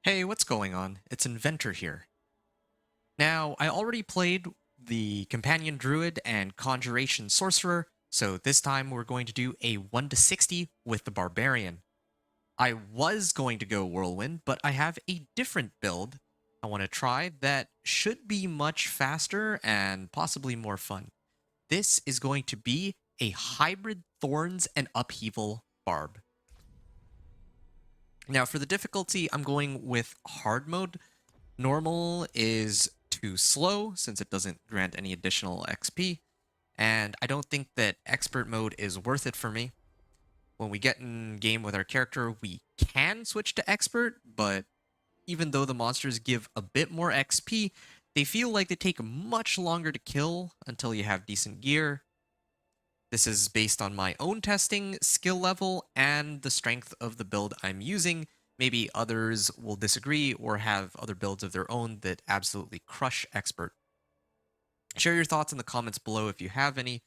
Hey, what's going on? It's Inventor here. Now, I already played the Companion Druid and Conjuration Sorcerer, so this time we're going to do a 1 to 60 with the Barbarian. I was going to go Whirlwind, but I have a different build I want to try that should be much faster and possibly more fun. This is going to be a hybrid Thorns and Upheaval Barb. Now, for the difficulty, I'm going with hard mode. Normal is too slow since it doesn't grant any additional XP, and I don't think that expert mode is worth it for me. When we get in game with our character, we can switch to expert, but even though the monsters give a bit more XP, they feel like they take much longer to kill until you have decent gear. This is based on my own testing, skill level, and the strength of the build I'm using. Maybe others will disagree or have other builds of their own that absolutely crush expert. Share your thoughts in the comments below if you have any,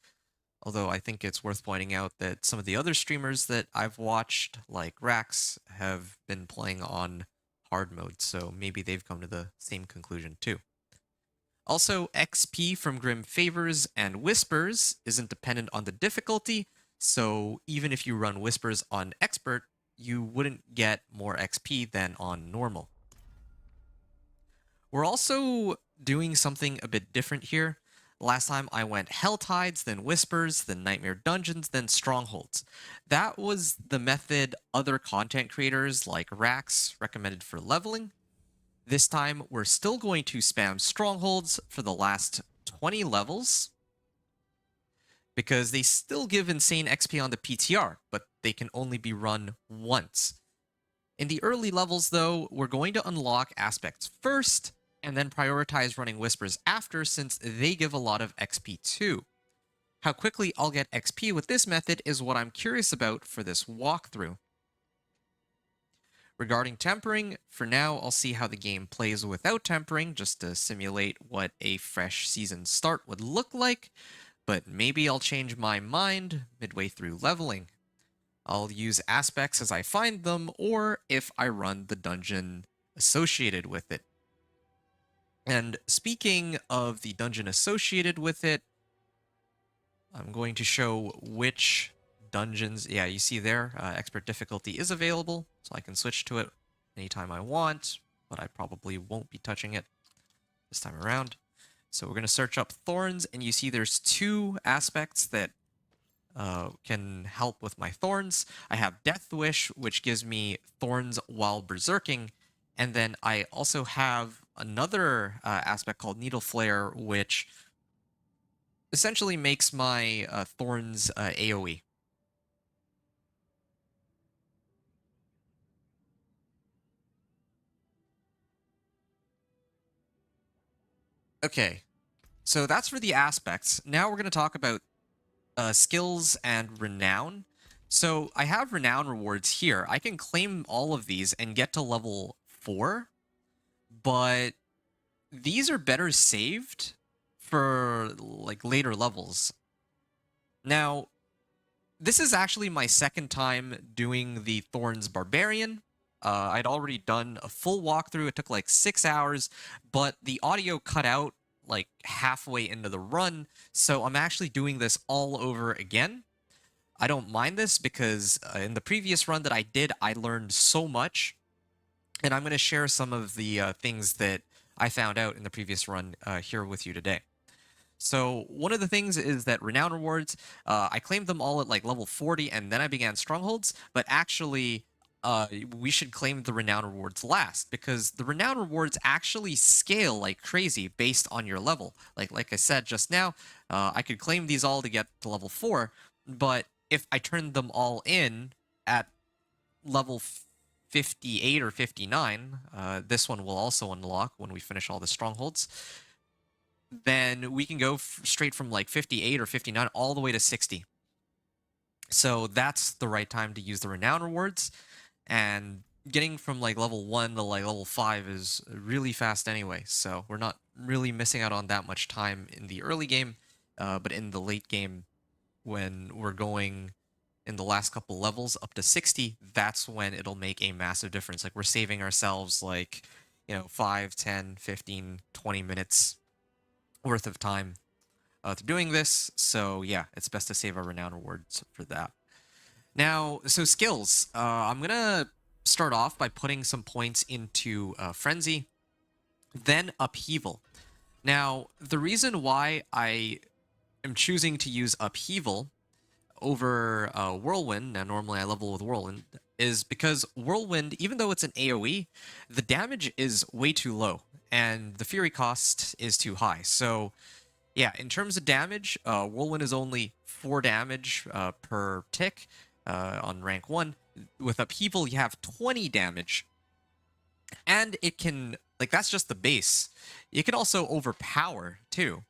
although I think it's worth pointing out that some of the other streamers that I've watched, like Rax, have been playing on hard mode, so maybe they've come to the same conclusion too. Also, XP from Grim Favors and Whispers isn't dependent on the difficulty, so even if you run Whispers on Expert, you wouldn't get more XP than on Normal. We're also doing something a bit different here. Last time I went Hell Tides, then Whispers, then Nightmare Dungeons, then Strongholds. That was the method other content creators like Rax recommended for leveling. This time, we're still going to spam Strongholds for the last 20 levels, because they still give insane XP on the PTR, but they can only be run once. In the early levels, though, we're going to unlock aspects first, and then prioritize running Whispers after, since they give a lot of XP too. How quickly I'll get XP with this method is what I'm curious about for this walkthrough. Regarding tempering, for now I'll see how the game plays without tempering, just to simulate what a fresh season start would look like, but maybe I'll change my mind midway through leveling. I'll use aspects as I find them, or if I run the dungeon associated with it. And speaking of the dungeon associated with it, I'm going to show which dungeons. Yeah, you see there, expert difficulty is available, so I can switch to it anytime I want, but I probably won't be touching it this time around. So we're going to search up Thorns, and you see there's two aspects that can help with my Thorns. I have Death Wish, which gives me Thorns while berserking, and then I also have another aspect called Needle Flare, which essentially makes my Thorns AoE. Okay, so that's for the aspects. Now we're going to talk about skills and renown. So I have renown rewards here. I can claim all of these and get to level 4, but these are better saved for like later levels. Now, this is actually my second time doing the Thorns Barbarian. I'd already done a full walkthrough. It took like 6 hours, but the audio cut out like halfway into the run, so I'm actually doing this all over again. I don't mind this because in the previous run that I did, I learned so much, and I'm going to share some of the things that I found out in the previous run here with you today. So one of the things is that renown rewards, I claimed them all at like level 40, and then I began strongholds, but actually we should claim the renown rewards last, because the renown rewards actually scale like crazy based on your level. Like I said just now, I could claim these all to get to level 4, but if I turned them all in at level 58 or 59, this one will also unlock when we finish all the strongholds, then we can go straight from like 58 or 59 all the way to 60. So that's the right time to use the renown rewards, and getting from like level 1 to like level 5 is really fast anyway, so we're not really missing out on that much time in the early game, but in the late game when we're going in the last couple levels up to 60, that's when it'll make a massive difference. Like we're saving ourselves like, 5, 10, 15, 20 minutes worth of time through doing this. So yeah, it's best to save our renown rewards for that. Now, so skills. I'm going to start off by putting some points into Frenzy, then Upheaval. Now, the reason why I am choosing to use Upheaval over Whirlwind, now normally I level with Whirlwind, is because Whirlwind, even though it's an AoE, the damage is way too low, and the Fury cost is too high. So, yeah, in terms of damage, Whirlwind is only 4 damage per tick on rank 1. With Upheaval, you have 20 damage, and it can, like, that's just the base. It can also overpower, too.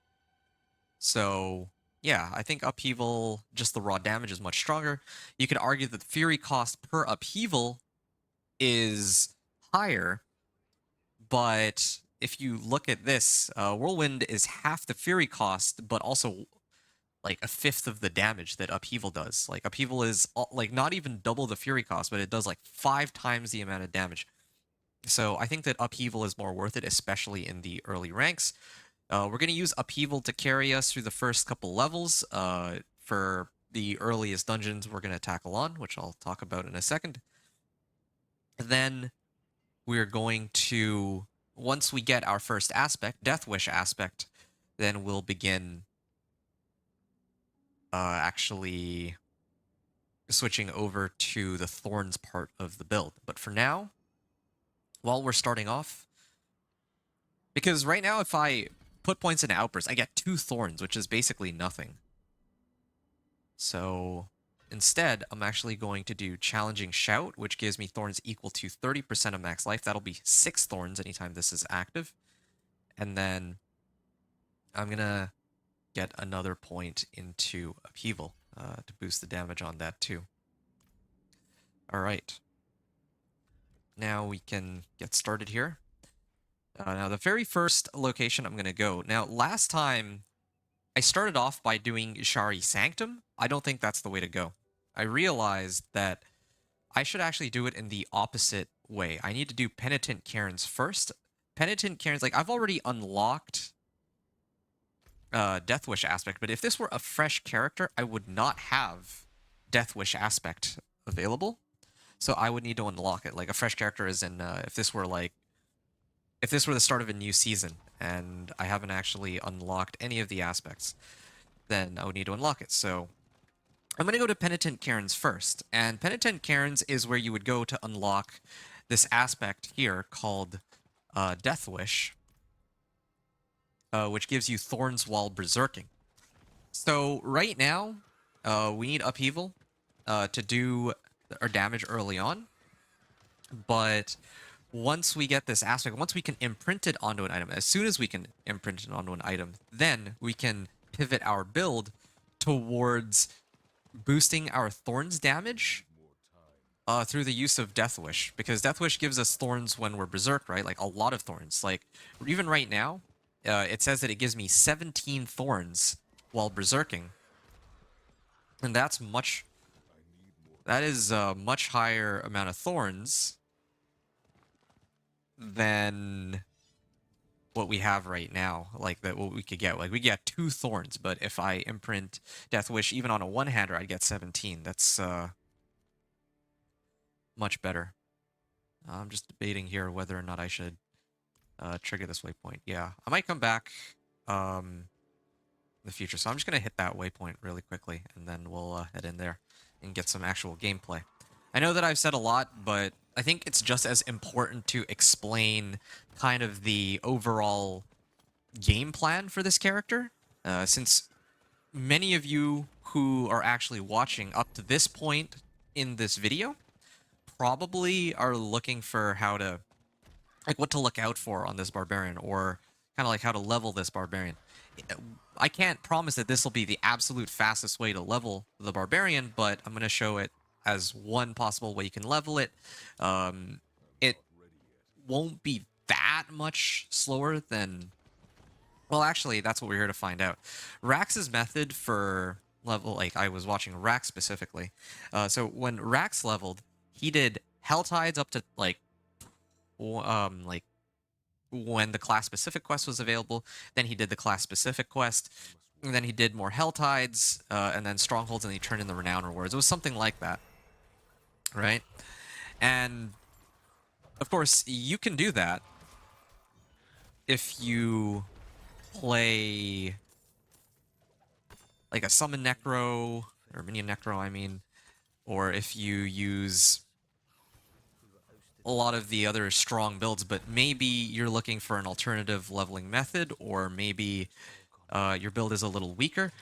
So, yeah, I think Upheaval, just the raw damage is much stronger. You could argue that the Fury cost per Upheaval is higher, but if you look at this, Whirlwind is half the Fury cost, but also like a fifth of the damage that Upheaval does. Like Upheaval is like not even double the Fury cost, but it does like 5 times the amount of damage. So I think that Upheaval is more worth it, especially in the early ranks. We're going to use Upheaval to carry us through the first couple levels. For the earliest dungeons we're going to tackle on, which I'll talk about in a second. Then we're going to, once we get our first aspect, Death Wish aspect, then we'll begin actually switching over to the Thorns part of the build. But for now, while we're starting off, because right now if I put points into Outburst, I get 2 Thorns, which is basically nothing. So instead, I'm actually going to do Challenging Shout, which gives me Thorns equal to 30% of max life. That'll be 6 Thorns anytime this is active. And then I'm going to get another point into Upheaval to boost the damage on that too. All right. Now we can get started here. Now, the very first location I'm going to go. Now, last time I started off by doing Shari Sanctum. I don't think that's the way to go. I realized that I should actually do it in the opposite way. I need to do Penitent Cairns first. Penitent Cairns, like, I've already unlocked Death Wish aspect, but if this were a fresh character, I would not have Death Wish aspect available. So I would need to unlock it. Like, a fresh character is in, if this were the start of a new season and I haven't actually unlocked any of the aspects, then I would need to unlock it. So I'm going to go to Penitent Cairns first. And Penitent Cairns is where you would go to unlock this aspect here called Death Wish, which gives you Thorns while berserking. So right now, we need Upheaval to do our damage early on. But once we get this aspect, once we can imprint it onto an item, as soon as we can imprint it onto an item, then we can pivot our build towards boosting our Thorns damage through the use of Death Wish. Because Death Wish gives us Thorns when we're Berserk, right? Like, a lot of Thorns. Like, even right now, it says that it gives me 17 Thorns while Berserking. And that is a much higher amount of Thorns than what we have right now, like that what we could get. Like, we get 2 Thorns, but if I imprint Death Wish even on a one-hander, I'd get 17. That's much better. I'm just debating here whether or not I should trigger this waypoint. Yeah, I might come back in the future, so I'm just gonna hit that waypoint really quickly, and then we'll head in there and get some actual gameplay. I know that I've said a lot, but I think it's just as important to explain kind of the overall game plan for this character, since many of you who are actually watching up to this point in this video probably are looking for how to, like, what to look out for on this barbarian, or kind of like how to level this barbarian. I can't promise that this will be the absolute fastest way to level the barbarian, but I'm going to show it as one possible way you can level it. It won't be that much slower than... Well, actually, that's what we're here to find out. Rax's method for level, like I was watching Rax specifically. So when Rax leveled, he did Hell Tides up to like when the class specific quest was available. Then he did the class specific quest. And then he did more Hell Tides, and then Strongholds, and he turned in the Renown rewards. It was something like that, right? And of course, you can do that if you play like a Summon Necro, or Minion Necro, I mean, or if you use a lot of the other strong builds, but maybe you're looking for an alternative leveling method, or maybe your build is a little weaker.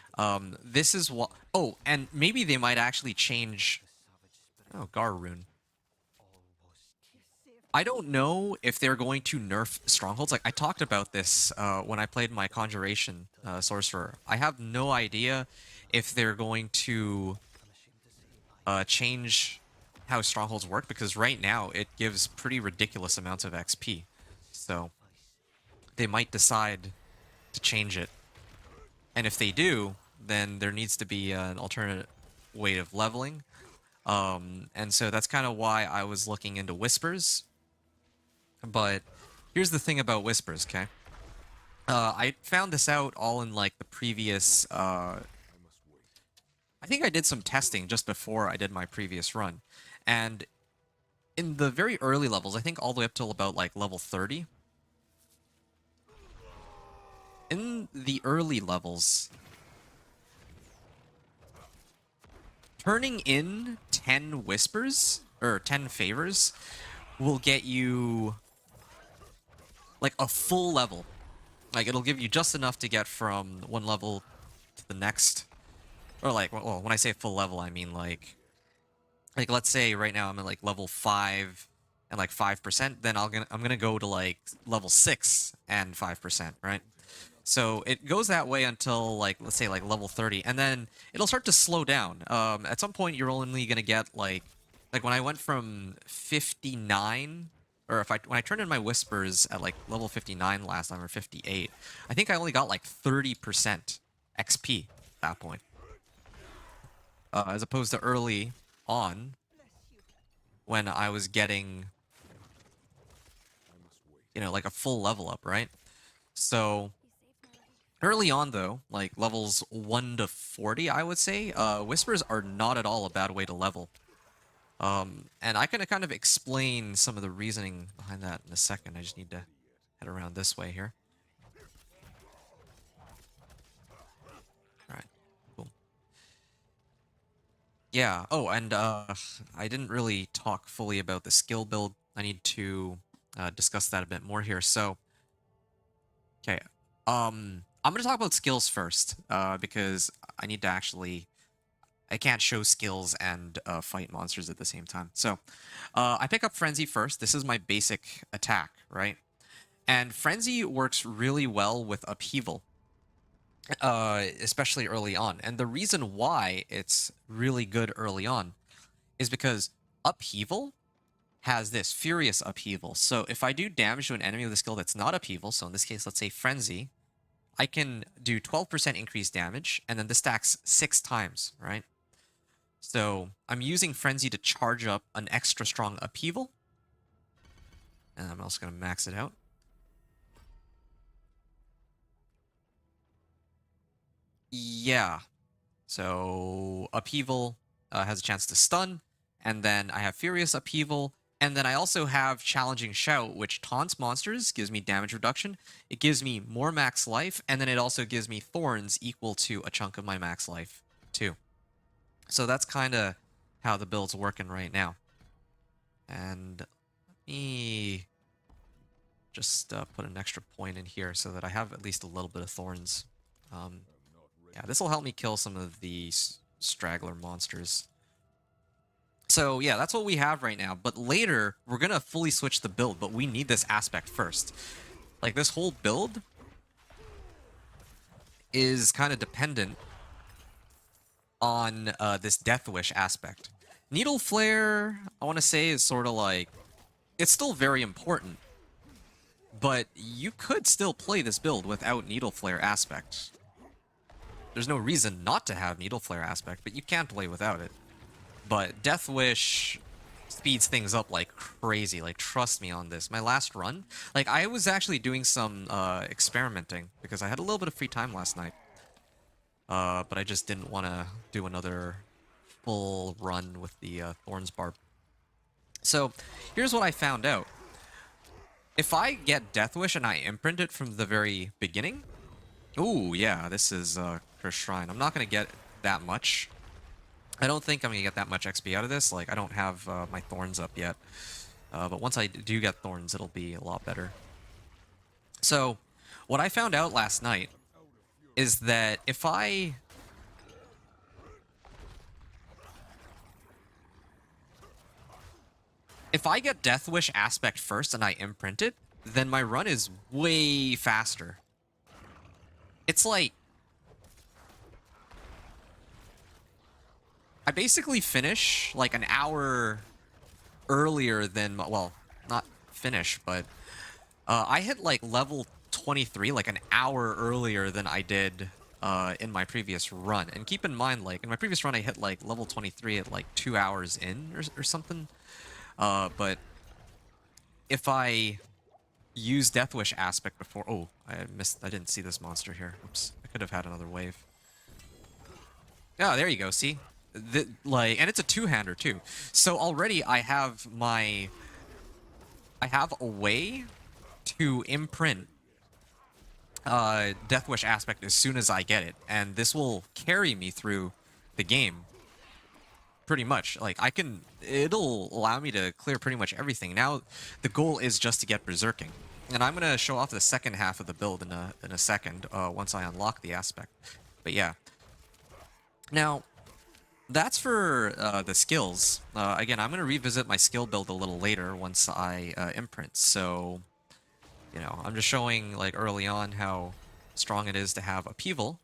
This is what... Oh, and maybe they might actually change... Oh, Gar Rune. I don't know if they're going to nerf Strongholds. Like, I talked about this when I played my Conjuration Sorcerer. I have no idea if they're going to change how Strongholds work, because right now it gives pretty ridiculous amounts of XP. So, they might decide to change it. And if they do, then there needs to be an alternate way of leveling. And so that's kind of why I was looking into Whispers. But here's the thing about Whispers, okay? I found this out all in, like, the previous... I think I did some testing just before I did my previous run. And in the very early levels, I think all the way up till about, like, level 30... In the early levels, turning in 10 Whispers, or 10 Favors, will get you, like, a full level. Like, it'll give you just enough to get from one level to the next. Or, like, well, when I say full level, I mean, like, let's say right now I'm at, like, level 5 and, like, 5%, then I'm gonna go to, like, level 6 and 5%, right? So it goes that way until, like, let's say, like, level 30, and then it'll start to slow down. At some point, you're only gonna get, like when I went from 59, or when I turned in my Whispers at, like, level 59 last time, or 58, I think I only got, like, 30% XP at that point. As opposed to early on, when I was getting, you know, like, a full level up, right? So... Early on, though, like levels 1 to 40, I would say, Whispers are not at all a bad way to level. And I can kind of explain some of the reasoning behind that in a second. I just need to head around this way here. Alright, cool. Yeah, oh, and I didn't really talk fully about the skill build. I need to discuss that a bit more here. So, okay, I'm going to talk about skills first, because I need to actually... I can't show skills and fight monsters at the same time. So, I pick up Frenzy first. This is my basic attack, right? And Frenzy works really well with Upheaval, especially early on. And the reason why it's really good early on is because Upheaval has this Furious Upheaval. So if I do damage to an enemy with a skill that's not Upheaval, so in this case, let's say Frenzy, I can do 12% increased damage, and then this stacks 6 times, right? So I'm using Frenzy to charge up an extra strong Upheaval. And I'm also going to max it out. Yeah. So Upheaval has a chance to stun, and then I have Furious Upheaval, and then I also have Challenging Shout, which taunts monsters, gives me damage reduction, it gives me more max life, and then it also gives me Thorns equal to a chunk of my max life, too. So that's kind of how the build's working right now. And let me just put an extra point in here so that I have at least a little bit of Thorns. Yeah, this will help me kill some of the straggler monsters. So yeah, that's what we have right now. But later, we're going to fully switch the build, but we need this aspect first. Like, this whole build is kind of dependent on this Death Wish aspect. Needle Flare, I want to say, is sort of like... It's still very important. But you could still play this build without Needle Flare aspect. there's no reason not to have Needle Flare aspect, but you can't play without it. But Death Wish speeds things up like crazy. Like, trust me on this. My last run, like, I was actually doing some experimenting because I had a little bit of free time last night. But I just didn't want to do another full run with the Thorns Barb. So, here's what I found out. If I get Death Wish and I imprint it from the very beginning... Ooh, yeah, this is Cursed Shrine. I'm not going to get that much. I don't think I'm going to get that much XP out of this. Like, I don't have my Thorns up yet. But once I do get Thorns, it'll be a lot better. So, what I found out last night is that if I... If I get Death Wish aspect first and I imprint it, then my run is way faster. It's like... I basically finish like an hour earlier than... Well, not finish, but... I hit like level 23 like an hour earlier than I did in my previous run. And keep in mind, like, in my previous run I hit like level 23 at like 2 hours in or something. But if I use Death Wish aspect before... Oh, I didn't see this monster here. Oops, I could have had another wave. Oh, there you go, see? And it's a two-hander too. So already I have a way to imprint Death Wish aspect as soon as I get it. And this will carry me through the game. Pretty much. Like, it'll allow me to clear pretty much everything. Now, the goal is just to get Berserking. And I'm going to show off the second half of the build in a second, once I unlock the aspect. But yeah. Now, that's for the skills. Again, I'm going to revisit my skill build a little later once I imprint. So, you know, I'm just showing, like, early on how strong it is to have Upheaval.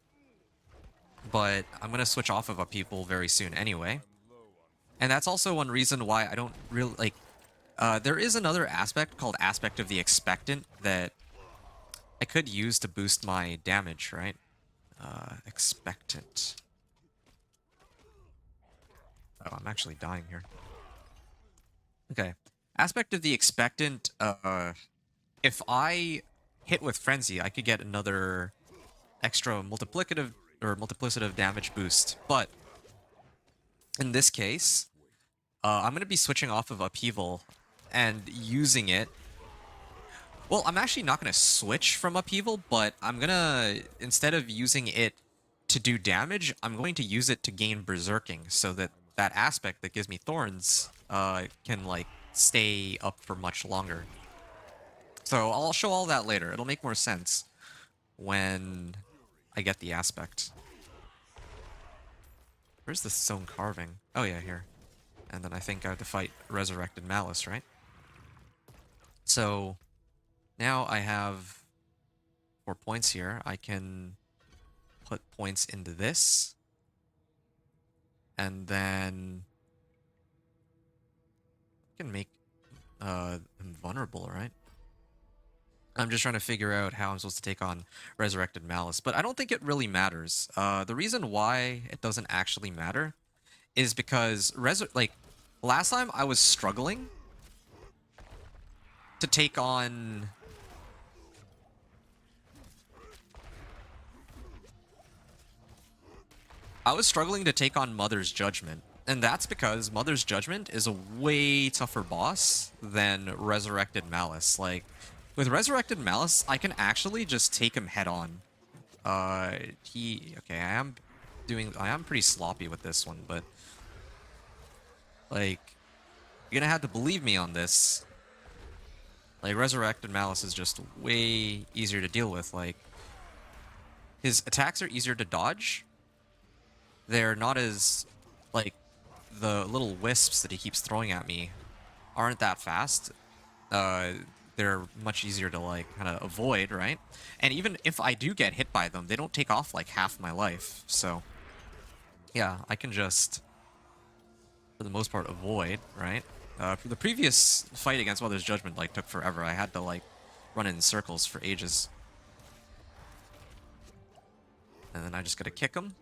But I'm going to switch off of Upheaval very soon anyway. And that's also one reason why I don't really, like... there is another aspect called Aspect of the Expectant that I could use to boost my damage, right? Expectant. Oh, I'm actually dying here. Okay. Aspect of the Expectant, if I hit with Frenzy, I could get another extra multiplicative or multiplicative damage boost. But in this case, I'm going to be switching off of Upheaval and using it. Well, I'm actually not going to switch from Upheaval, but I'm going to, instead of using it to do damage, I'm going to use it to gain Berserking, so that that aspect that gives me Thorns can, like, stay up for much longer. So I'll show all that later. It'll make more sense when I get the aspect. Where's the stone carving? Oh yeah, here. And then I think I have to fight Resurrected Malice, right? So now I have 4 points here. I can put points into this. And then I can make them vulnerable, right? I'm just trying to figure out how I'm supposed to take on Resurrected Malice. But I don't think it really matters. The reason why it doesn't actually matter is because, last time I was struggling to take on... Mother's Judgment. And that's because Mother's Judgment is a way tougher boss than Resurrected Malice. Like, with Resurrected Malice, I can actually just take him head on. Okay, I am pretty sloppy with this one, but... Like, you're gonna have to believe me on this. Like, Resurrected Malice is just way easier to deal with. Like, his attacks are easier to dodge. They're not as, like, the little wisps that he keeps throwing at me aren't that fast. They're much easier to, like, kind of avoid, right? And even if I do get hit by them, they don't take off, like, half my life. So, yeah, I can just, for the most part, avoid, right? For the previous fight against Mother's Judgment, like, took forever. I had to, like, run in circles for ages. And then I just gotta kick him.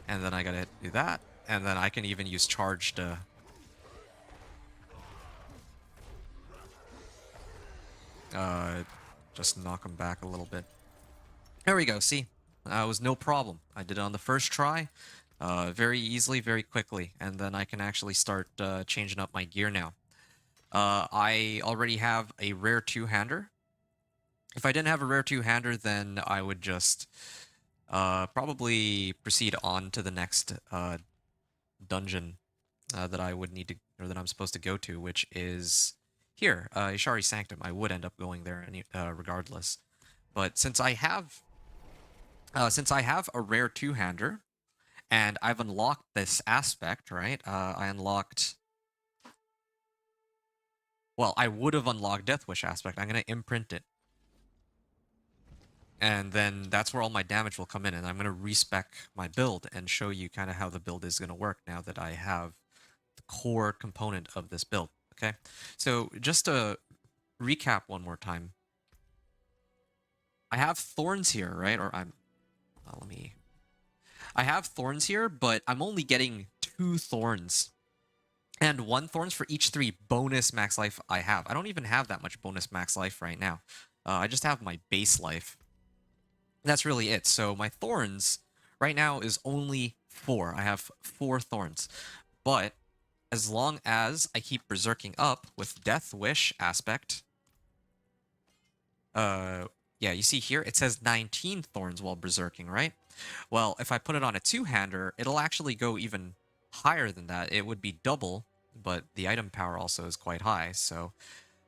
And then I gotta do that. And then I can even use charge to... just knock him back a little bit. There we go, see? It was no problem. I did it on the first try. Very easily, very quickly. And then I can actually start changing up my gear now. I already have a rare two-hander. If I didn't have a rare two-hander, then I would just probably proceed on to the next dungeon that I would need to, or that I'm supposed to go to, which is here, Ishari Sanctum. I would end up going there regardless. But since I have a rare two-hander, and I've unlocked this aspect, right? I unlocked... Well, I would have unlocked Death Wish aspect. I'm going to imprint it. And then that's where all my damage will come in. And I'm going to respec my build and show you kind of how the build is going to work now that I have the core component of this build. Okay? So just to recap one more time. I have Thorns here, right? Or I'm... I have Thorns here, but I'm only getting 2 Thorns. And 1 Thorns for each 3 bonus max life I have. I don't even have that much bonus max life right now. I just have my base life. And that's really it. So my Thorns right now is only 4. I have 4 Thorns. But as long as I keep berserking up with Death Wish aspect... yeah, you see here, it says 19 Thorns while berserking, right? Well, if I put it on a two-hander, it'll actually go even higher than that. It would be double, but the item power also is quite high. So,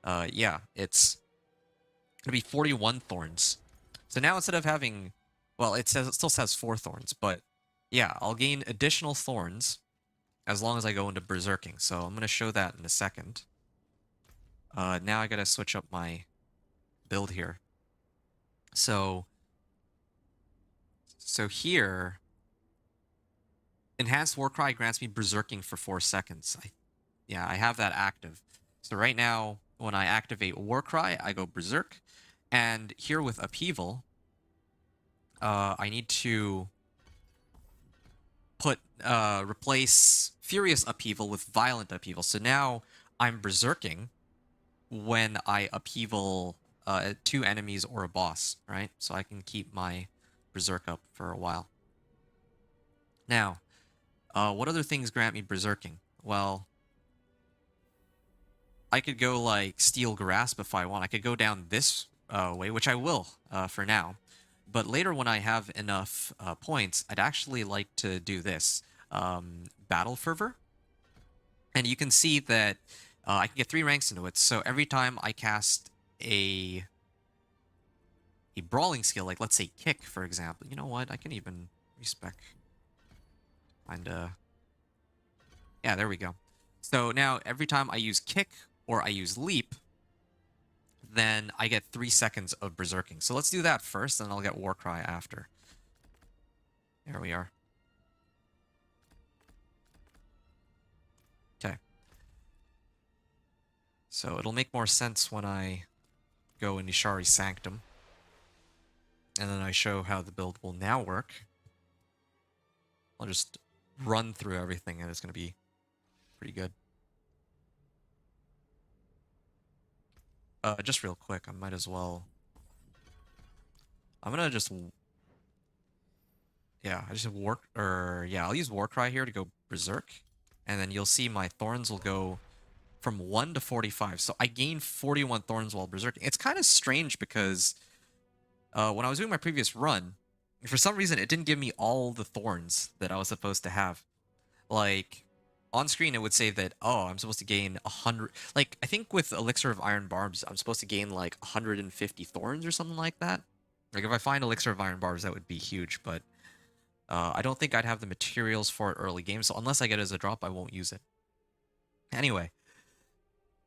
yeah, it's going to be 41 Thorns. So now instead of having... Well, it still says 4 Thorns, but yeah, I'll gain additional Thorns as long as I go into berserking. So I'm going to show that in a second. Now I got to switch up my build here. So here, Enhanced Warcry grants me berserking for 4 seconds. I have that active. So right now, when I activate Warcry, I go berserk. And here with Upheaval, I need to replace Furious Upheaval with Violent Upheaval. So now I'm berserking when I upheaval 2 enemies or a boss, right? So I can keep my berserk up for a while. Now, what other things grant me berserking? Well, I could go like Steel Grasp if I want. I could go down this way, which I will for now. But later when I have enough points, I'd actually like to do this. Battle Fervor. And you can see that I can get 3 ranks into it. So every time I cast a brawling skill, like let's say Kick, for example. You know what? I can even respec. Yeah, there we go. So now every time I use Kick or I use Leap, then I get 3 seconds of berserking. So let's do that first, and I'll get Warcry after. There we are. Okay. So it'll make more sense when I go in Ishari Sanctum. And then I show how the build will now work. I'll just run through everything, and it's going to be pretty good. Just real quick, I might as well... I'm gonna just... Yeah, I'll use Warcry here to go Berserk. And then you'll see my Thorns will go from 1 to 45. So I gain 41 Thorns while Berserking. It's kind of strange because when I was doing my previous run, for some reason it didn't give me all the Thorns that I was supposed to have. Like... On screen, it would say that, oh, I'm supposed to gain 100... Like, I think with Elixir of Iron Barbs, I'm supposed to gain, like, 150 Thorns or something like that. Like, if I find Elixir of Iron Barbs, that would be huge, but I don't think I'd have the materials for it early game, so unless I get it as a drop, I won't use it. Anyway.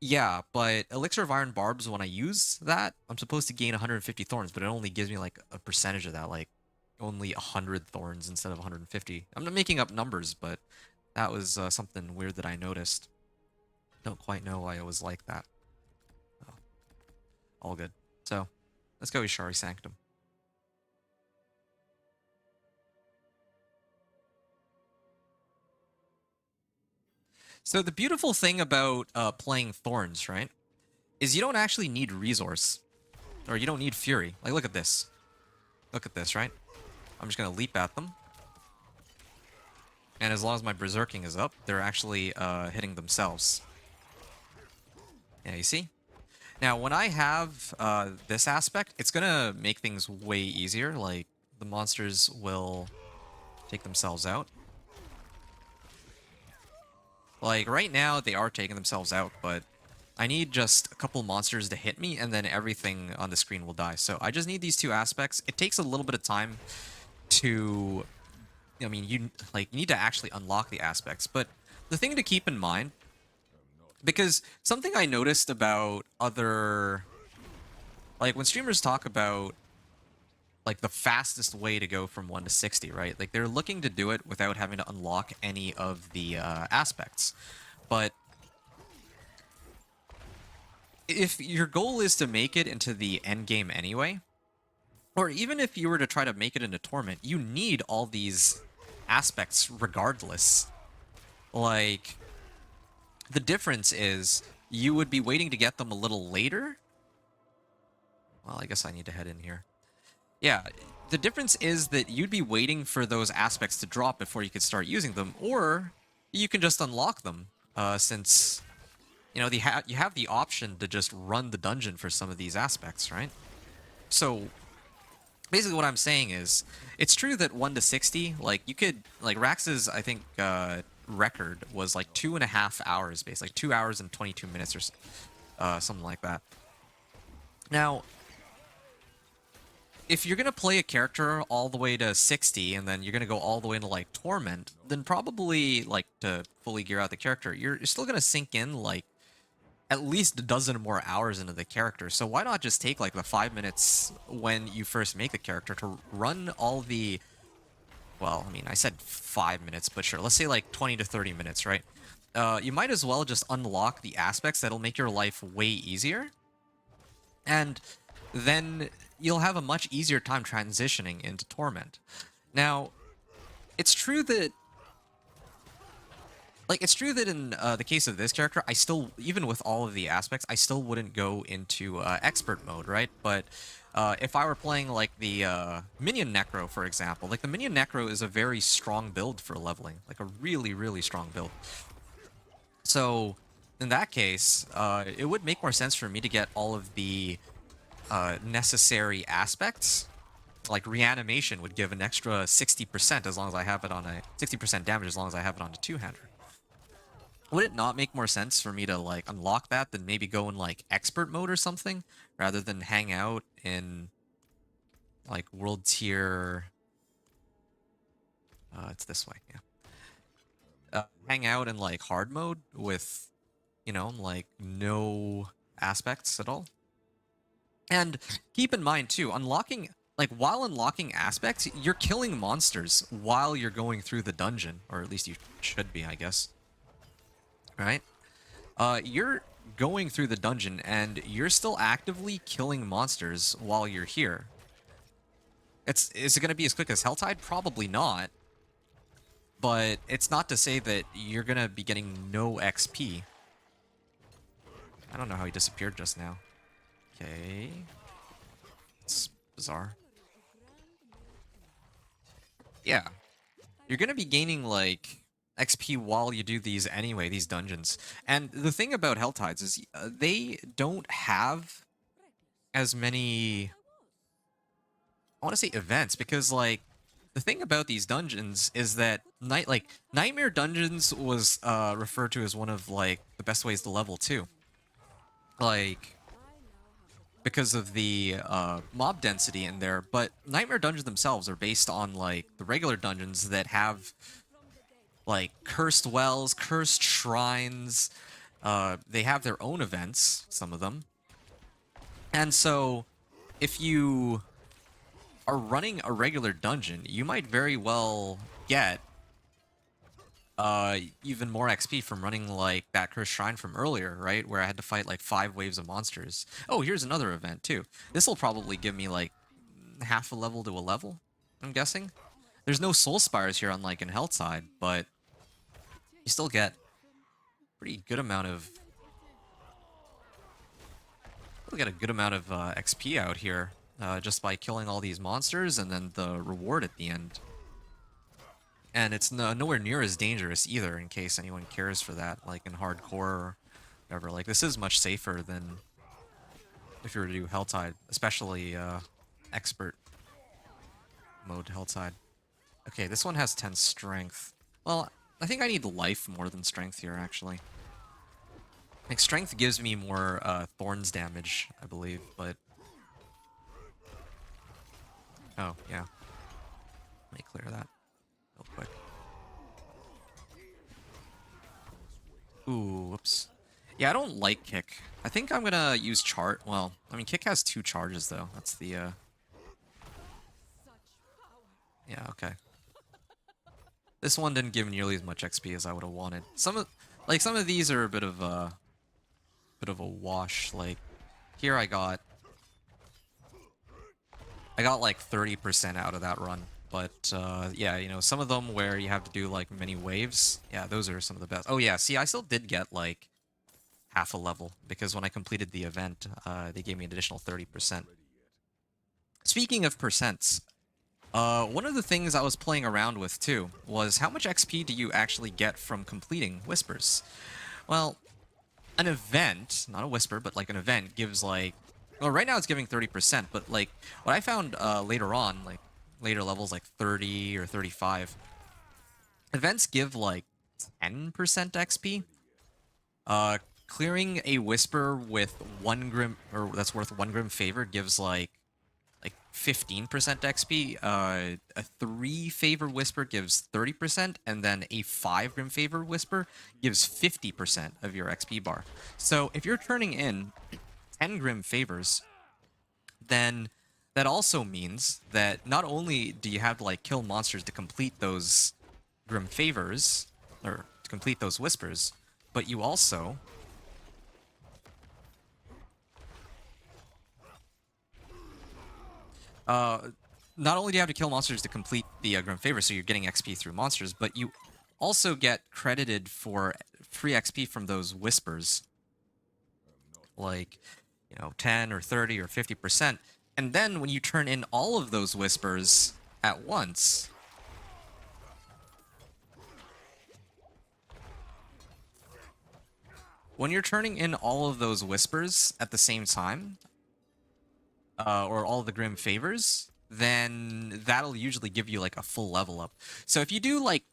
Yeah, but Elixir of Iron Barbs, when I use that, I'm supposed to gain 150 Thorns, but it only gives me, like, a percentage of that, like, only 100 Thorns instead of 150. I'm not making up numbers, but... That was something weird that I noticed. Don't quite know why it was like that. Oh. All good. So, let's go Ishari Sanctum. So the beautiful thing about playing Thorns, right, is you don't actually need resource. Or you don't need Fury. Like, look at this. Look at this, right? I'm just going to leap at them. And as long as my Berserking is up, they're actually hitting themselves. Yeah, you see? Now, when I have this aspect, it's going to make things way easier. Like, the monsters will take themselves out. Like, right now, they are taking themselves out, but I need just a couple monsters to hit me, and then everything on the screen will die. So I just need these two aspects. It takes a little bit of time to... I mean, you need to actually unlock the aspects. But the thing to keep in mind, because something I noticed about other... Like, when streamers talk about, like, the fastest way to go from 1 to 60, right? Like, they're looking to do it without having to unlock any of the aspects. But if your goal is to make it into the end game anyway, or even if you were to try to make it into Torment, you need all these aspects regardless. Like, the difference is you would be waiting to get them a little later. Well, I guess I need to head in here. Yeah, the difference is that you'd be waiting for those aspects to drop before you could start using them, or you can just unlock them, since, you know, you have the option to just run the dungeon for some of these aspects, right? So, basically what I'm saying is, it's true that 1 to 60, like, you could, like, Rax's, I think, record was, like, 2.5 hours, basically, like, 2 hours and 22 minutes or something like that. Now, if you're going to play a character all the way to 60, and then you're going to go all the way into, like, Torment, then probably, like, to fully gear out the character, you're still going to sink in, like, at least a dozen more hours into the character. So why not just take, like, the 5 minutes when you first make the character to run all the... Well, I mean, I said 5 minutes, but sure, let's say, like, 20 to 30 minutes, right? You might as well just unlock the aspects that'll make your life way easier. And then you'll have a much easier time transitioning into Torment. Now, it's true that... Like, it's true that in the case of this character, I still, even with all of the aspects, I still wouldn't go into expert mode, right? But if I were playing, like, the Minion Necro, for example, like, the Minion Necro is a very strong build for leveling. Like, a really, really strong build. So, in that case, it would make more sense for me to get all of the necessary aspects. Like, reanimation would give an extra 60% as long as I have it on a... 60% damage as long as I have it on a two-hander. Would it not make more sense for me to, like, unlock that than maybe go in, like, expert mode or something, rather than hang out in, like, world tier... it's this way, yeah. Hang out in, like, hard mode with, you know, like, no aspects at all. And keep in mind, too, unlocking... Like, while unlocking aspects, you're killing monsters while you're going through the dungeon. Or at least you should be, I guess. Right? You're going through the dungeon, and you're still actively killing monsters while you're here. Is it going to be as quick as Helltide? Probably not. But it's not to say that you're going to be getting no XP. I don't know how he disappeared just now. Okay. It's bizarre. Yeah. You're going to be gaining, like, XP while you do these anyway, these dungeons. And the thing about Helltides is they don't have as many... I want to say events, because, like, the thing about these dungeons is that Nightmare Dungeons was referred to as one of, like, the best ways to level too. Like, because of the mob density in there, but Nightmare Dungeons themselves are based on, like, the regular dungeons that have, like, cursed wells, cursed shrines. They have their own events, some of them. And so, if you are running a regular dungeon, you might very well get even more XP from running, like, that cursed shrine from earlier, right? Where I had to fight, like, 5 waves of monsters. Oh, here's another event, too. This will probably give me, like, half a level to a level, I'm guessing. There's no soul spires here, unlike in Helltide, but you still get pretty good amount of... We get a good amount of XP out here just by killing all these monsters and then the reward at the end. And it's nowhere near as dangerous either, in case anyone cares for that, like in hardcore or whatever. Like, this is much safer than if you were to do Helltide, especially expert mode Helltide. Okay, this one has 10 strength. Well, I think I need life more than strength here, actually. Like, strength gives me more thorns damage, I believe, but... Oh, yeah. Let me clear that real quick. Ooh, whoops. Yeah, I don't like kick. I think I'm gonna use chart. Well, I mean, kick has 2 charges, though. That's the, Yeah, okay. This one didn't give nearly as much XP as I would have wanted. Some of these are a bit of a wash. Like, here I got like 30% out of that run. But yeah, you know, some of them where you have to do like many waves, yeah, those are some of the best. Oh yeah, see, I still did get like half a level because when I completed the event, they gave me an additional 30%. Speaking of percents, one of the things I was playing around with too was how much XP do you actually get from completing Whispers? Well, an event, not a Whisper, but like an event gives like, well, right now it's giving 30%, but like what I found later on, like later levels like 30 or 35, events give like 10% XP. Clearing a Whisper with 1 Grim, or that's worth 1 Grim Favor gives like 15% XP. A 3 Favor Whisper gives 30%, and then a 5 Grim Favor Whisper gives 50% of your XP bar. So if you're turning in 10 Grim Favors, then that also means that not only do you have to like kill monsters to complete those Grim Favors, or to complete those Whispers, but you also not only do you have to kill monsters to complete the Grim Favor, so you're getting XP through monsters, but you also get credited for free XP from those Whispers. Like, you know, 10 or 30 or 50%. And then when you turn in all of those Whispers at once, when you're turning in all of those Whispers at the same time, or all of the Grim Favors, then that'll usually give you like a full level up. So if you do like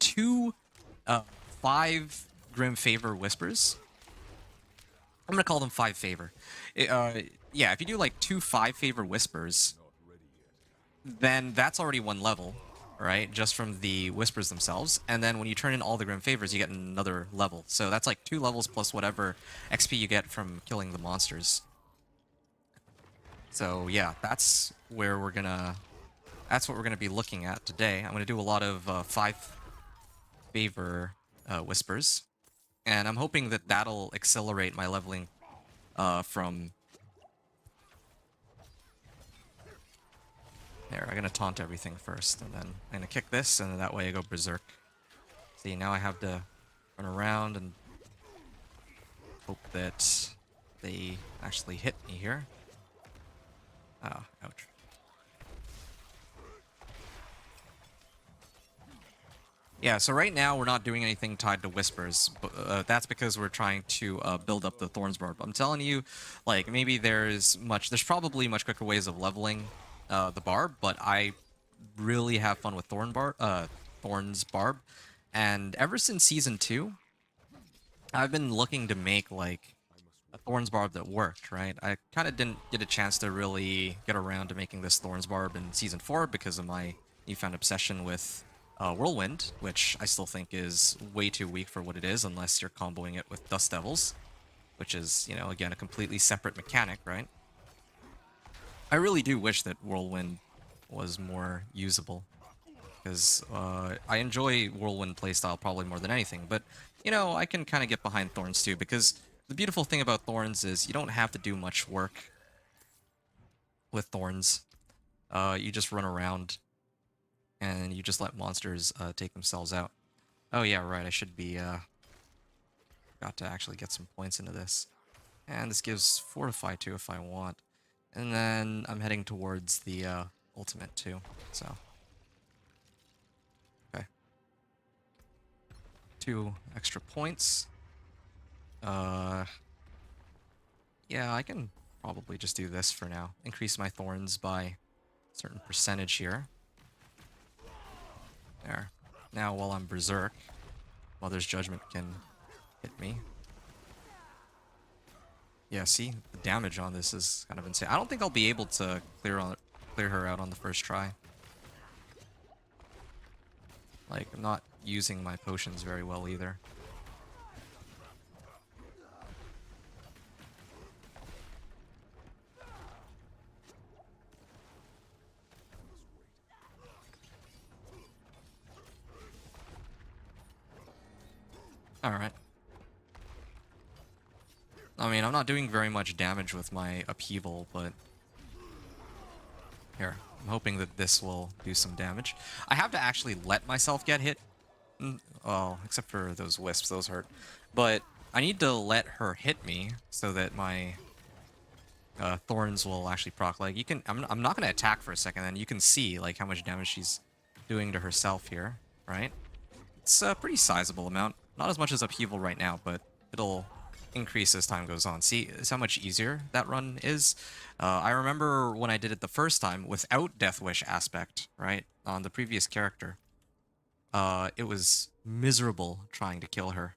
5 Grim Favor Whispers, I'm gonna call them 5 Favor. Yeah, if you do like 2 5 Favor Whispers, then that's already 1 level, right? Just from the Whispers themselves. And then when you turn in all the Grim Favors, you get another level. So that's like 2 levels plus whatever XP you get from killing the monsters. So yeah, that's what we're gonna be looking at today. I'm gonna do a lot of 5 Favor Whispers, and I'm hoping that that'll accelerate my leveling from... There, I'm gonna taunt everything first, and then I'm gonna kick this, and that way I go berserk. See, now I have to run around and hope that they actually hit me here. Oh, ouch. Yeah, so right now we're not doing anything tied to Whispers, but that's because we're trying to build up the Thorns Barb. I'm telling you, like, maybe there's probably much quicker ways of leveling the Barb, but I really have fun with Thorns Barb. And ever since Season 2, I've been looking to make, like, a Thorns Barb that worked, right? I kind of didn't get a chance to really get around to making this Thorns Barb in Season 4 because of my newfound obsession with Whirlwind, which I still think is way too weak for what it is unless you're comboing it with Dust Devils, which is, you know, again, a completely separate mechanic, right? I really do wish that Whirlwind was more usable, because I enjoy Whirlwind playstyle probably more than anything, but, you know, I can kind of get behind Thorns too, because the beautiful thing about Thorns is you don't have to do much work with Thorns. You just run around, and you just let monsters take themselves out. Oh yeah, right, I should be Got to actually get some points into this. And this gives Fortify too if I want. And then I'm heading towards the ultimate too. So, okay. 2 extra points. Yeah, I can probably just do this for now. Increase my thorns by a certain percentage here. There. Now while I'm Berserk, Mother's Judgment can hit me. Yeah, see? The damage on this is kind of insane. I don't think I'll be able to clear her out on the first try. Like, I'm not using my potions very well either. Alright. I mean, I'm not doing very much damage with my upheaval, but... Here, I'm hoping that this will do some damage. I have to actually let myself get hit. Well, except for those wisps, those hurt. But I need to let her hit me so that my thorns will actually proc. Like, you can... I'm not going to attack for a second, and you can see, like, how much damage she's doing to herself here, right? It's a pretty sizable amount. Not as much as upheaval right now, but it'll increase as time goes on. See how much easier that run is? I remember when I did it the first time without Death Wish aspect, right? On the previous character. It was miserable trying to kill her.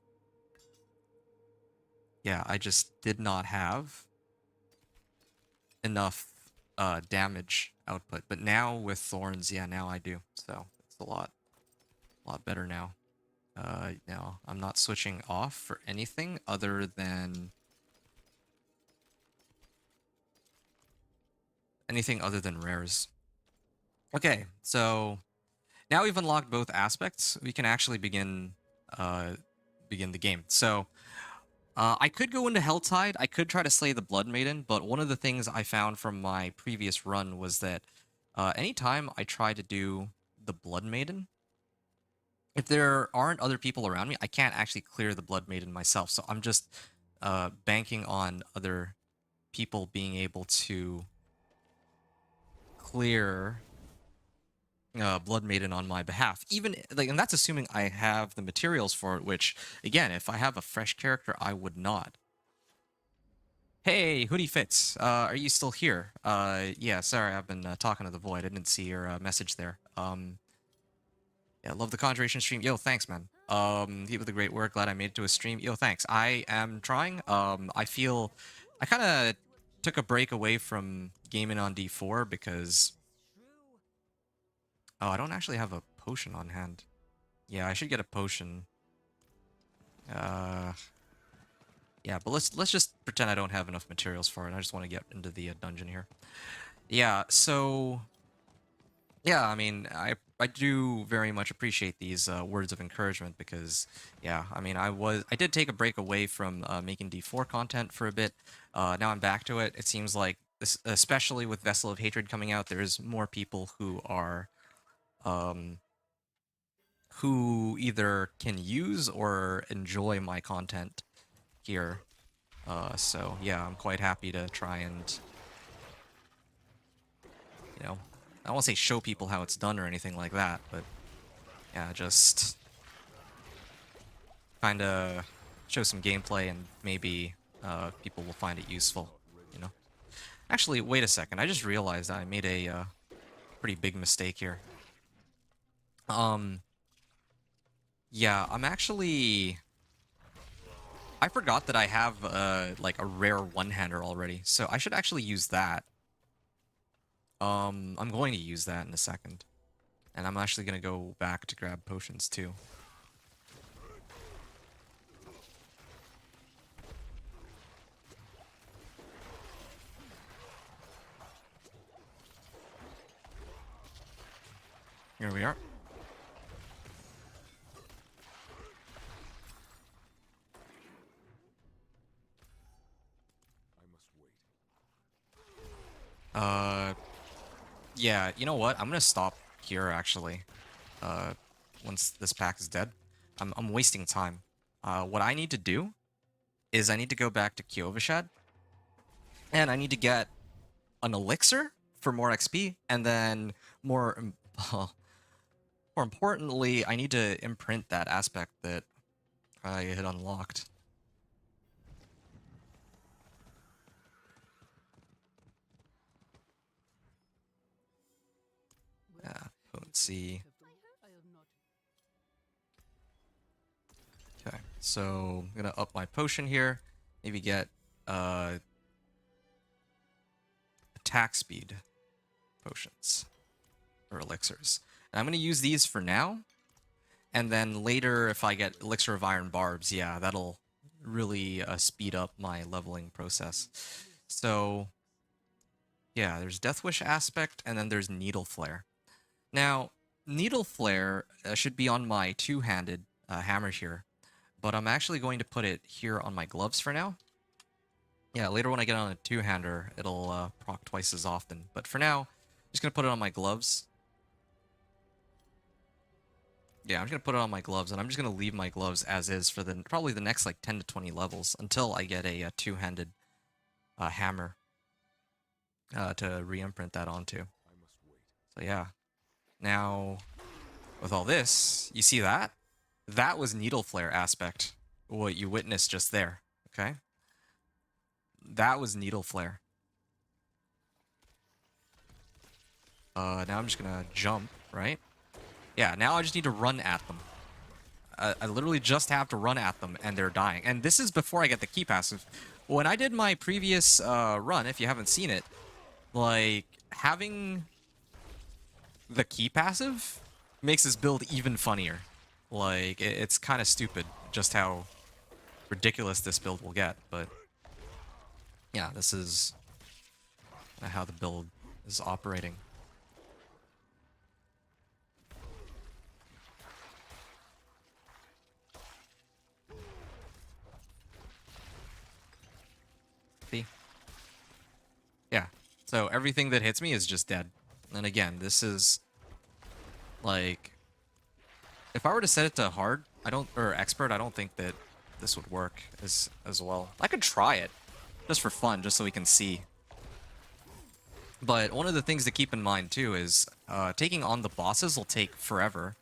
Yeah, I just did not have enough damage output. But now with Thorns, yeah, now I do. So it's a lot better now. No, I'm not switching off for anything other than... rares. Okay, so now we've unlocked both aspects. We can actually begin the game. So I could go into Helltide. I could try to slay the Blood Maiden, but one of the things I found from my previous run was that anytime I try to do the Blood Maiden, if there aren't other people around me, I can't actually clear the Blood Maiden myself. So I'm just banking on other people being able to clear Blood Maiden on my behalf. Even like, and that's assuming I have the materials for it. Which, again, if I have a fresh character, I would not. Hey, Hoodie Fits, are you still here? Yeah, sorry, I've been talking to the void. I didn't see your message there. Yeah, love the Conjuration stream. Yo, thanks, man. Keep up the great work. Glad I made it to a stream. Yo, thanks. I am trying. I feel... I kind of took a break away from gaming on D4 because... Oh, I don't actually have a potion on hand. Yeah, I should get a potion. Yeah, but let's just pretend I don't have enough materials for it. I just want to get into the dungeon here. Yeah, so... Yeah, I mean, I do very much appreciate these words of encouragement because, yeah, I mean, I did take a break away from making D4 content for a bit. Now I'm back to it. It seems like, especially with Vessel of Hatred coming out, there's more people who are, who either can use or enjoy my content here. So yeah, I'm quite happy to try and, you know, I don't want to say show people how it's done or anything like that, but yeah, just kind of show some gameplay and maybe people will find it useful, you know. Actually, wait a second. I just realized I made a pretty big mistake here. Yeah, I'm actually... I forgot that I have like a rare one-hander already, so I should actually use that. I'm going to use that in a second. And I'm actually going to go back to grab potions too. Here we are. Yeah, you know what? I'm gonna stop here, actually. Once this pack is dead. I'm wasting time. What I need to do is I need to go back to Kyovashad, and I need to get an elixir for more XP, and then more more importantly, I need to imprint that aspect that I had unlocked. Yeah, potency. Okay, so I'm gonna up my potion here. Maybe get attack speed potions or elixirs. And I'm gonna use these for now, and then later if I get elixir of iron barbs, yeah, that'll really speed up my leveling process. So yeah, there's Death Wish aspect, and then there's Needle Flare. Now, Needle Flare should be on my two-handed hammer here, but I'm actually going to put it here on my gloves for now. Yeah, later when I get on a two-hander, it'll proc twice as often. But for now, I'm just going to put it on my gloves. Yeah, I'm just going to put it on my gloves, and I'm just going to leave my gloves as is for probably the next like 10 to 20 levels until I get a two-handed hammer to re-imprint that onto. So yeah. Now, with all this, you see that? That was Needle Flare aspect, what you witnessed just there, okay? That was Needle Flare. Now I'm just gonna jump, right? Yeah, now I just need to run at them. I literally just have to run at them, and they're dying. And this is before I get the key passive. When I did my previous run, if you haven't seen it, like, having the key passive makes this build even funnier. Like, it's kind of stupid just how ridiculous this build will get, but yeah, this is how the build is operating. See? Yeah. So everything that hits me is just dead. And again, this is like, if I were to set it to hard, or expert, I don't think that this would work as well. I could try it just for fun, just so we can see. But one of the things to keep in mind too is taking on the bosses will take forever.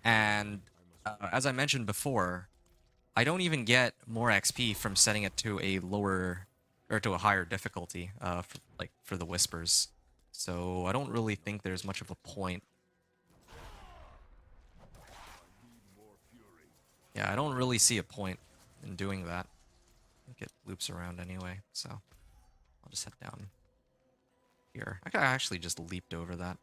And as I mentioned before, I don't even get more XP from setting it to a lower or to a higher difficulty for the whispers. So I don't really think there's much of a point. Yeah, I don't really see a point in doing that. I think it loops around anyway, so I'll just head down here. I actually just leaped over that.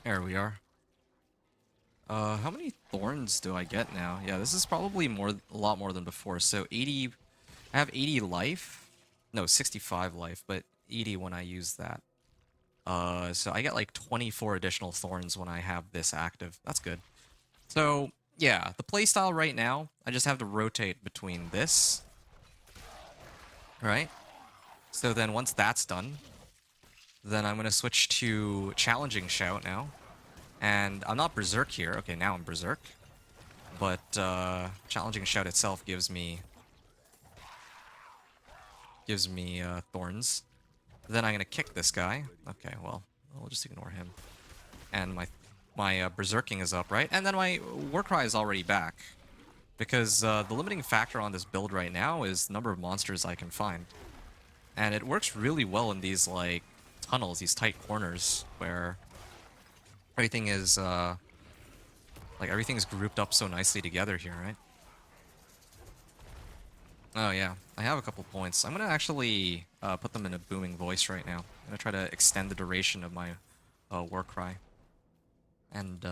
There we are. How many thorns do I get now? Yeah, this is probably a lot more than before. So 80, I have 80 life. No, 65 life, but 80 when I use that. So I get like 24 additional thorns when I have this active. That's good. So yeah, the playstyle right now, I just have to rotate between this. Right? So then once that's done, then I'm going to switch to Challenging Shout now. And I'm not Berserk here. Okay, now I'm Berserk. But Challenging Shout itself gives me thorns. Then I'm gonna kick this guy. Okay, well, we'll just ignore him. And my Berserking is up, right? And then my Warcry is already back. Because the limiting factor on this build right now is the number of monsters I can find. And it works really well in these, like, tunnels, these tight corners, where everything is, everything's grouped up so nicely together here, right? Oh, yeah. I have a couple points. I'm going to actually put them in a booming voice right now. I'm going to try to extend the duration of my Warcry and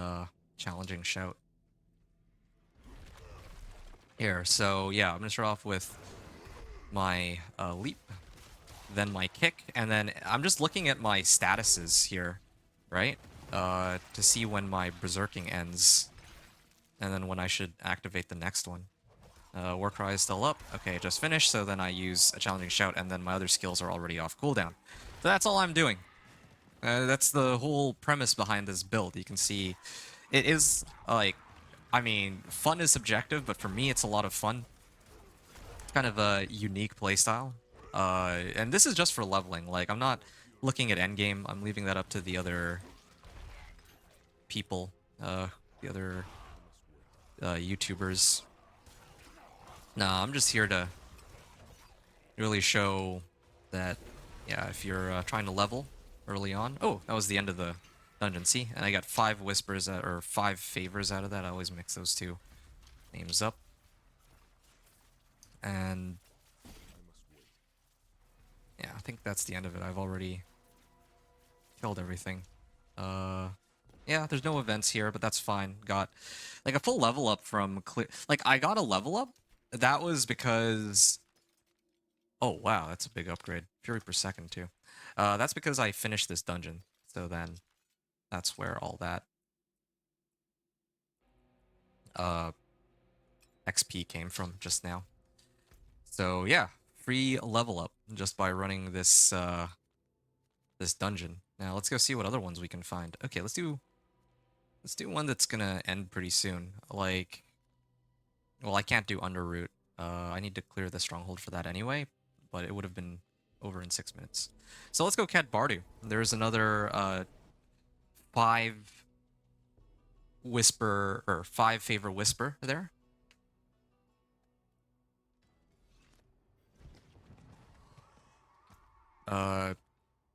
Challenging Shout. Here, so yeah, I'm going to start off with my leap, then my kick, and then I'm just looking at my statuses here, right? To see when my Berserking ends, and then when I should activate the next one. Warcry is still up. Okay, just finished, so then I use a Challenging Shout, and then my other skills are already off cooldown. So that's all I'm doing. That's the whole premise behind this build. You can see it is, like, I mean, fun is subjective, but for me, it's a lot of fun. It's kind of a unique playstyle. And this is just for leveling. Like, I'm not looking at endgame. I'm leaving that up to the other people, the other YouTubers. Nah, I'm just here to really show that, yeah, if you're trying to level early on. Oh, that was the end of the dungeon. See, and I got 5 whispers or 5 favors out of that. I always mix those two names up. And yeah, I think that's the end of it. I've already killed everything. Yeah, there's no events here, but that's fine. Got like a full level up from clear. Like I got a level up. That was because. Oh wow, that's a big upgrade. Fury per second too. That's because I finished this dungeon. So then, that's where all that uh XP came from just now. So yeah, free level up just by running this this dungeon. Now let's go see what other ones we can find. Okay, let's do one that's gonna end pretty soon. Like, well, I can't do Underroot. I need to clear the stronghold for that anyway, but it would have been over in 6 minutes. So let's go Cat Bardu. There's another 5 whisper or 5 favor whisper there.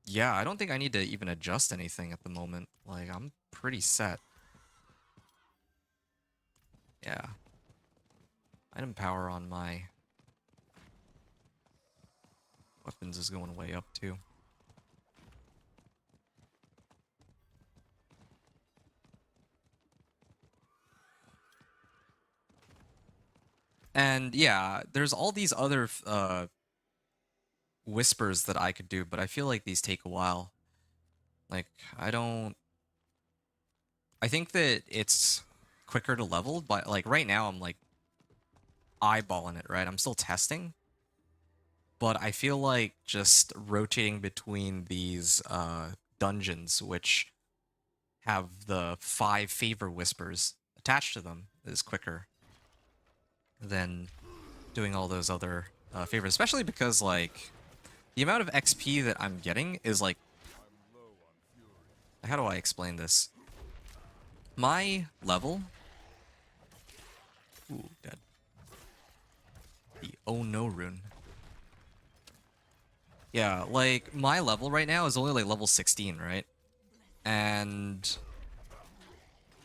Yeah, I don't think I need to even adjust anything at the moment. Like, I'm pretty set. Yeah. Item power on my weapons is going way up, too. And, yeah, there's all these other whispers that I could do, but I feel like these take a while. Like, I think that it's quicker to level, but, like, right now I'm, like, eyeballing it, right? I'm still testing. But I feel like just rotating between these dungeons, which have the 5 favor whispers attached to them, is quicker than doing all those other favors. Especially because, like, the amount of XP that I'm getting is, like... How do I explain this? My level... Ooh, dead. The oh no rune. Yeah, like, my level right now is only, like, level 16, right? And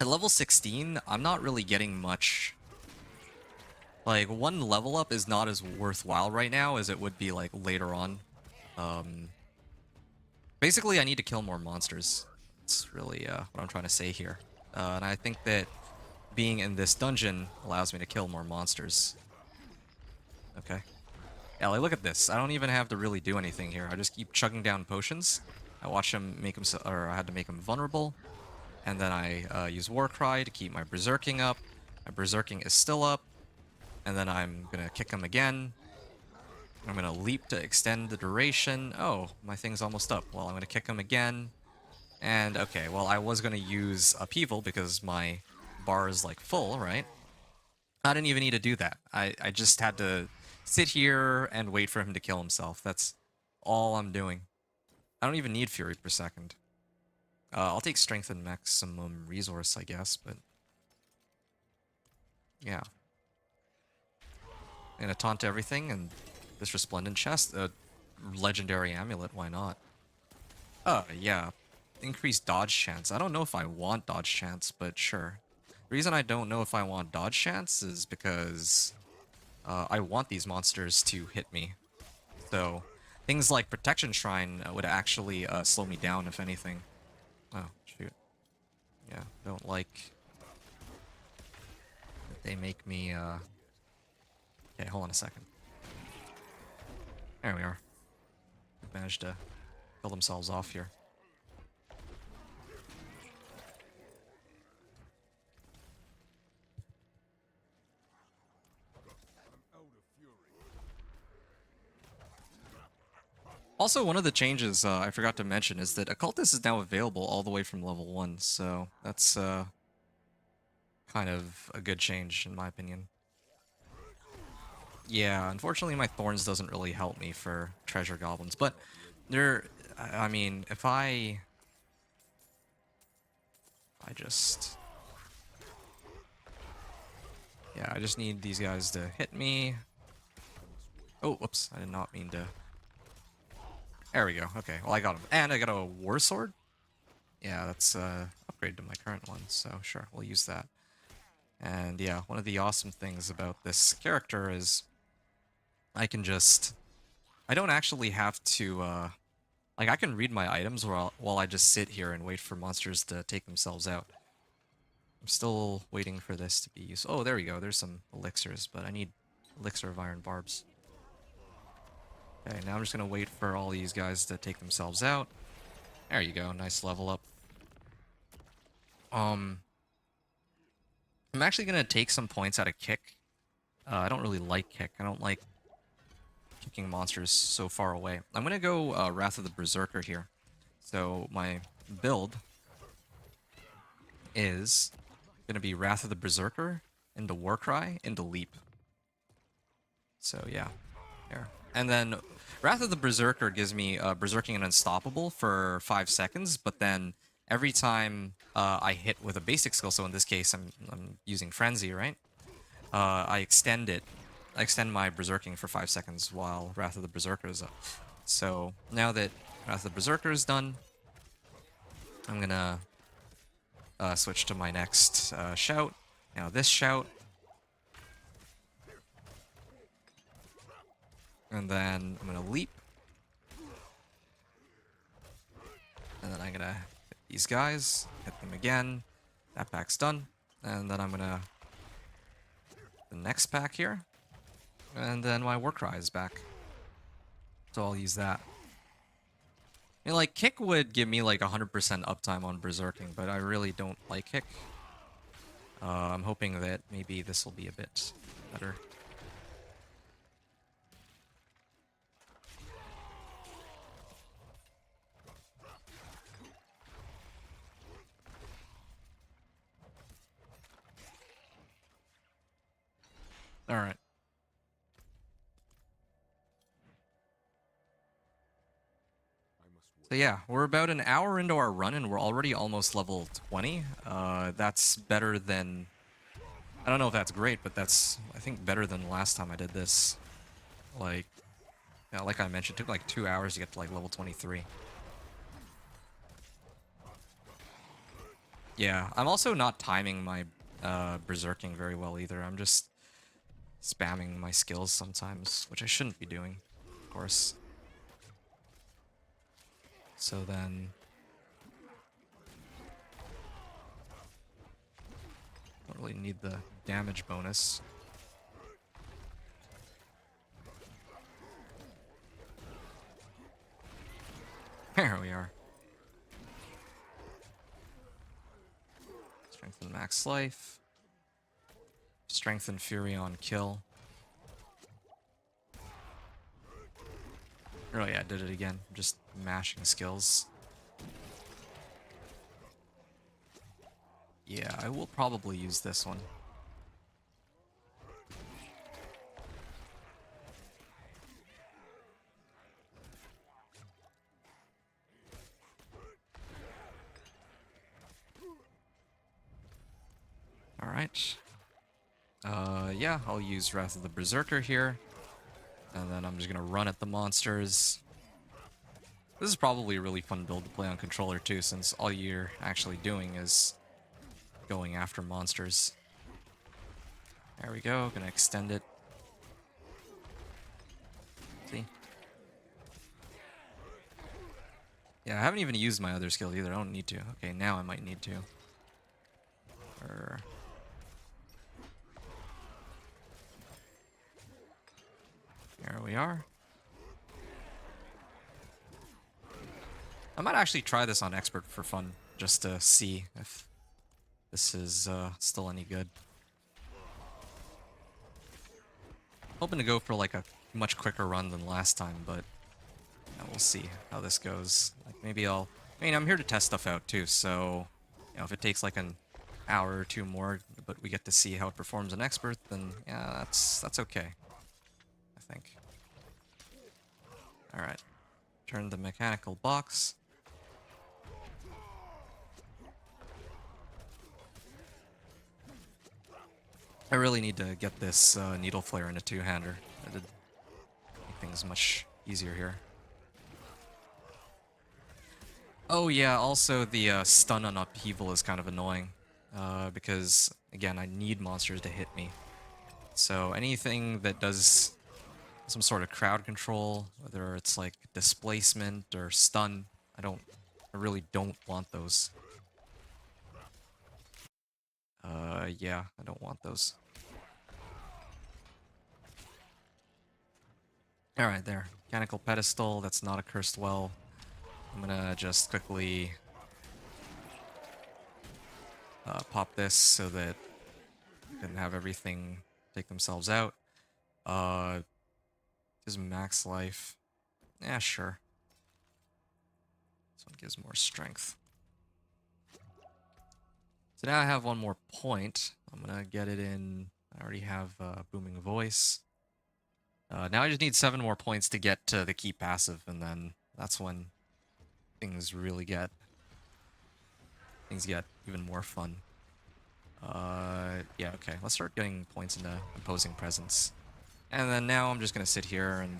at level 16, I'm not really getting much. Like, one level up is not as worthwhile right now as it would be, like, later on. Basically, I need to kill more monsters. That's really what I'm trying to say here. And I think that being in this dungeon allows me to kill more monsters. Okay. Yeah, like, look at this. I don't even have to really do anything here. I just keep chugging down potions. I watch him make him, or I had to make him vulnerable. And then I use Warcry to keep my Berserking up. My Berserking is still up. And then I'm gonna kick him again. I'm gonna leap to extend the duration. Oh, my thing's almost up. Well, I'm gonna kick him again. And okay, well, I was gonna use Upheaval because my bar is, like, full, right? I didn't even need to do that. I just had to sit here and wait for him to kill himself. That's all I'm doing. I don't even need Fury per second. I'll take Strength and Maximum Resource, I guess, but... yeah. I'm gonna taunt everything, and this Resplendent Chest, a Legendary Amulet, why not? Yeah. Increased dodge chance. I don't know if I want dodge chance, but sure. The reason I don't know if I want dodge chance is because I want these monsters to hit me. So, things like Protection Shrine would actually slow me down, if anything. Oh, shoot. Yeah, don't like that they make me, Okay, hold on a second. There we are. Managed to kill themselves off here. Also, one of the changes I forgot to mention is that Occultist is now available all the way from level 1, so that's kind of a good change in my opinion. Yeah, unfortunately my Thorns doesn't really help me for treasure goblins, but they're, I mean, if I just, yeah, I just need these guys to hit me. Oh, whoops, I did not mean to. There we go. Okay, well I got him. And I got a War Sword? Yeah, that's upgrade to my current one, so sure, we'll use that. And yeah, one of the awesome things about this character is I can just, I don't actually have to, like I can read my items while I just sit here and wait for monsters to take themselves out. I'm still waiting for this to be used. Oh, there we go. There's some elixirs, but I need elixir of iron barbs. Okay, now I'm just gonna wait for all these guys to take themselves out. There you go. Nice level up. I'm actually gonna take some points out of kick. I don't really like kick. I don't like kicking monsters so far away. I'm gonna go Wrath of the Berserker here. So my build is gonna be Wrath of the Berserker into Warcry into Leap. So yeah, there. And then Wrath of the Berserker gives me Berserking and Unstoppable for 5 seconds, but then every time I hit with a basic skill, so in this case I'm using Frenzy, right? I extend it. I extend my Berserking for 5 seconds while Wrath of the Berserker is up. So now that Wrath of the Berserker is done, I'm gonna switch to my next shout. Now this shout. And then I'm gonna leap. And then I'm gonna hit these guys, hit them again. That pack's done. And then I'm gonna the next pack here. And then my Warcry is back. So I'll use that. I mean, like, Kick would give me like 100% uptime on Berserking, but I really don't like Kick. I'm hoping that maybe this will be a bit better. Alright. So yeah, we're about an hour into our run and we're already almost level 20. That's better than... I don't know if that's great, but that's, I think, better than last time I did this. Like, yeah, like I mentioned, it took like 2 hours to get to like level 23. Yeah, I'm also not timing my Berserking very well either. I'm just spamming my skills sometimes, which I shouldn't be doing, of course. So then... don't really need the damage bonus. There we are. Strengthen max life. Strengthen Fury on kill. Oh yeah, I did it again. Just mashing skills. Yeah, I will probably use this one. Alright. Yeah, I'll use Wrath of the Berserker here. And then I'm just gonna run at the monsters. This is probably a really fun build to play on controller too, since all you're actually doing is going after monsters. There we go, gonna extend it. See? Yeah, I haven't even used my other skills either, I don't need to. Okay, now I might need to. There we are. I might actually try this on Expert for fun, just to see if this is still any good. Hoping to go for like a much quicker run than last time, but we'll see how this goes. Like maybe I'll. I mean, I'm here to test stuff out too, so if it takes like an hour or two more, but we get to see how it performs in expert, then yeah, that's okay. I think. All right, turn the mechanical box. I really need to get this needle flare in a two-hander. It'd make things much easier here. Oh yeah, also the stun on upheaval is kind of annoying. Because, again, I need monsters to hit me. So anything that does some sort of crowd control, whether it's like displacement or stun, I really don't want those. Yeah, I don't want those. Alright, there. Mechanical pedestal, that's not a cursed well. I'm gonna just quickly pop this so that I can have everything take themselves out. Gives max life. Yeah, sure. This one gives more strength. So now I have one more point. I'm gonna get it in. I already have booming voice. Now I just need 7 more points to get to the key passive, and then that's when things really get even more fun. Yeah, okay. Let's start getting points into imposing presence. And then now I'm just gonna sit here and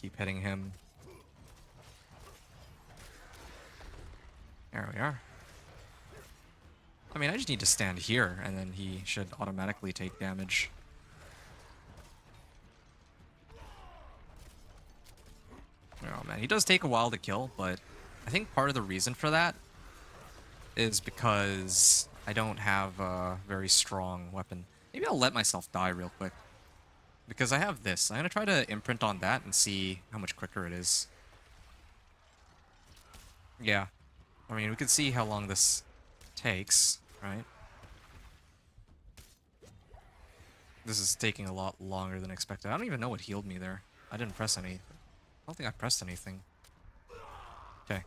keep hitting him. There we are. I mean, I just need to stand here, and then he should automatically take damage. Oh man, he does take a while to kill, but I think part of the reason for that is because I don't have a very strong weapon. Maybe I'll let myself die real quick. Because I have this. I'm going to try to imprint on that and see how much quicker it is. Yeah. I mean, we could see how long this takes, right? This is taking a lot longer than expected. I don't even know what healed me there. I didn't press any. I don't think I pressed anything. Okay.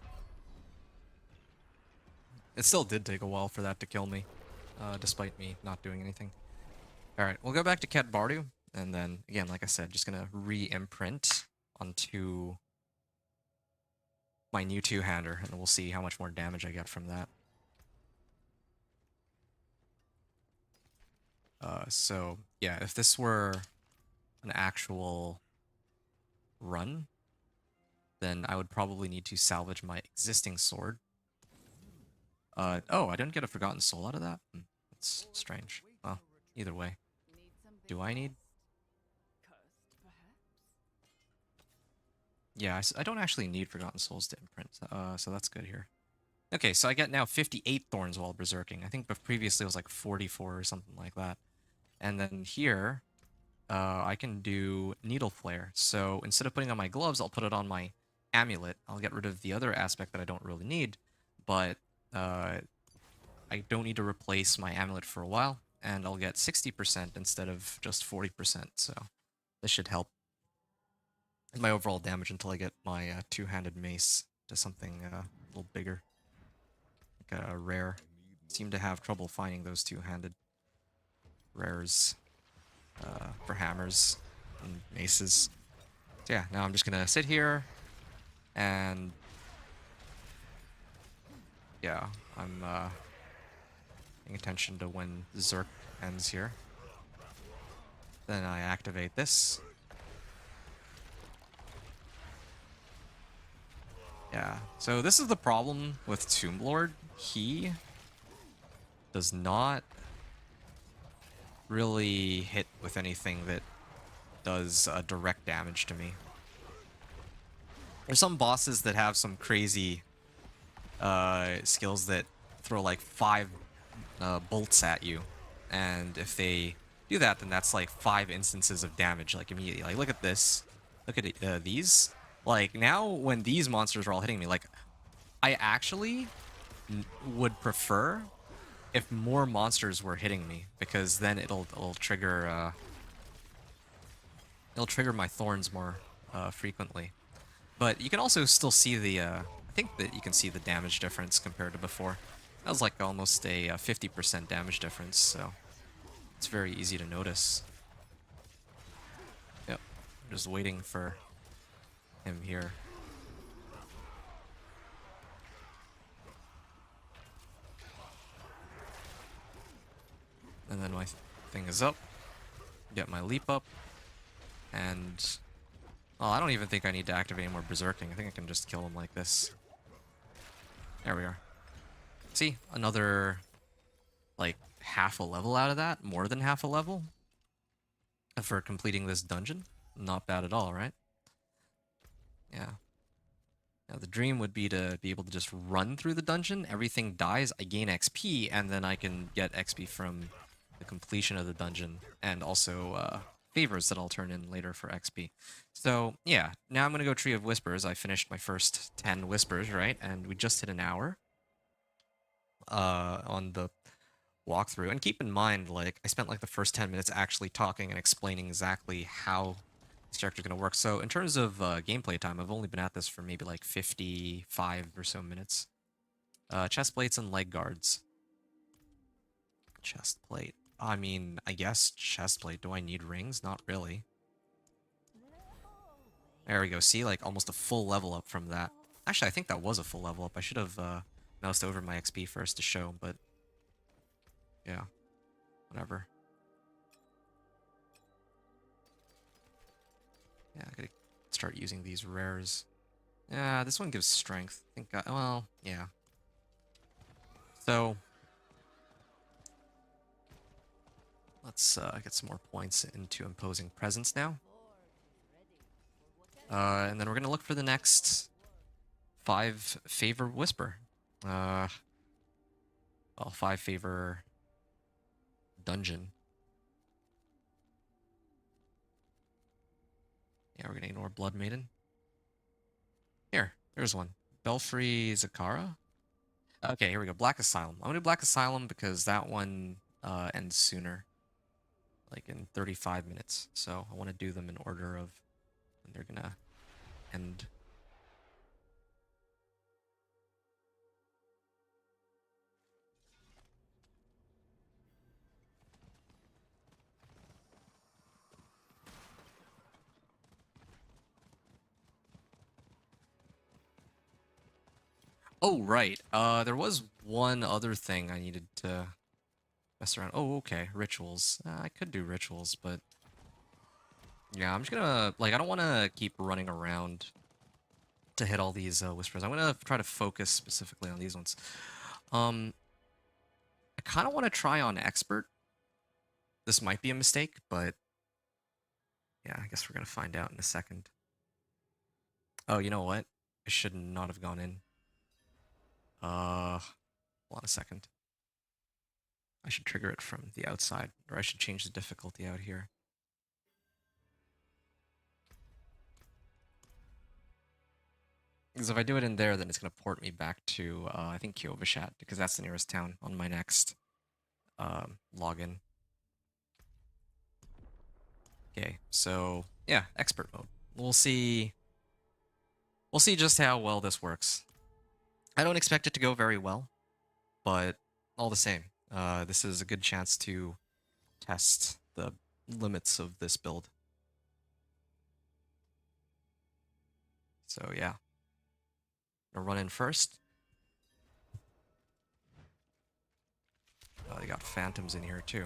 It still did take a while for that to kill me, despite me not doing anything. Alright, we'll go back to Ket Bardu, and then, again, like I said, just gonna re-imprint onto my new two-hander, and we'll see how much more damage I get from that. So, yeah, if this were an actual run, then I would probably need to salvage my existing sword. Oh, I didn't get a Forgotten Soul out of that? That's strange. Well, either way. Do I need? Yeah, I don't actually need Forgotten Souls to imprint, so that's good here. Okay, so I get now 58 Thorns while Berserking. I think previously it was like 44 or something like that. And then here, I can do Needle Flare. So instead of putting on my gloves, I'll put it on my amulet. I'll get rid of the other aspect that I don't really need, but I don't need to replace my amulet for a while, and I'll get 60% instead of just 40%, so this should help my overall damage until I get my two-handed mace to something a little bigger, like a rare. Seem to have trouble finding those two-handed rares for hammers and maces. So yeah, now I'm just gonna sit here, and yeah, I'm paying attention to when Zerk ends here. Then I activate this. Yeah, so this is the problem with Tomb Lord. He does not really hit with anything that does direct damage to me. There's some bosses that have some crazy skills that throw like 5 bolts at you, and if they do that, then that's like 5 instances of damage, like immediately. Like, look at this. Look at these. Like, now when these monsters are all hitting me, like, I actually would prefer if more monsters were hitting me, because then it'll trigger It'll trigger my thorns more frequently. But you can also still see the, I think that you can see the damage difference compared to before. That was like almost a 50% damage difference, so it's very easy to notice. Yep, I'm just waiting for him here. And then my thing is up. Get my leap up. And... well, I don't even think I need to activate any more berserking. I think I can just kill him like this. There we are. See? Another... like, half a level out of that. More than half a level. For completing this dungeon. Not bad at all, right? Yeah. Now, the dream would be to be able to just run through the dungeon. Everything dies, I gain XP, and then I can get XP from the completion of the dungeon. And also, favors that I'll turn in later for XP. So, yeah. Now I'm going to go Tree of Whispers. I finished my first 10 Whispers, right? And we just hit an hour on the walkthrough. And keep in mind, like, I spent like the first 10 minutes actually talking and explaining exactly how this character's gonna work. So in terms of gameplay time, I've only been at this for maybe like 55 or so minutes. Chest plates and leg guards. Chest plate. I mean, I guess chest plate. Do I need rings? Not really. There we go. See, like almost a full level up from that. Actually, I think that was a full level up. I should have moused over my XP first to show, but yeah, whatever. Yeah, I gotta start using these rares. Yeah, this one gives strength. I think, well, yeah. So, let's get some more points into imposing presence now. And then we're gonna look for the next 5 favor whisper. Well, 5 favor dungeon. Yeah, we're gonna ignore Blood Maiden. There's one. Belfry Zakara? Okay, here we go. Black Asylum. I'm gonna do Black Asylum because that one ends sooner. Like in 35 minutes. So I want to do them in order of when they're gonna end. Oh, right. There was one other thing I needed to mess around. Oh, okay. Rituals. I could do rituals, but yeah, I'm just gonna, like, I don't want to keep running around to hit all these whispers. I'm gonna try to focus specifically on these ones. I kind of want to try on expert. This might be a mistake, but yeah, I guess we're gonna find out in a second. Oh, you know what? I should not have gone in. Hold on a second. I should trigger it from the outside, or I should change the difficulty out here. Because if I do it in there, then it's going to port me back to, I think, Kiovishat, because that's the nearest town on my next login. Okay, so, yeah, expert mode. We'll see just how well this works. I don't expect it to go very well, but all the same, this is a good chance to test the limits of this build. So, yeah. Gonna run in first. Oh, they got phantoms in here too.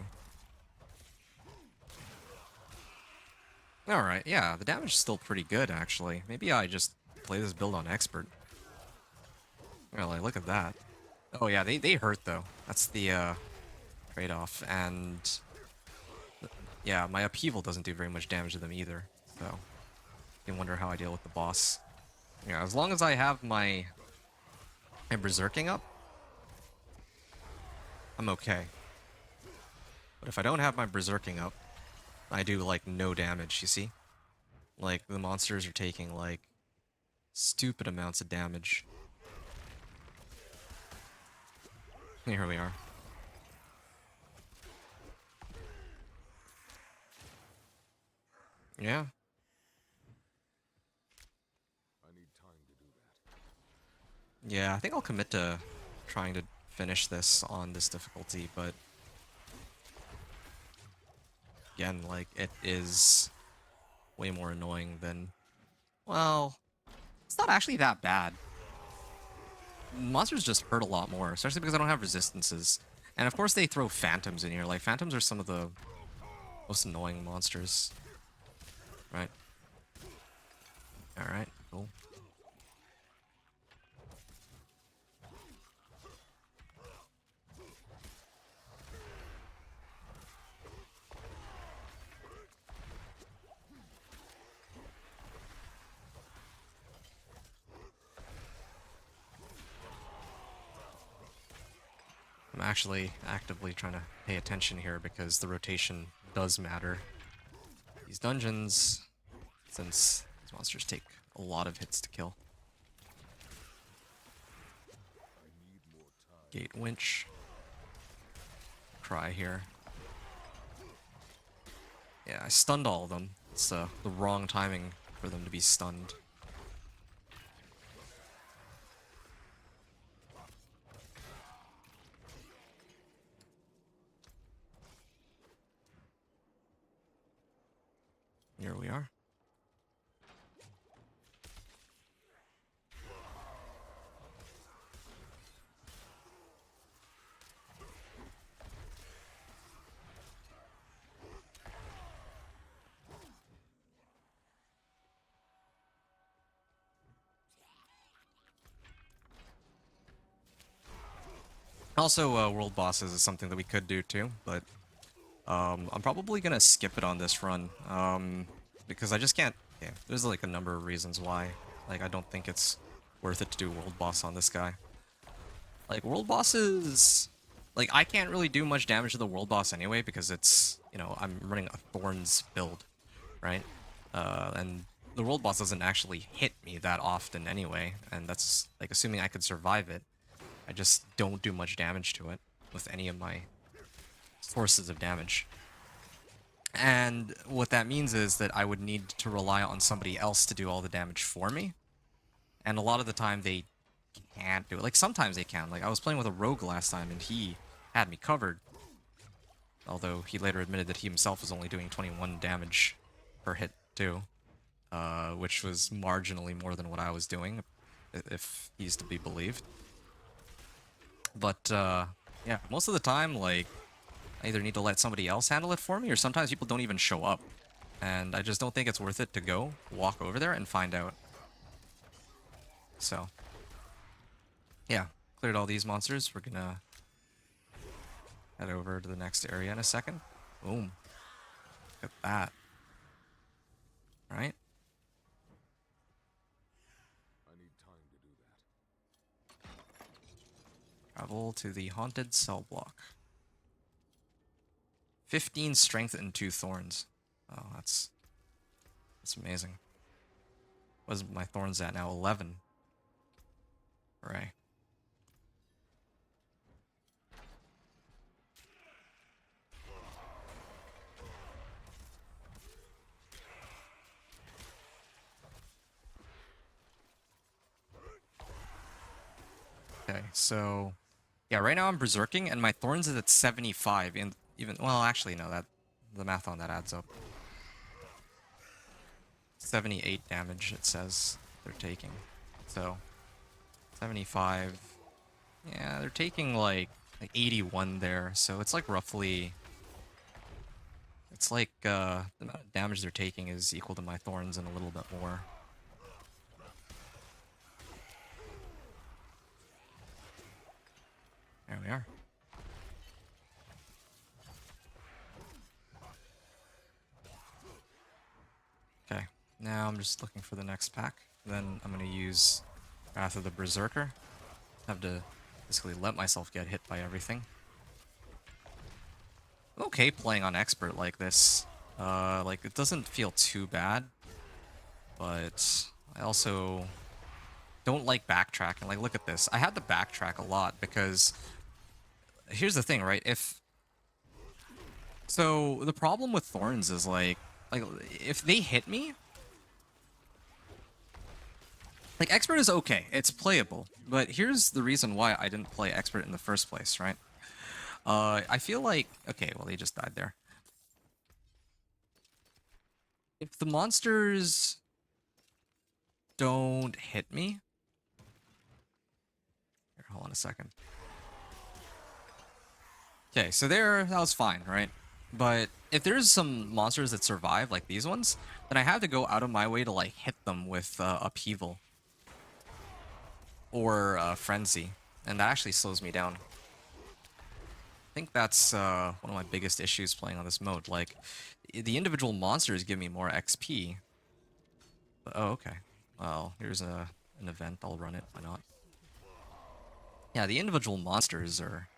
Alright, yeah, the damage is still pretty good actually. Maybe I just play this build on expert. Well, like, look at that. Oh yeah, they hurt though. That's the trade-off, and yeah, my upheaval doesn't do very much damage to them either. So you wonder how I deal with the boss. Yeah, as long as I have my berserking up, I'm okay. But if I don't have my berserking up, I do like no damage, you see? Like the monsters are taking like stupid amounts of damage. Here we are. Yeah, Yeah, I think I'll commit to trying to finish this on this difficulty, but again, like, it is way more annoying than... Well, it's not actually that bad. Monsters just hurt a lot more, especially because I don't have resistances. And of course they throw phantoms in here. Like, phantoms are some of the most annoying monsters. Right. Alright, cool. I'm actually actively trying to pay attention here because the rotation does matter. These dungeons, since these monsters take a lot of hits to kill. Gate winch. Cry here. Yeah, I stunned all of them. It's the wrong timing for them to be stunned. Here we are. Also, world bosses is something that we could do too, but I'm probably gonna skip it on this run, because I just can't. Yeah, there's like a number of reasons why. Like, I don't think it's worth it to do world boss on this guy. Like, world bosses, like, I can't really do much damage to the world boss anyway because it's, you know, I'm running a Thorns build, right? And the world boss doesn't actually hit me that often anyway, and that's like assuming I could survive it. I just don't do much damage to it with any of my sources of damage. And what that means is that I would need to rely on somebody else to do all the damage for me. And a lot of the time they can't do it. Like, sometimes they can. Like, I was playing with a rogue last time and he had me covered. Although he later admitted that he himself was only doing 21 damage per hit too. Which was marginally more than what I was doing, if he's to be believed. But, yeah, most of the time, like, I either need to let somebody else handle it for me, or sometimes people don't even show up. And I just don't think it's worth it to go walk over there and find out. So, yeah, cleared all these monsters. We're gonna head over to the next area in a second. Boom. Look at that. Alright. Travel to the haunted cell block. 15 strength and 2 thorns. Oh, that's amazing. What's my thorns at now? 11. Hooray. Okay, so yeah, right now I'm berserking and my thorns is at 75, and even, well, actually no, that the math on that adds up. 78 damage it says they're taking. So 75. Yeah, they're taking like 81 there, so it's like roughly, it's like the amount of damage they're taking is equal to my thorns and a little bit more. There we are. Okay, now I'm just looking for the next pack. Then I'm going to use Wrath of the Berserker. Have to basically let myself get hit by everything. I'm okay playing on Expert like this. Like, it doesn't feel too bad. But I also don't like backtracking. Like, look at this. I had to backtrack a lot because... Here's the thing, right? So, the problem with Thorns is, like, if they hit me... Like, Expert is okay. It's playable. But here's the reason why I didn't play Expert in the first place, right? I feel like... Okay, well, he just died there. If the monsters don't hit me... Here, hold on a second. Okay, so there, that was fine, right? But if there's some monsters that survive, like these ones, then I have to go out of my way to, like, hit them with Upheaval. Or Frenzy. And that actually slows me down. I think that's one of my biggest issues playing on this mode. Like, the individual monsters give me more XP. But, oh, okay. Well, here's an event. I'll run it. Why not? Yeah, the individual monsters are...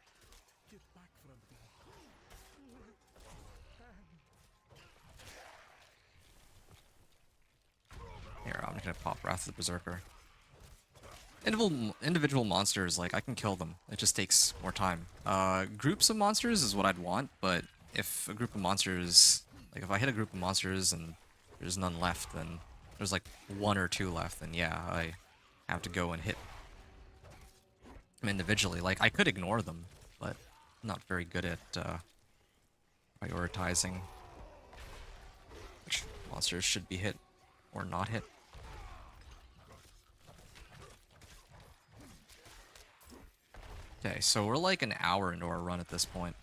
Here, I'm gonna pop Wrath of the Berserker. Individual monsters, like, I can kill them. It just takes more time. Groups of monsters is what I'd want, but if a group of monsters... Like, if I hit a group of monsters and there's none left, then there's, like, 1 or 2 left, then yeah, I have to go and hit them individually. Like, I could ignore them, but I'm not very good at prioritizing which monsters should be hit or not hit. Okay, so we're like an hour into our run at this point.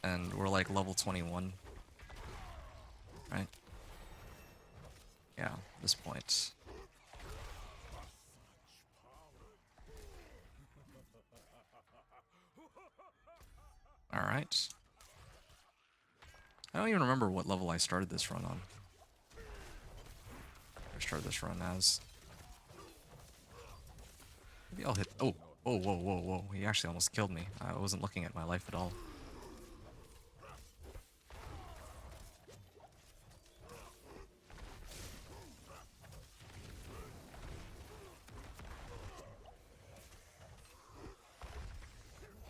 And we're like level 21. Right? Yeah, at this point. Alright. I don't even remember what level I started this run on. I started this run as... Maybe I'll hit... Oh! Whoa, whoa, whoa, whoa. He actually almost killed me. I wasn't looking at my life at all.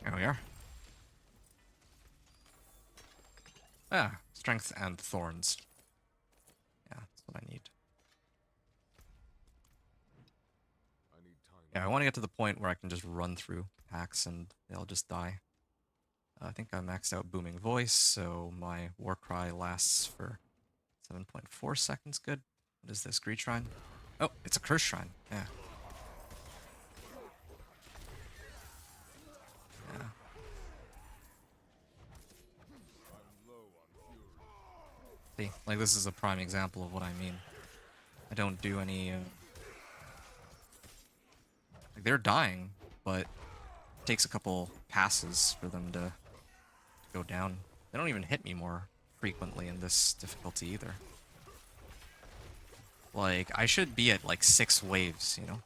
There we are. Ah, strength and thorns. Yeah, that's what I need. Yeah, I want to get to the point where I can just run through packs and they'll just die. I think I maxed out Booming Voice, so my War Cry lasts for 7.4 seconds. Good. What is this? Greed Shrine? Oh, it's a Curse Shrine. Yeah. Yeah. See, like, this is a prime example of what I mean. I don't do any... Like, they're dying, but it takes a couple passes for them to go down. They don't even hit me more frequently in this difficulty either. Like, I should be at like 6 waves, you know?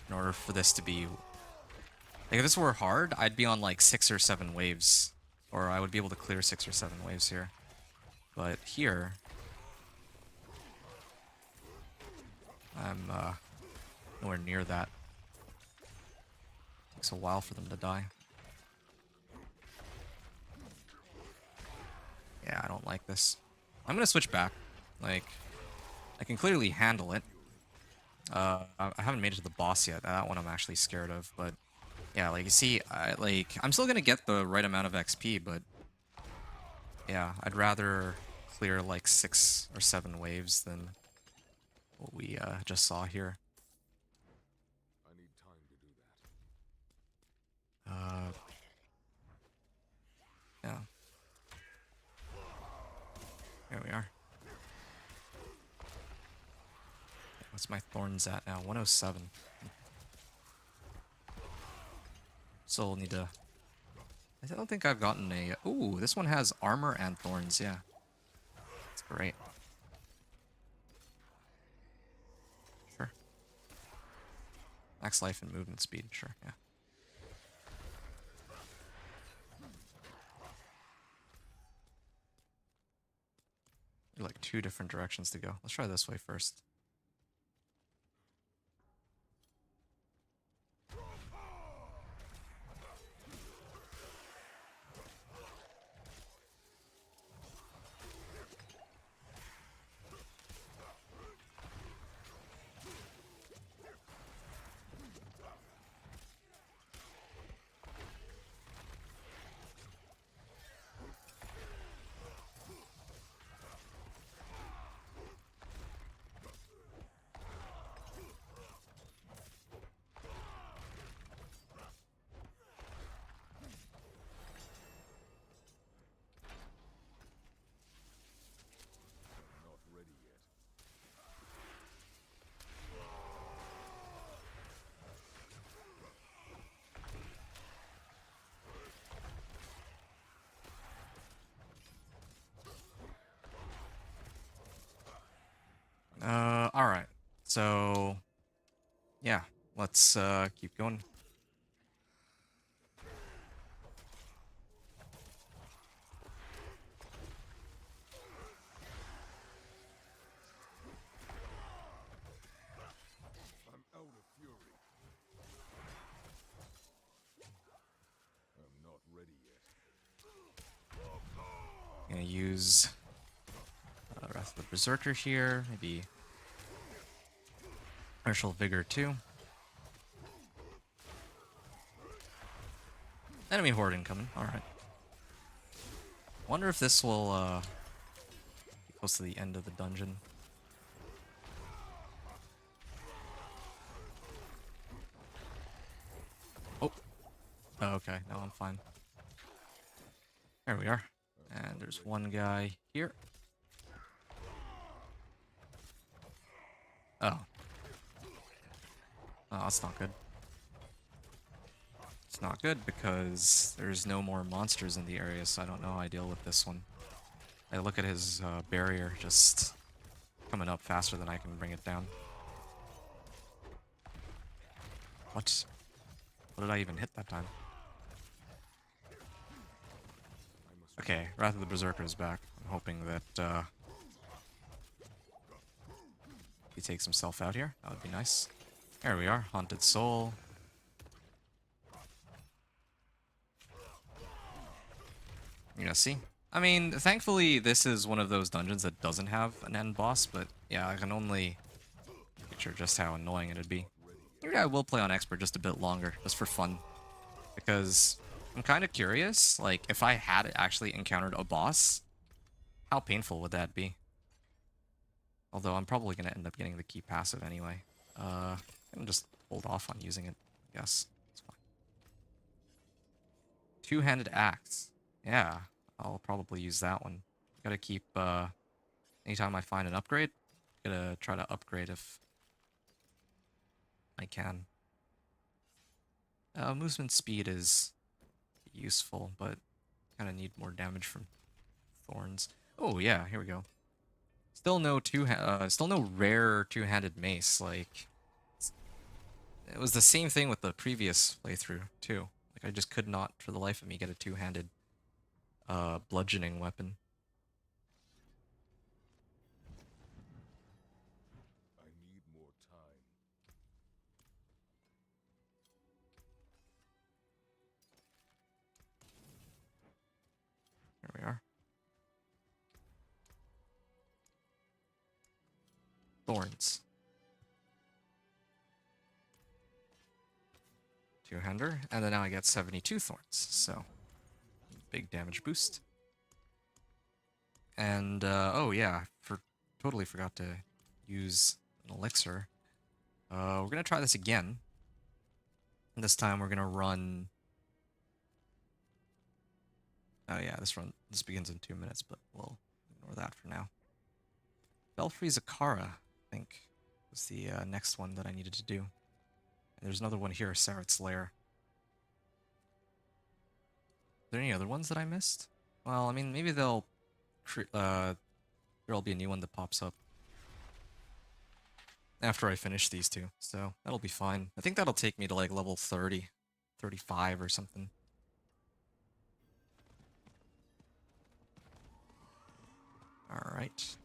In order for this to be... Like, if this were hard, I'd be on like 6 or 7 waves. Or I would be able to clear 6 or 7 waves here. But here... I'm nowhere near that. Takes a while for them to die. Yeah, I don't like this. I'm gonna switch back. Like, I can clearly handle it. I haven't made it to the boss yet. That one I'm actually scared of, but yeah, like, you see, I'm still gonna get the right amount of XP, but yeah, I'd rather clear like 6 or 7 waves than what we just saw here. I need time to do that. Yeah. There we are. What's my thorns at now? 107. Still need to... I don't think I've gotten a... Ooh, this one has armor and thorns, yeah. That's great. Sure. Max life and movement speed, sure, yeah. There are like 2 different directions to go. Let's try this way first. So, yeah, let's keep going. I'm out of fury. I'm not ready yet. Gonna use Wrath of the Berserker here, maybe Martial Vigor too. Enemy horde incoming. Alright. Wonder if this will be close to the end of the dungeon. Oh. Oh, okay, no, I'm fine. There we are. And there's one guy here. Oh. Oh, that's not good. It's not good because there's no more monsters in the area, so I don't know how I deal with this one. I look at his barrier just coming up faster than I can bring it down. What? What did I even hit that time? Okay, Wrath of the Berserker is back. I'm hoping that he takes himself out here. That would be nice. There we are, Haunted Soul. You're gonna see. I mean, thankfully, this is one of those dungeons that doesn't have an end boss, but yeah, I can only picture just how annoying it'd be. Maybe I will play on Expert just a bit longer, just for fun. Because I'm kind of curious, like, if I had actually encountered a boss, how painful would that be? Although I'm probably going to end up getting the key passive anyway. I'm just hold off on using it, I guess. It's fine. Two-handed axe. Yeah, I'll probably use that one. Gotta keep, anytime I find an upgrade, gotta try to upgrade if I can. Movement speed is useful, but kind of need more damage from thorns. Oh yeah, here we go. Still no still no rare two-handed mace. Like it was the same thing with the previous playthrough too. Like I just could not, for the life of me, get a two-handed bludgeoning weapon. I need more time. Here we are. Thorns. Two-hander, and then now I get 72 thorns, so big damage boost. And oh yeah, totally forgot to use an elixir. We're gonna try this again. And this time we're gonna run. Oh yeah, this begins in 2 minutes, but we'll ignore that for now. Belfry Zakara, I think, was the next one that I needed to do. And there's another one here, Saret's Lair. Are there any other ones that I missed? Well, I mean, maybe there'll be a new one that pops up after I finish these two, so that'll be fine. I think that'll take me to like level 30, 35 or something. Alright.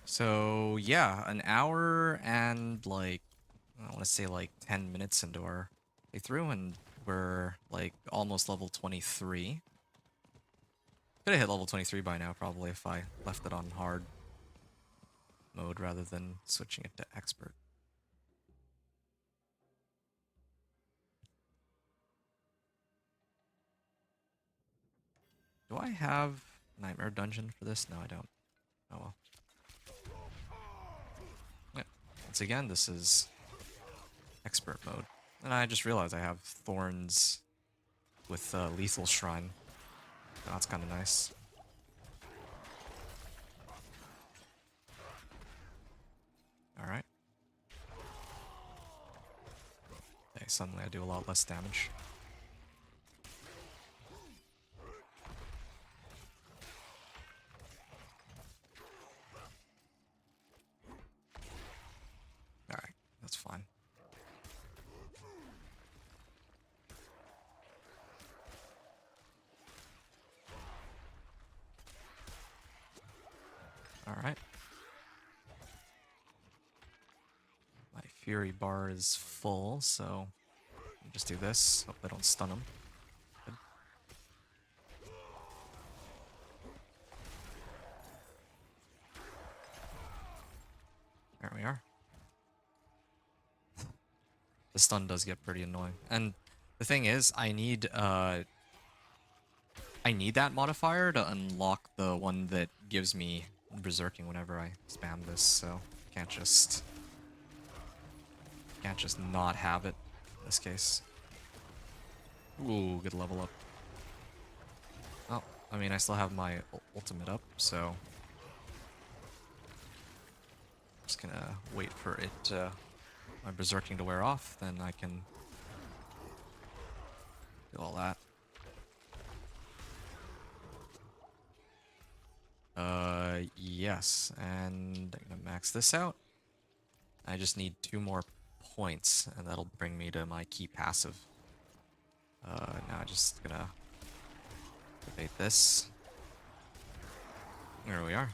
So, yeah, an hour and like, I want to say like 10 minutes into our playthrough, and we're like almost level 23. Could have hit level 23 by now, probably, if I left it on hard mode rather than switching it to expert. Do I have Nightmare Dungeon for this? No, I don't. Oh well. Yeah. Once again, this is expert mode. And I just realized I have Thorns with Lethal Shrine. That's kind of nice. Alright. Okay, suddenly I do a lot less damage. Fury bar is full, so just do this. Hope I don't stun him. Good. There we are. The stun does get pretty annoying. And the thing is, I need that modifier to unlock the one that gives me berserking whenever I spam this, so can't just not have it in this case. Ooh, good level up. Oh, I mean, I still have my ultimate up, so just gonna wait for it, my berserking to wear off, then I can do all that. Yes, and I'm gonna max this out. I just need 2 more points, and that'll bring me to my key passive. Now I'm just gonna debate this. There we are.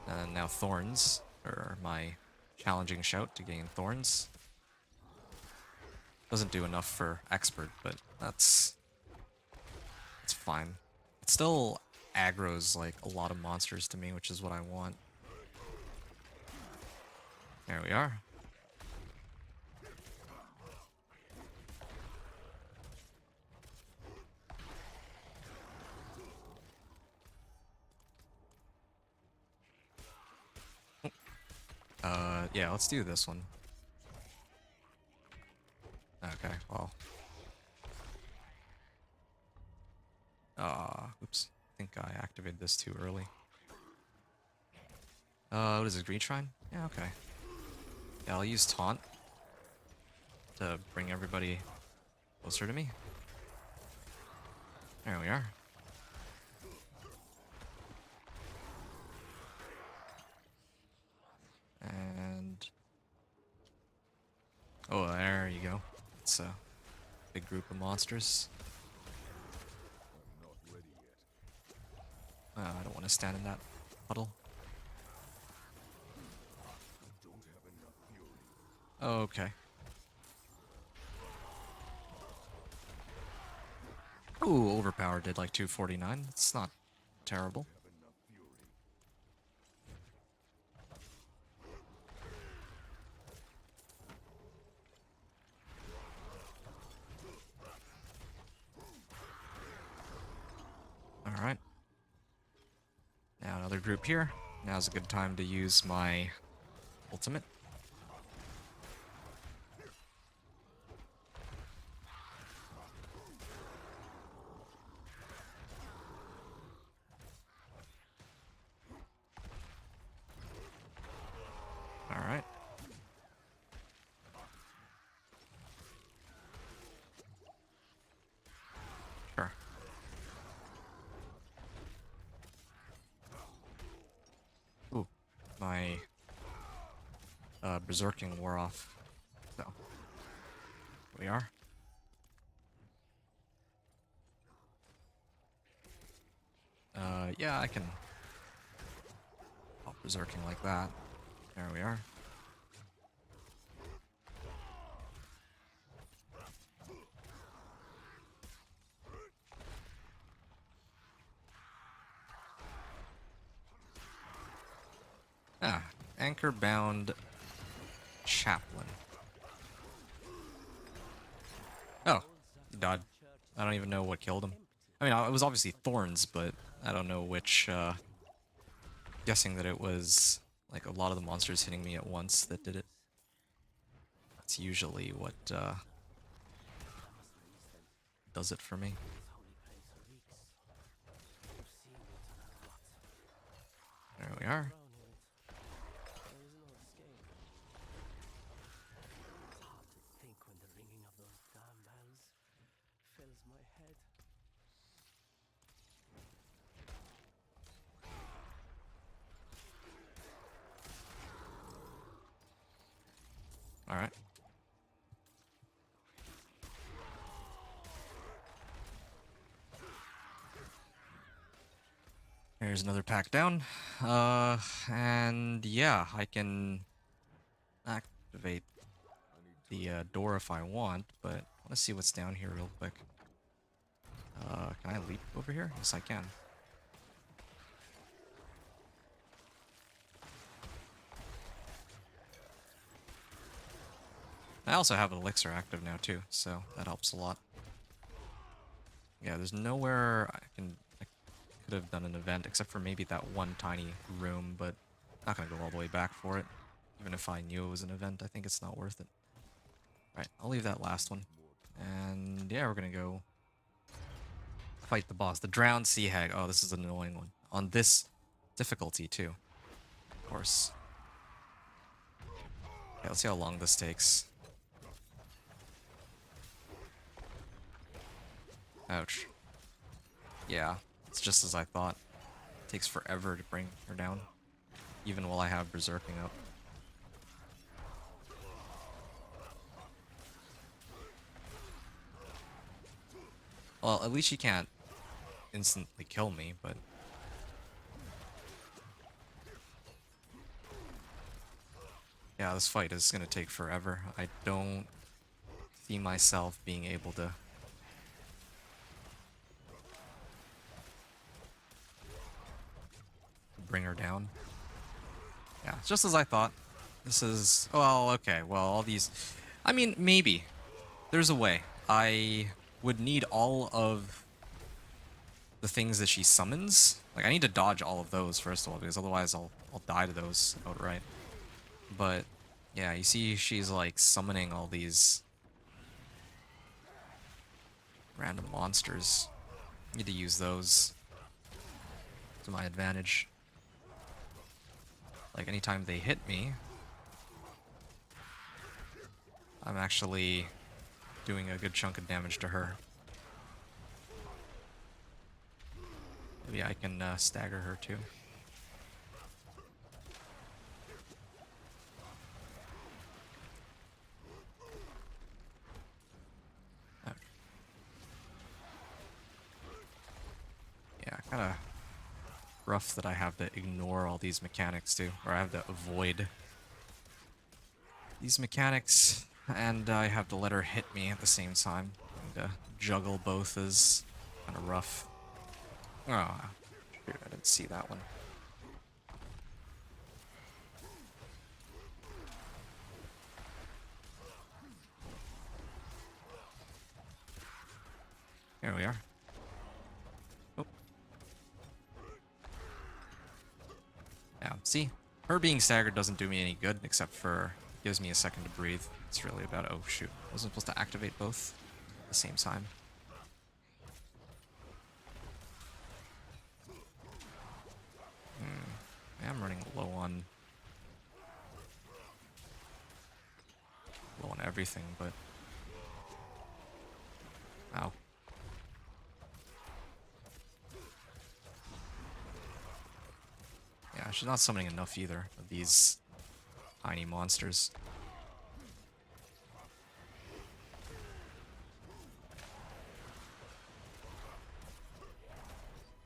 And now Thorns, or my challenging shout to gain Thorns. Doesn't do enough for Expert, but that's fine. It still aggroes like a lot of monsters to me, which is what I want. There we are. Yeah, let's do this one. Okay, well. Oops. I think I activated this too early. What is it, Green Shrine? Yeah, okay. Yeah, I'll use Taunt to bring everybody closer to me. There we are. And... oh, there you go. It's a big group of monsters. I'm not ready yet. I don't want to stand in that puddle. I don't have enough fury. Okay. Ooh, overpowered did like 249. It's not terrible. Have enough fury. Alright. Now another group here. Now's a good time to use my ultimate. Alright. Sure. Ooh, my berserking wore off. So, here we are. Yeah, I can pop berserking like that. There we are. Ah, anchor-bound chaplain. Oh, he died. I don't even know what killed him. I mean, it was obviously Thorns, but I don't know which, guessing that it was, like, a lot of the monsters hitting me at once that did it. That's usually what, does it for me. There we are. Alright. Here's another pack down. And yeah, I can activate the door if I want, but I want to see what's down here real quick. Can I leap over here? Yes, I can. I also have an elixir active now too, so that helps a lot. Yeah, there's nowhere I could have done an event except for maybe that one tiny room, but I'm not gonna go all the way back for it. Even if I knew it was an event, I think it's not worth it. Right, I'll leave that last one. And yeah, we're gonna go fight the boss. The drowned sea hag. Oh, this is an annoying one. On this difficulty too, of course. Okay, let's see how long this takes. Ouch. Yeah, it's just as I thought. It takes forever to bring her down, even while I have berserking up. Well, at least she can't instantly kill me, but... yeah, this fight is gonna take forever. I don't see myself being able to bring her down. Yeah, it's just as I thought. This is... well, okay, well, all these... I mean, maybe. There's a way. I would need all of the things that she summons. Like, I need to dodge all of those, first of all, because otherwise I'll die to those outright. But, yeah, you see she's, like, summoning all these random monsters. Need to use those to my advantage. Like, anytime they hit me, I'm actually doing a good chunk of damage to her. Maybe I can stagger her too. Oh. Yeah, kind of rough that I have to ignore all these mechanics too, or I have to avoid these mechanics, and I have to let her hit me at the same time. And to juggle both is kind of rough. Oh, shoot, I didn't see that one. Here we are. Oh. Yeah, see? Her being staggered doesn't do me any good, except for gives me a second to breathe. It's really about... oh shoot, I wasn't supposed to activate both at the same time. I am running low on everything, but... ow. Yeah, she's not summoning enough either of these tiny monsters.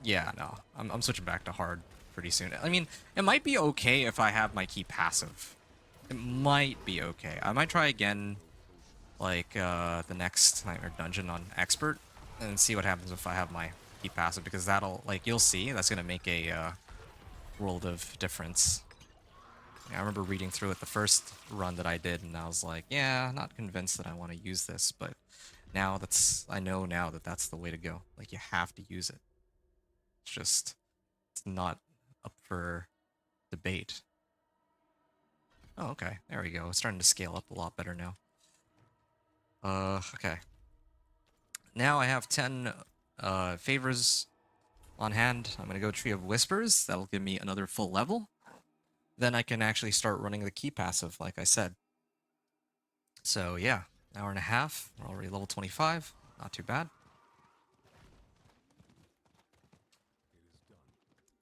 Yeah, no. I'm switching back to hard pretty soon. I mean, it might be okay if I have my key passive. It might be okay. I might try again, like, the next Nightmare Dungeon on Expert, and see what happens if I have my key passive, because that'll, like, you'll see, that's gonna make a, world of difference. Yeah, I remember reading through it the first run that I did, and I was like, yeah, not convinced that I want to use this, but now I know now that that's the way to go. Like, you have to use it. It's just, it's not up for debate. Oh, okay. There we go. It's starting to scale up a lot better now. Okay. Now I have 10 favors on hand. I'm gonna go Tree of Whispers. That'll give me another full level. Then I can actually start running the key passive, like I said. So yeah, hour and a half. We're already level 25. Not too bad.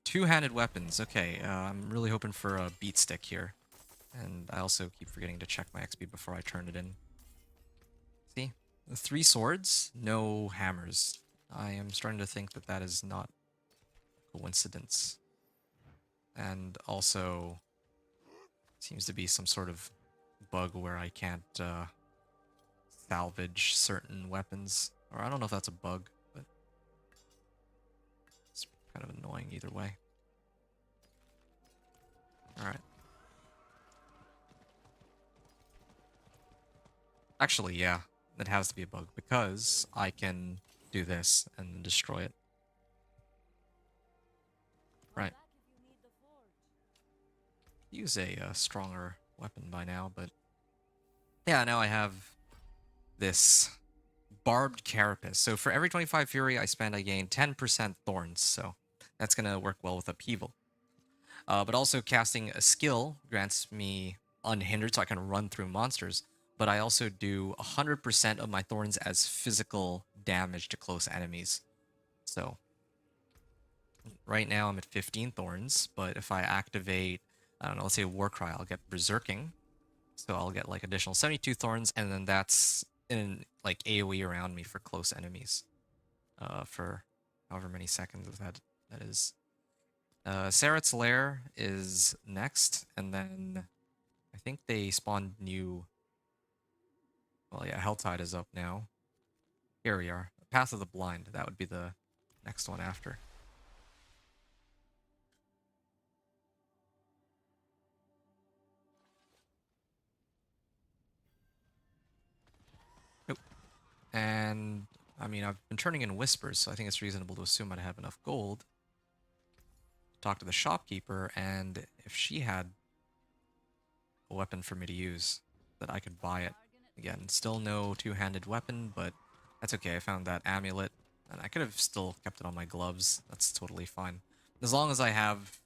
Two-handed weapons. Okay, I'm really hoping for a beat stick here. And I also keep forgetting to check my XP before I turn it in. See? 3 swords, no hammers. I am starting to think that that is not a coincidence. And also, seems to be some sort of bug where I can't salvage certain weapons. Or I don't know if that's a bug, but it's kind of annoying either way. Alright. Actually, yeah, it has to be a bug because I can do this and destroy it. Right. Use a stronger weapon by now, but yeah, now I have this barbed carapace. So for every 25 fury I spend, I gain 10% thorns. So that's gonna work well with upheaval. But also casting a skill grants me unhindered, so I can run through monsters. But I also do 100% of my thorns as physical damage to close enemies. So right now I'm at 15 thorns, but if I activate, I don't know, let's say Warcry, I'll get Berserking. So I'll get like additional 72 thorns, and then that's in like AoE around me for close enemies. For however many seconds that is. Saret's Lair is next, and then I think they spawned new. Well, yeah, Helltide is up now. Here we are. Path of the Blind. That would be the next one after. Nope. And I mean, I've been turning in whispers, so I think it's reasonable to assume I'd have enough gold to talk to the shopkeeper, and if she had a weapon for me to use, that I could buy it. Again, still no two-handed weapon, but that's okay. I found that amulet, and I could have still kept it on my gloves. That's totally fine. As long as I have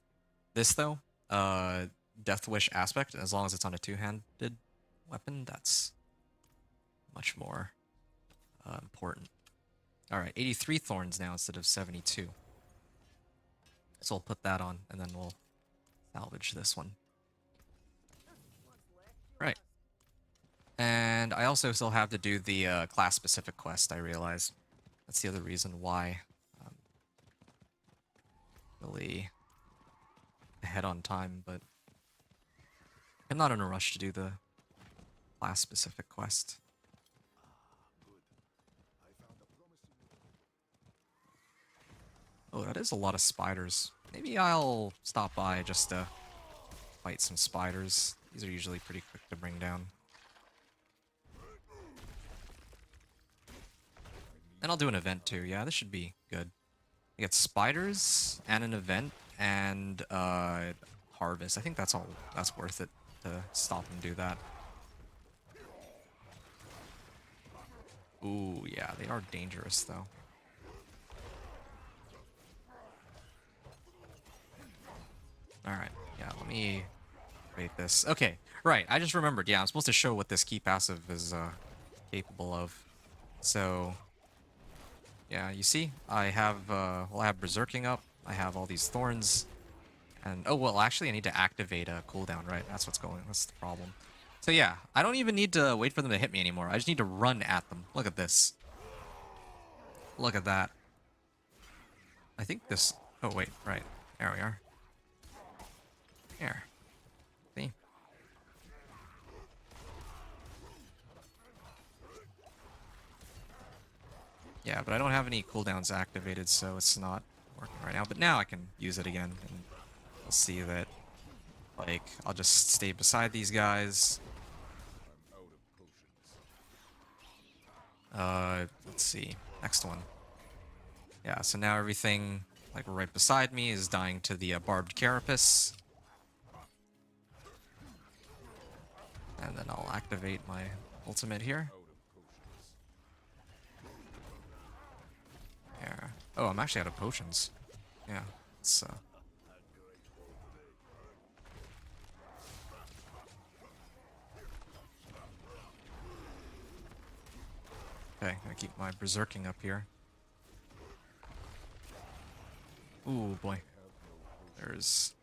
this, though, Death Wish aspect, as long as it's on a two-handed weapon, that's much more important. Alright, 83 thorns now instead of 72. So I'll put that on, and then we'll salvage this one. Right. And I also still have to do the class-specific quest, I realize. That's the other reason why I'm really ahead on time, but I'm not in a rush to do the class-specific quest. Oh, that is a lot of spiders. Maybe I'll stop by just to fight some spiders. These are usually pretty quick to bring down. And I'll do an event too. Yeah, this should be good. I get spiders and an event and harvest. I think that's all. That's worth it to stop and do that. Ooh, yeah, they are dangerous though. All right, yeah, let me rate this. Okay, right. I just remembered. Yeah, I'm supposed to show what this key passive is capable of. So, yeah, you see, I have well, I have Berserking up. I have all these thorns, and oh well, actually, I need to activate a cooldown. Right, that's what's going. That's the problem. So yeah, I don't even need to wait for them to hit me anymore. I just need to run at them. Look at this. Look at that. I think this. Oh wait, right. There we are. Here. See? Yeah, but I don't have any cooldowns activated, so it's not working right now. But now I can use it again, and you'll see that, like, I'll just stay beside these guys. Let's see. Next one. Yeah, so now everything, like, right beside me is dying to the barbed carapace. And then I'll activate my ultimate here. Yeah. Oh, I'm actually out of potions. Yeah, it's okay, I keep my berserking up here. Ooh, boy. There's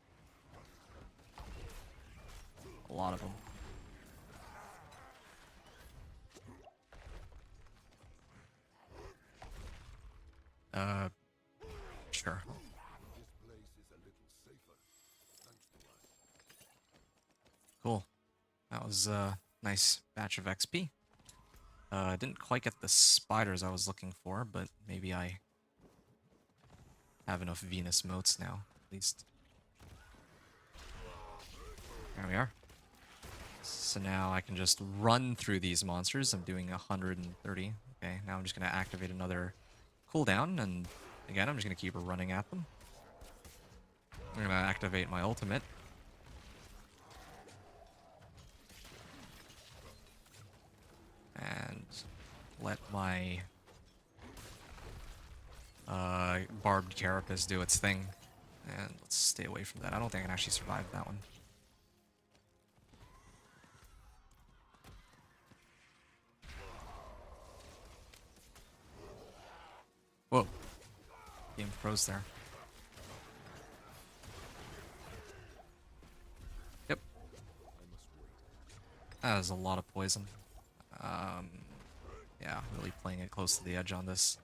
a lot of them. Sure. Cool. That was a nice batch of XP. Didn't quite get the spiders I was looking for, but maybe I have enough Venus motes now, at least. There we are. So now I can just run through these monsters. I'm doing 130. Okay, now I'm just going to activate another cooldown, and again, I'm just going to keep running at them. I'm going to activate my ultimate. And let my barbed carapace do its thing. And let's stay away from that. I don't think I can actually survive that one. Whoa. Game froze there. Yep. That is a lot of poison. Yeah, really playing it close to the edge on this.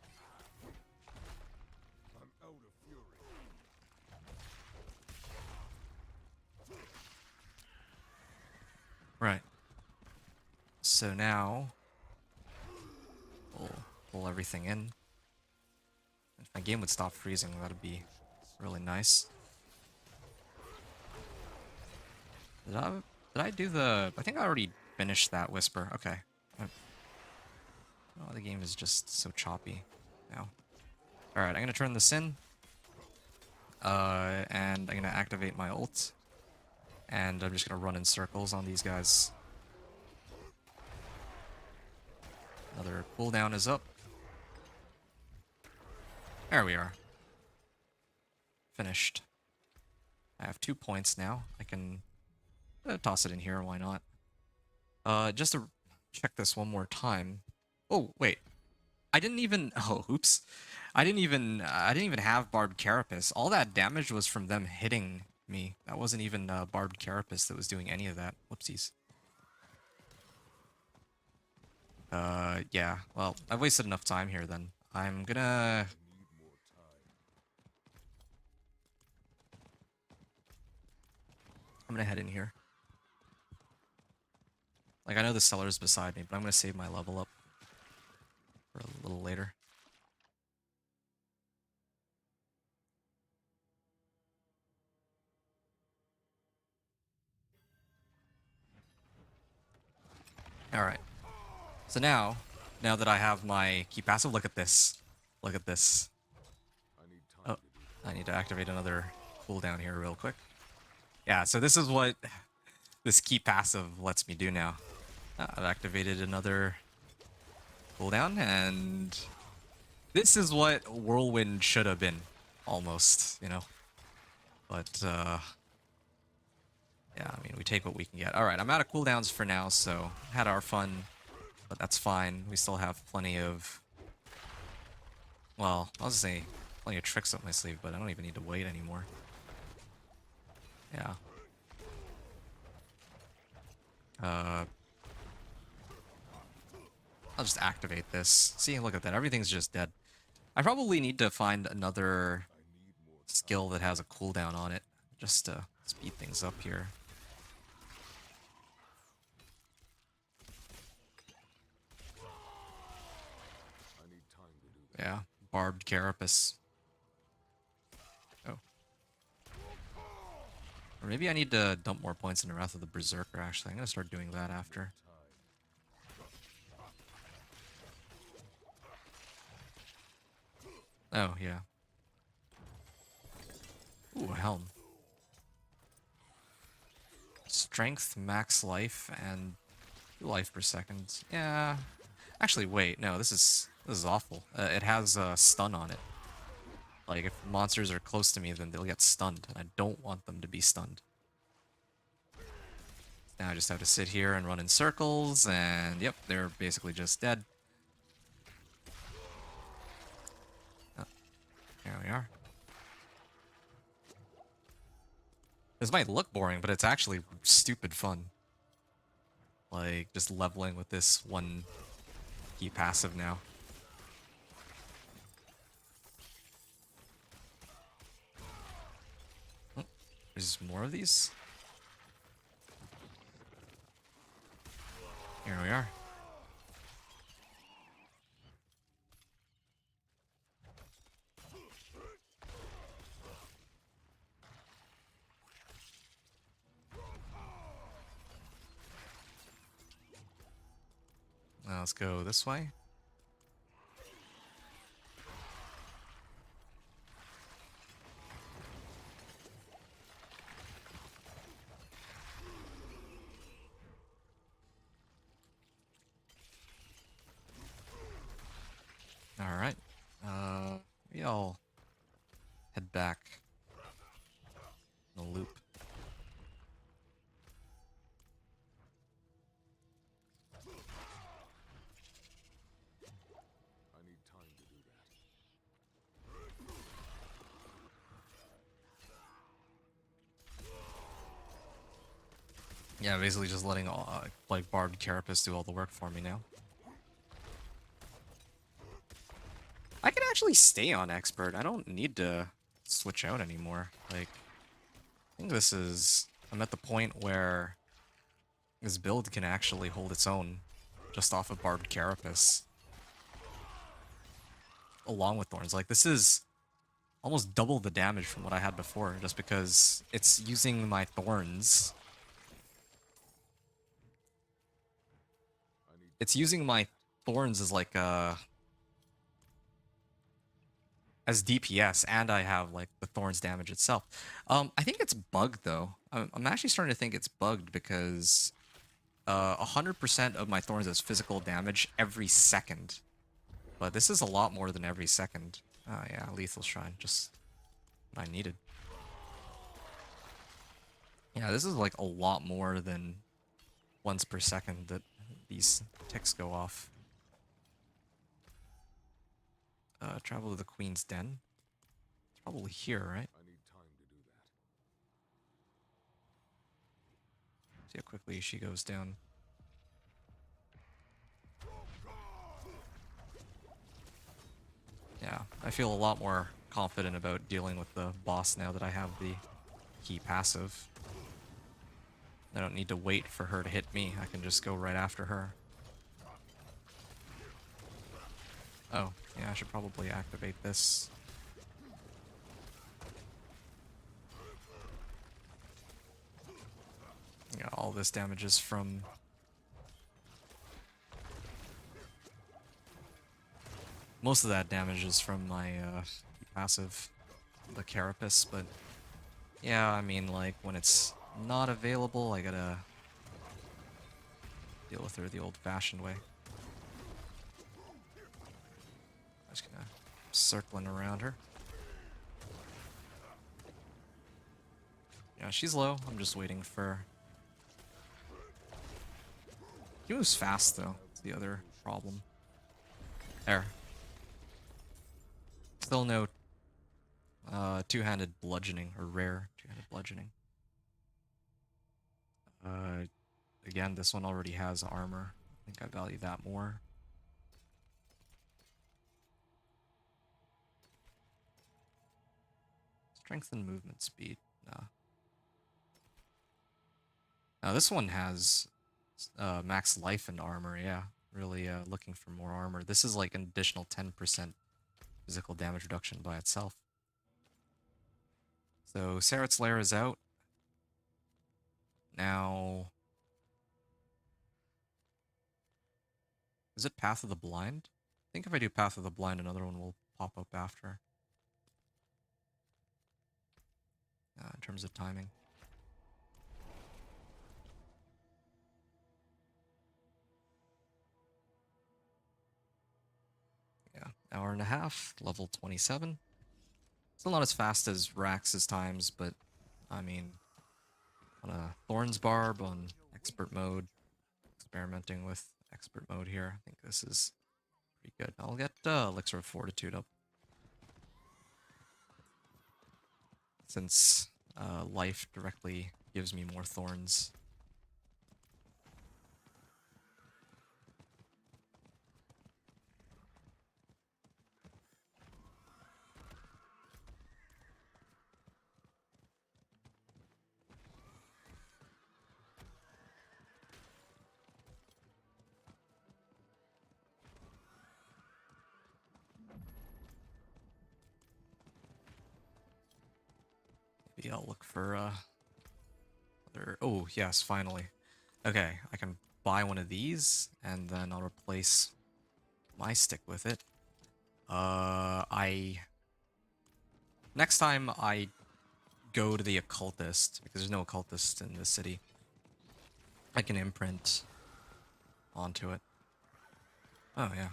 I'm out of fury. Right. So now we'll pull everything in. If my game would stop freezing, that'd be really nice. Did I do the... I think I already finished that whisper. Okay. Oh, the game is just so choppy now. Alright, I'm gonna turn this in. And I'm gonna activate my ult. And I'm just gonna run in circles on these guys. Another cooldown is up. There we are. Finished. I have 2 points now. I can toss it in here, why not? Just to check this one more time. Oh, wait. I didn't even... Oh, oops. I didn't even have Barbed Carapace. All that damage was from them hitting me. That wasn't even Barbed Carapace that was doing any of that. Whoopsies. Yeah. Well, I've wasted enough time here then. I'm gonna... I'm gonna head in here. Like, I know the cellar's beside me, but I'm gonna save my level up for a little later. Alright. So now that I have my key passive, look at this. Look at this. I need time Oh, to do I need to activate another cooldown here real quick. Yeah, so this is what this key passive lets me do now. I've activated another cooldown, and this is what Whirlwind should have been, almost, you know? But, yeah, I mean, we take what we can get. Alright, I'm out of cooldowns for now, so had our fun, but that's fine. We still have plenty of... Well, I'll just say plenty of tricks up my sleeve, but I don't even need to wait anymore. Yeah. I'll just activate this. See, look at that. Everything's just dead. I probably need to find another skill that has a cooldown on it, just to speed things up here. I need time to do that. Yeah, Barbed Carapace. Oh. Or maybe I need to dump more points into Wrath of the Berserker, actually. I'm gonna start doing that after. Oh, yeah. Ooh, Helm. Strength, max life, and life per second. Yeah. Actually, wait. No, this is awful. It has a stun on it. Like, if monsters are close to me, then they'll get stunned, and I don't want them to be stunned. Now I just have to sit here and run in circles, and yep, they're basically just dead. Oh, there we are. This might look boring, but it's actually stupid fun. Like, just leveling with this one key passive now. Oh, there's more of these? Here we are. Now let's go this way. Alright. We all head back in the loop. I need time to do that. Yeah, basically just letting like Barb Carapace do all the work for me now. I can actually stay on Expert. I don't need to switch out anymore. Like, I think this is... I'm at the point where this build can actually hold its own just off of Barbed Carapace. Along with Thorns. Like, this is almost double the damage from what I had before, just because it's using my Thorns. It's using my Thorns as like as DPS, and I have like the Thorns damage itself. I think it's bugged though. I'm actually starting to think it's bugged because 100% of my Thorns is physical damage every second. But this is a lot more than every second. Oh yeah, Lethal Shrine, just what I needed. Yeah, this is like a lot more than once per second that these ticks go off. Travel to the Queen's Den. It's probably here, right? I need time to do that. See how quickly she goes down. Yeah, I feel a lot more confident about dealing with the boss now that I have the key passive. I don't need to wait for her to hit me. I can just go right after her. Oh, yeah, I should probably activate this. Yeah, all this damage is from... Most of that damage is from my passive, the Carapace, but yeah, I mean, like, when it's not available, I gotta deal with her the old-fashioned way. I'm just gonna circling around her. Yeah, she's low. I'm just waiting for... She moves fast, though. That's the other problem. There. Still no two-handed bludgeoning, or rare two-handed bludgeoning. Again, this one already has armor. I think I value that more. Strength and movement speed. Nah. Now this one has max life and armor, yeah. Really looking for more armor. This is like an additional 10% physical damage reduction by itself. So Saret's Lair is out. Now... Is it Path of the Blind? I think if I do Path of the Blind, another one will pop up after. In terms of timing. Yeah, hour and a half, level 27. Still not as fast as Rax's times, but I mean, on a Thorns Barb on expert mode, experimenting with expert mode here. I think this is pretty good. I'll get Elixir of Fortitude up. Since life directly gives me more thorns. Maybe I'll look for other... Oh, yes, finally. Okay, I can buy one of these, and then I'll replace my stick with it. Next time I go to the occultist, because there's no occultist in this city, I can imprint onto it. Oh yeah,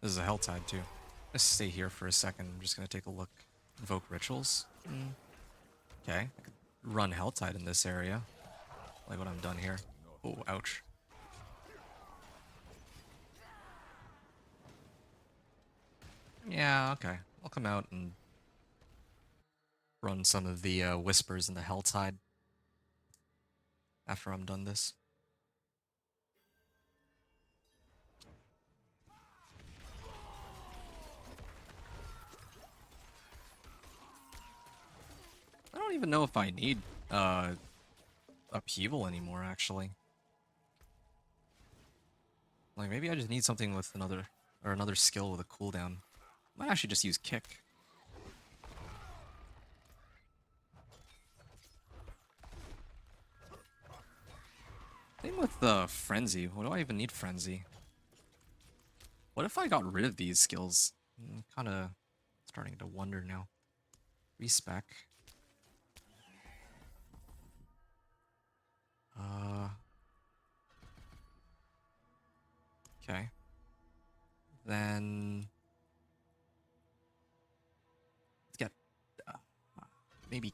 this is a Helltide too. Let's stay here for a second. I'm just gonna take a look. Invoke rituals. Okay, I could run Helltide in this area, like what I've done here. Oh, ouch. Yeah, okay. I'll come out and run some of the whispers in the Helltide after I'm done this. I don't even know if I need upheaval anymore, actually. Like, maybe I just need something with another skill with a cooldown. Might actually just use kick. Same with frenzy. What do I even need frenzy? What if I got rid of these skills? I'm kind of starting to wonder now. Respec. Okay. Then let's get maybe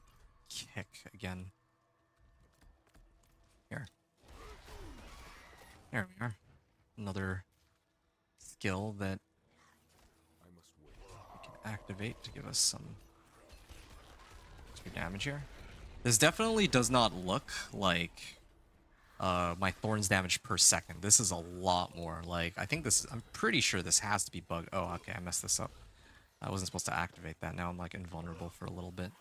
kick again. Here. There we are. Another skill that I must wait. we can activate to give us some extra damage here. This definitely does not look like my Thorns damage per second. This is a lot more. Like, I think this is, I'm pretty sure this has to be bugged. Oh, okay, I messed this up. I wasn't supposed to activate that. Now I'm like invulnerable for a little bit.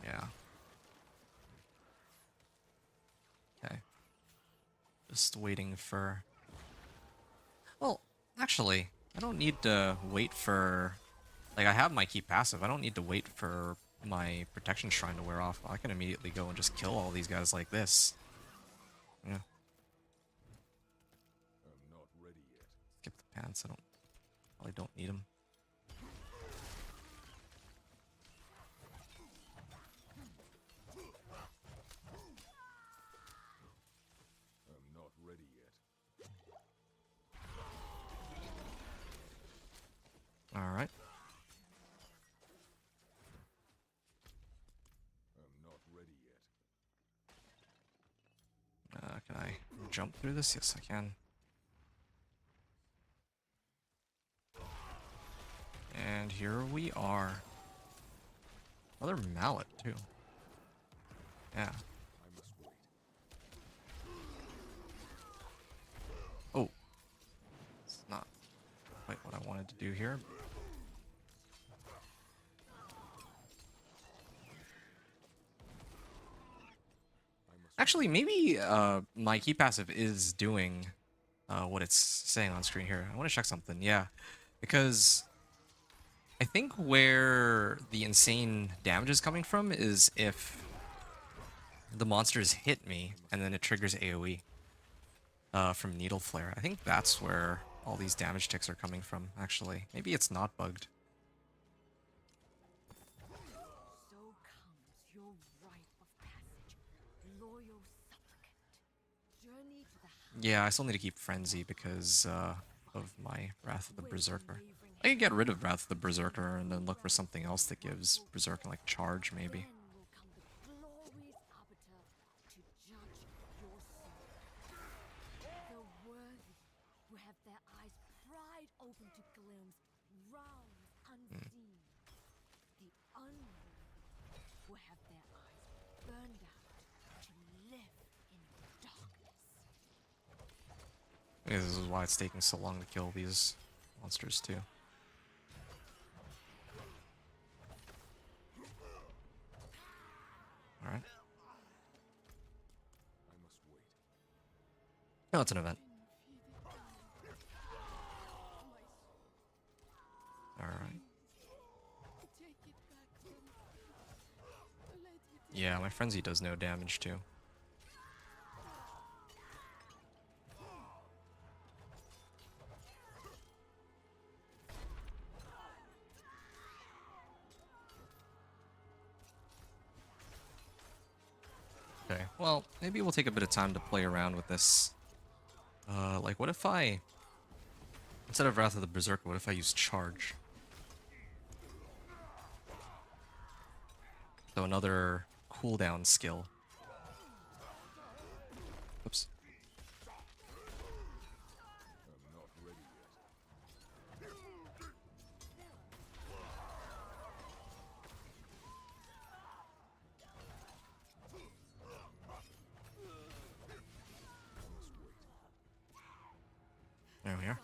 Yeah. Okay. Just waiting for... Well, actually, I don't need to wait for... Like, I have my key passive. I don't need to wait for my protection shrine to wear off. I can immediately go and just kill all these guys like this. Yeah. I'm not ready yet. Skip the pants. Probably don't need them. I'm not ready yet. Alright. I'm not ready yet. Can I jump through this? Yes, I can. And here we are. Another mallet, too. Yeah. I must wait. Oh. It's not quite what I wanted to do here. Actually, maybe my key passive is doing what it's saying on screen here. I want to check something. Yeah. Because I think where the insane damage is coming from is if the monsters hit me and then it triggers AoE from Needle Flare. I think that's where all these damage ticks are coming from, actually. Maybe it's not bugged. So comes your rite of passage, loyal supplicant. Journey to the Yeah, I still need to keep Frenzy because of my Wrath of the Berserker. I can get rid of Wrath of the Berserker and then look for something else that gives Berserker like charge, maybe. then will come the glorious arbiter to judge your soul. The worthy who have their eyes pried open to glimpse realms unseen. The unworthy who have their eyes burned out to live in darkness. Maybe this is why it's taking so long to kill these monsters too. Alright. I must wait. No, it's an event. Alright. Yeah, my Frenzy does no damage too. Well, maybe we'll take a bit of time to play around with this. Like, what if I... Instead of Wrath of the Berserker, what if I use Charge? So another cooldown skill. Oops. I'm not ready yet. There we are.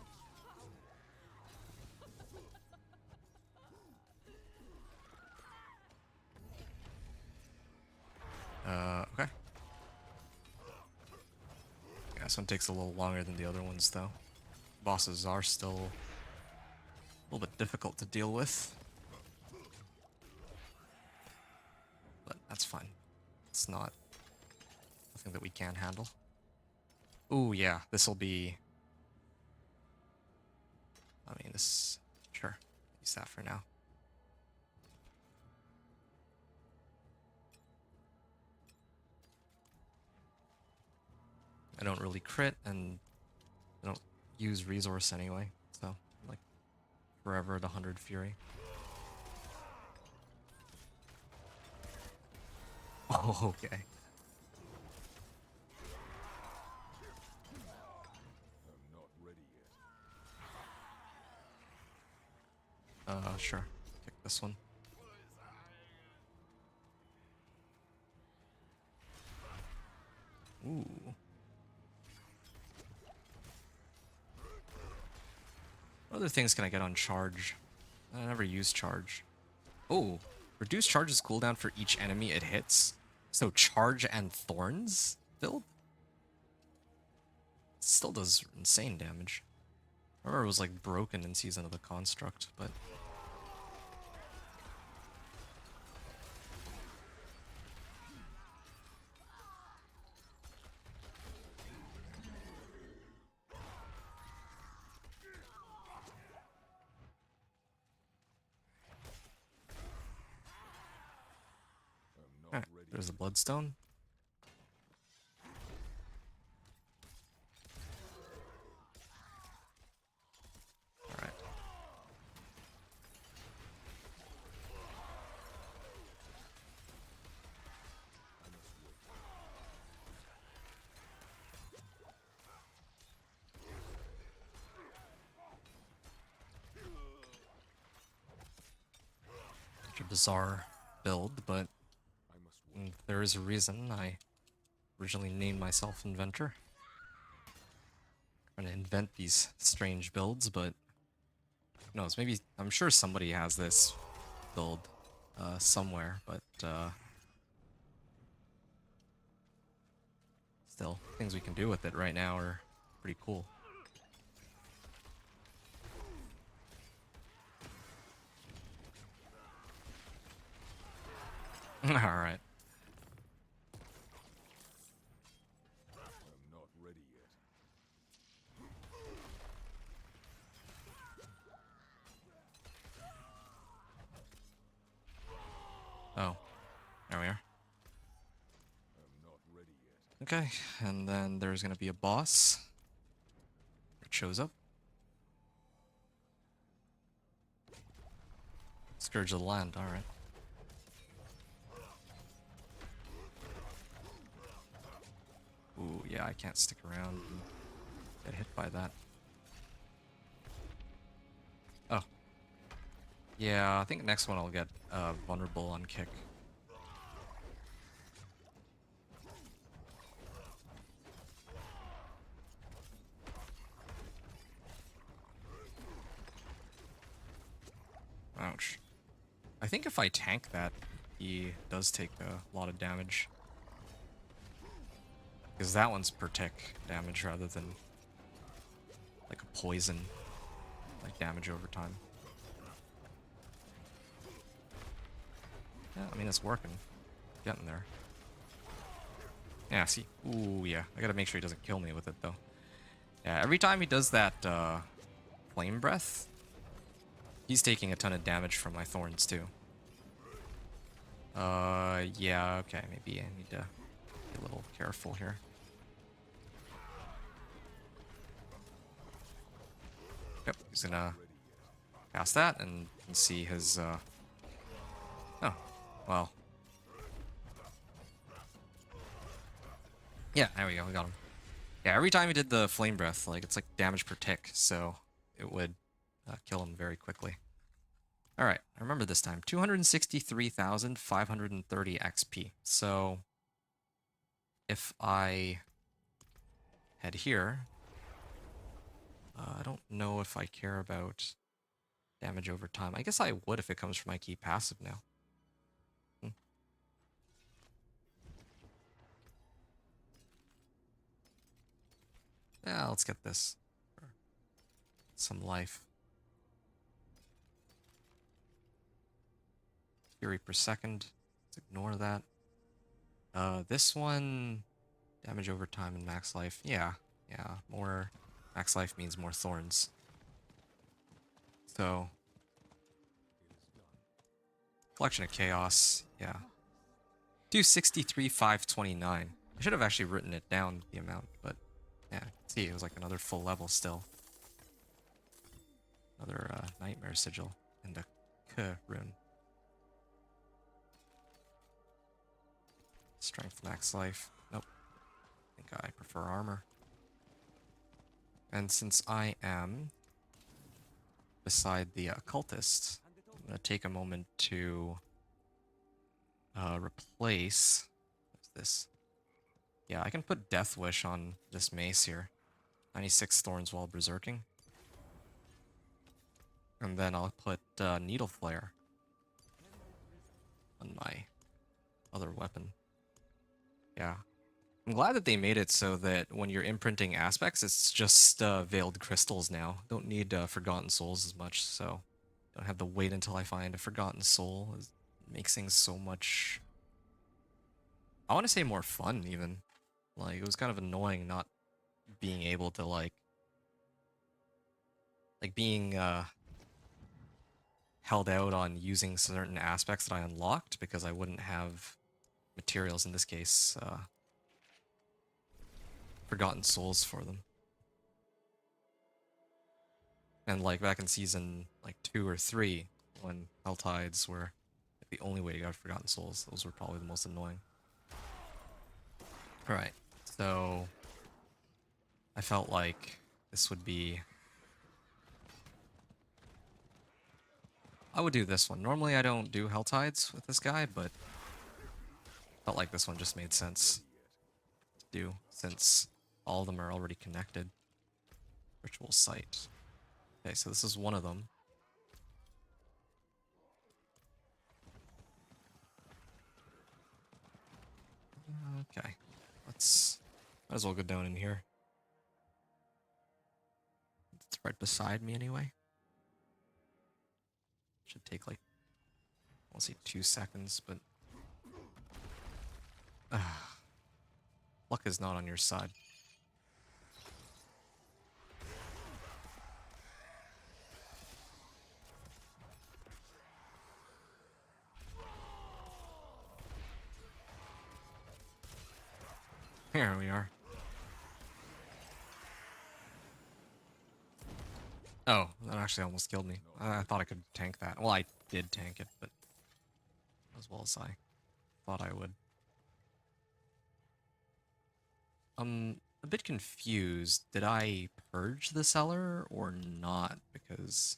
Okay. Yeah, this one takes a little longer than the other ones, though. Bosses are still a little bit difficult to deal with. But that's fine. It's not nothing that we can't handle. Ooh, yeah, this'll be... I mean, this... Sure, use that for now. I don't really crit, and I don't use resource anyway, so I'm like forever at 100 fury. Oh, okay. I'm not ready yet. Sure. Pick this one. Ooh. What other things can I get on charge? I never use charge. Oh, reduce charge's cooldown for each enemy it hits. So charge and thorns build? Still does insane damage. I remember it was like broken in Season of the Construct, but... I'm not Alright, ready. there's the Bloodstone. Alright. Such a bizarre build, but I must wait. there is a reason I originally named myself Inventor. Trying to invent these strange builds, but who knows, maybe I'm sure somebody has this build somewhere, but still, things we can do with it right now are pretty cool. Alright. I'm not ready yet. Oh, there we are. I'm not ready yet. Okay, and then there's gonna be a boss. It shows up. Scourge of the Land, alright. Ooh, yeah, I can't stick around and get hit by that. Oh. Yeah, I think next one I'll get vulnerable on kick. Ouch. I think if I tank that, he does take a lot of damage. Because that one's per tick damage rather than like a poison, like damage over time. Yeah, I mean, it's working. Getting there. Yeah, see? Ooh, yeah. I gotta make sure he doesn't kill me with it, though. Yeah, every time he does that flame breath, he's taking a ton of damage from my thorns, too. Yeah, okay. Maybe I need to Be a little careful here. Yep, he's gonna cast that, and you can see his, oh, well. Yeah, there we go, we got him. Yeah, every time he did the Flame Breath, like, it's like damage per tick, so it would kill him very quickly. Alright, I remember this time. 263,530 XP. So, if I head here, I don't know if I care about damage over time. I guess I would if it comes from my key passive now. Yeah, let's get this. Some life. Fury per second. Let's ignore that. This one, damage over time and max life. Yeah, more max life means more thorns. So, collection of chaos. Yeah, 263,529. I should have actually written it down the amount, but yeah, see, it was like another full level still. Another nightmare sigil and a K rune. Strength max life. Nope. I think I prefer armor. And since I am beside the occultist, I'm gonna take a moment to replace. What's this? Yeah, I can put Death Wish on this mace here. 96 thorns while berserking. And then I'll put Needle Flare on my other weapon. Yeah. I'm glad that they made it so that when you're imprinting aspects, it's just veiled crystals now. Don't need Forgotten Souls as much, so don't have to wait until I find a Forgotten Soul. It makes things so much... I want to say more fun, even. Like, it was kind of annoying not being able to, like being held out on using certain aspects that I unlocked because I wouldn't have materials, in this case, Forgotten Souls for them. And like back in season like 2 or 3, when Helltides were the only way to get Forgotten Souls, those were probably the most annoying. Alright, so I felt like this would be... I would do this one. Normally I don't do Helltides with this guy, but felt like this one just made sense to do, since all of them are already connected. Ritual Site. Okay, so this is one of them. Okay, let's... might as well go down in here. It's right beside me anyway. Should take like, I'll say 2 seconds, but... luck is not on your side. Here we are. Oh, that actually almost killed me. I thought I could tank that. Well, I did tank it, but as well as I thought I would. I'm a bit confused. Did I purge the cellar or not? Because...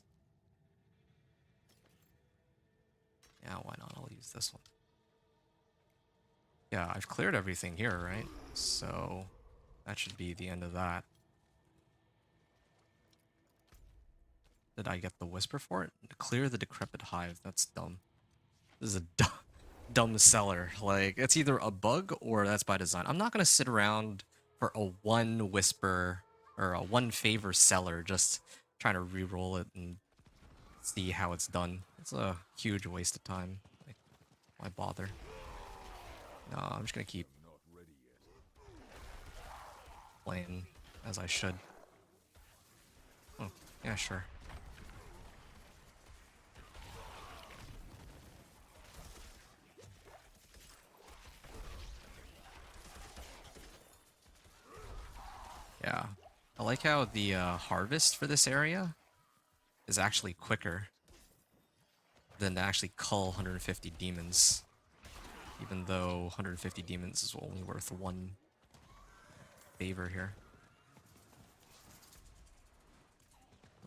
yeah, why not? I'll use this one. Yeah, I've cleared everything here, right? So that should be the end of that. Did I get the whisper for it? Clear the decrepit hive. That's dumb. This is a dumb cellar. Like, it's either a bug or that's by design. I'm not gonna sit around for a 1 whisper or a 1 favor cellar just trying to re-roll it and see how it's done. It's a huge waste of time. Like, why bother? No, I'm just gonna keep playing as I should. Oh, yeah, sure. Yeah. I like how the harvest for this area is actually quicker than to actually cull 150 demons. Even though 150 demons is only worth 1 favor here.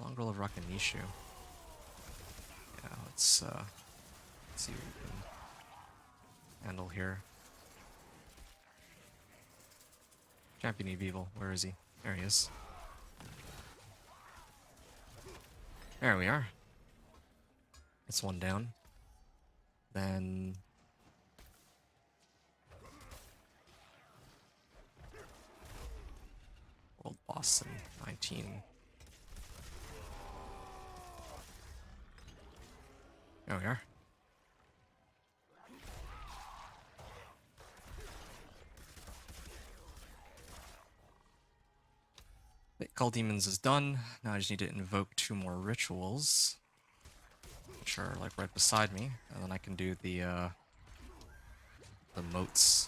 Mongrel of Rakanishu. Yeah, let's see what we can handle here. Champion of Evil, where is he? There he is. There we are. That's one down. Then... World Boss in 19. There we are. Call Demons is done. Now I just need to invoke 2 more rituals, which are like right beside me, and then I can do the moats.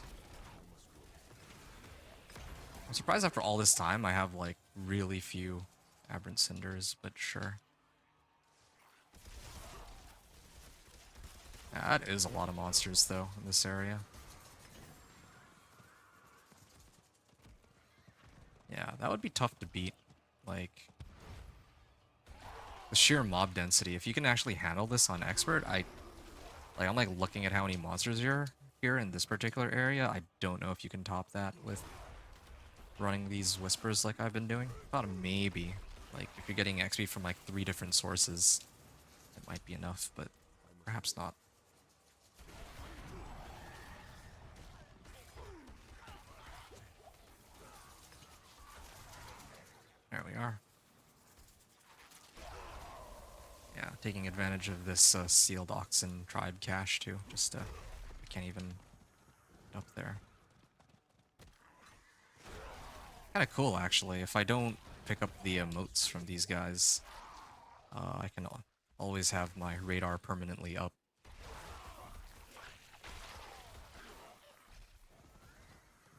I'm surprised after all this time I have like really few Aberrant Cinders, but sure. Yeah, that is a lot of monsters though in this area. Yeah, that would be tough to beat. Like, the sheer mob density. If you can actually handle this on expert, I'm like looking at how many monsters are here in this particular area. I don't know if you can top that with running these whispers like I've been doing. I thought maybe, like, if you're getting XP from like 3 different sources, it might be enough, but perhaps not. There we are. Yeah, taking advantage of this sealed oxen tribe cache too. Just I can't even get up there. Kind of cool actually. If I don't pick up the emotes from these guys, I can always have my radar permanently up.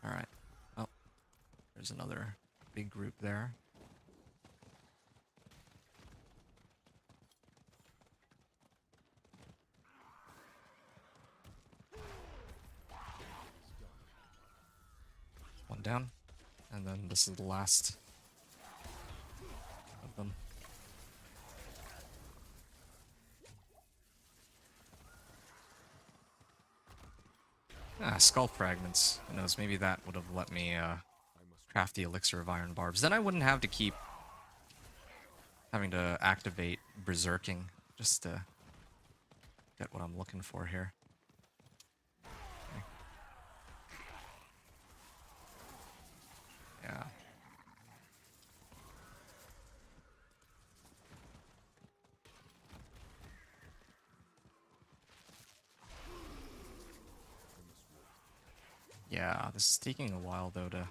All right. Oh, there's another big group there. One down. And then this is the last of them. Ah, skull fragments. Who knows, maybe that would have let me craft the elixir of iron barbs. Then I wouldn't have to keep having to activate berserking just to get what I'm looking for here. Okay. Yeah. Yeah, this is taking a while though to... Yeah,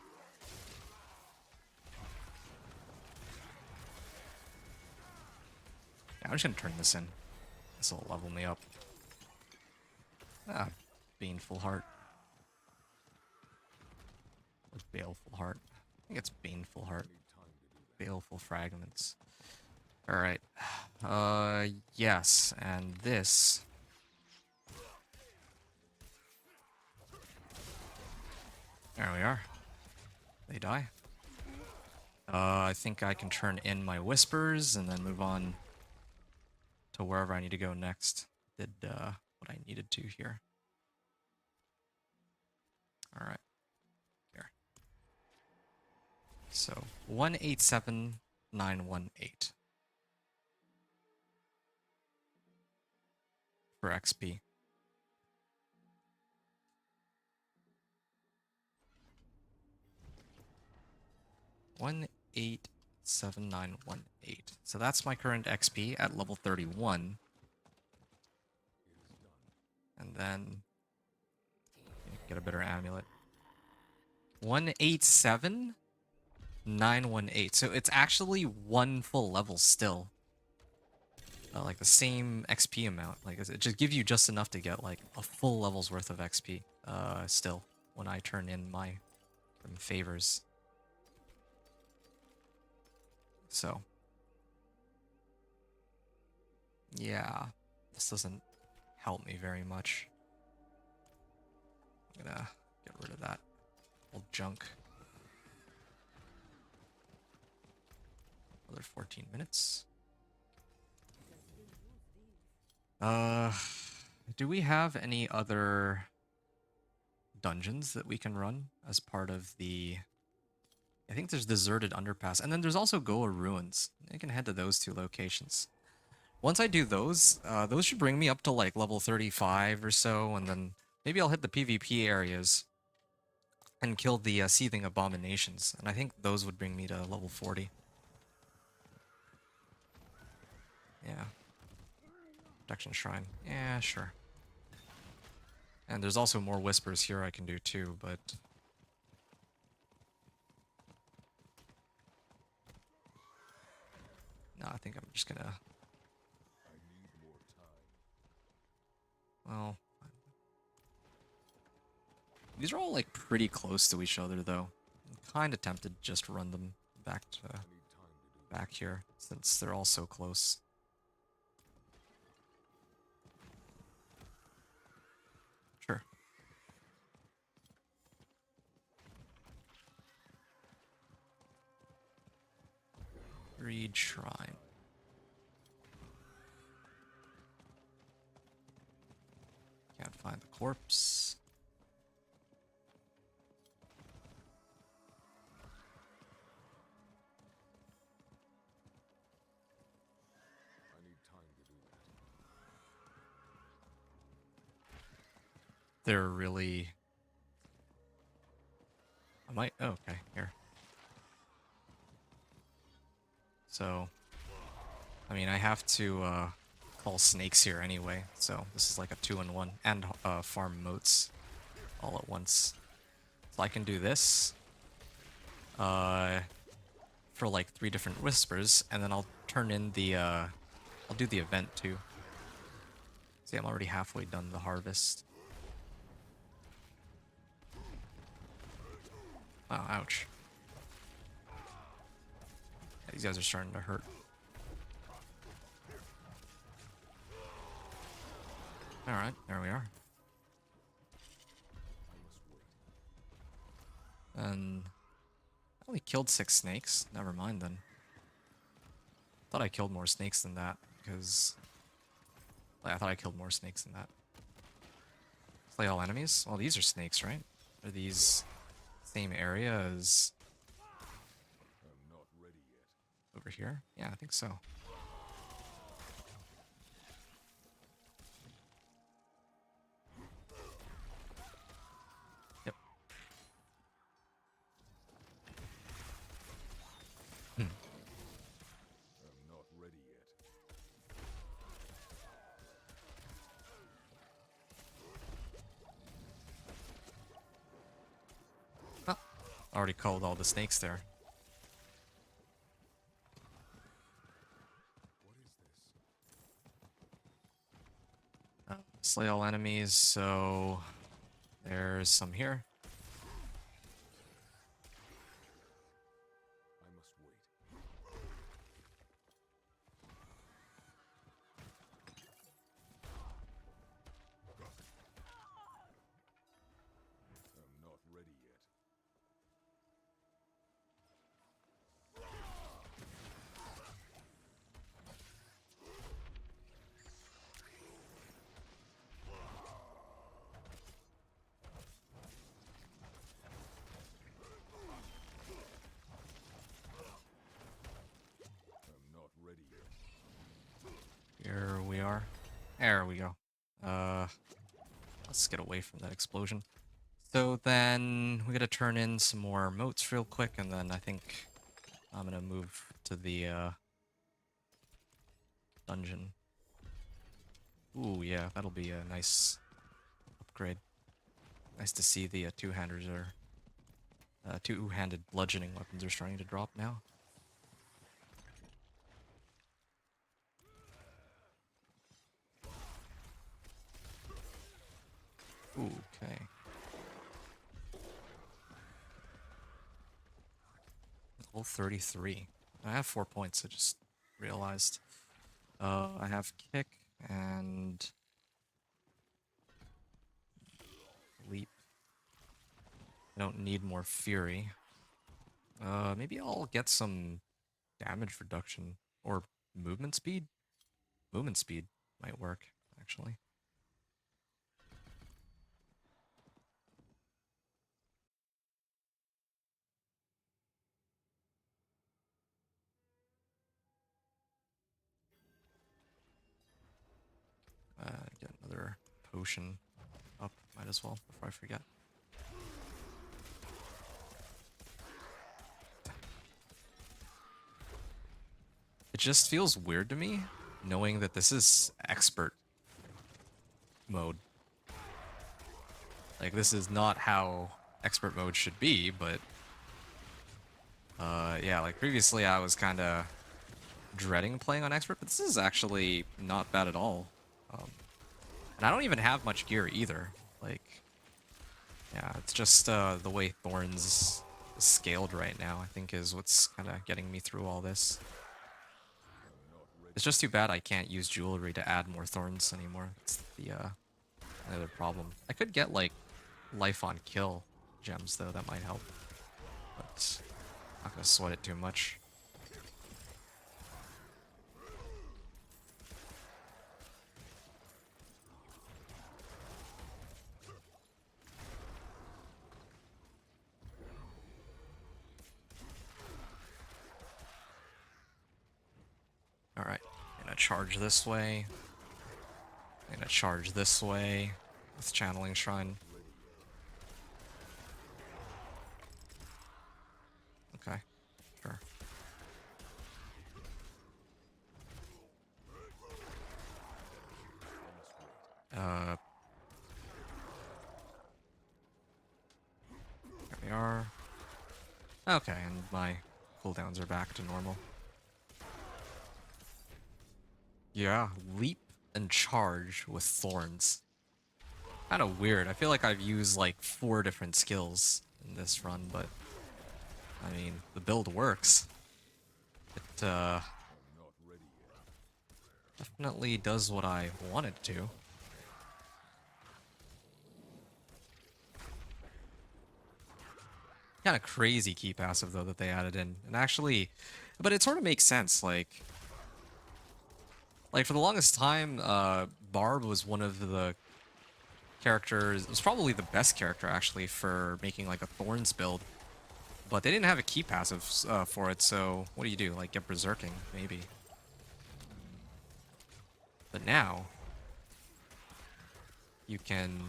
I'm just gonna turn this in. This will level me up. Ah, Baneful Heart. Or Baleful Heart. I think it's Baneful Heart. Baleful Fragments. Alright. Yes, and this... There we are. They die. I think I can turn in my whispers and then move on to wherever I need to go next. Did what I needed to here. Alright. Here. So 187918 for XP. One 87918. So that's my current XP at level 31. And then get a better amulet. 187918. So it's actually 1 full level still. Like the same XP amount. Like it just gives you just enough to get like a full level's worth of XP. Still when I turn in my favors. So, yeah, this doesn't help me very much. I'm gonna get rid of that old junk. Another 14 minutes. Do we have any other dungeons that we can run as part of the... I think there's Deserted Underpass, and then there's also Goa Ruins. I can head to those two locations. Once I do those should bring me up to like level 35 or so, and then maybe I'll hit the PvP areas and kill the Seething Abominations, and I think those would bring me to level 40. Yeah. Protection Shrine. Yeah, sure. And there's also more Whispers here I can do too, but... No, I think I'm just gonna... I need more time. Well... These are all like pretty close to each other though. I'm kinda tempted to just run them back to... I need time to do back here, since they're all so close. Sure. Reed Shrine. Can't find the corpse. I need time to do that. They're really... I might... Oh, okay, here. So... I mean, I have to, call snakes here anyway, so this is like a 2-in-1. And, farm moats all at once. So I can do this. For like 3 different whispers, and then I'll turn in the, I'll do the event too. See, I'm already halfway done the harvest. Oh, ouch. Yeah, these guys are starting to hurt. Alright, there we are. And I only killed 6 snakes. Never mind then. Thought I killed more snakes than that, because... Like, I thought I killed more snakes than that. Slay all enemies? Well, these are snakes, right? Are these same area as I'm not ready yet. over here? Yeah, I think so. Yep. I'm not ready yet. Oh, already called all the snakes there. What is this? Slay all enemies, so there's some here. I must wait. I'm not ready yet. I'm not ready yet. Here we are. There we go. Let's get away from that explosion. So then we gotta turn in some more moats real quick, and then I think I'm gonna move to the dungeon. Ooh, yeah, that'll be a nice upgrade. Nice to see the two-handers are two-handed bludgeoning weapons are starting to drop now. Ooh, okay. Level 33. I have 4 points, I just realized. I have kick and leap. I don't need more fury. Maybe I'll get some damage reduction or movement speed. Movement speed might work, actually. Get another potion up, might as well, before I forget. It just feels weird to me, knowing that this is expert mode. Like, this is not how expert mode should be, but... yeah, like, previously I was kinda dreading playing on expert, but this is actually not bad at all. And I don't even have much gear either. Like, yeah, it's just the way Thorns is scaled right now, I think, is what's kind of getting me through all this. It's just too bad I can't use jewelry to add more thorns anymore. It's the other problem. I could get, like, life on kill gems, though. That might help. But I'm not gonna sweat it too much. Alright, I'm gonna charge this way. I'm gonna charge this way with Channeling Shrine. Okay, sure. There we are. Okay, and my cooldowns are back to normal. Yeah, leap and charge with thorns. Kind of weird. I feel like I've used like 4 different skills in this run, but I mean, the build works. It I'm not ready yet. definitely does what I want it to. Kind of crazy key passive though that they added in, and actually, but it sort of makes sense. Like for the longest time, Barb was one of the characters. It was probably the best character actually for making like a Thorns build, but they didn't have a key passive for it. So what do? Like get berserking maybe? But now you can.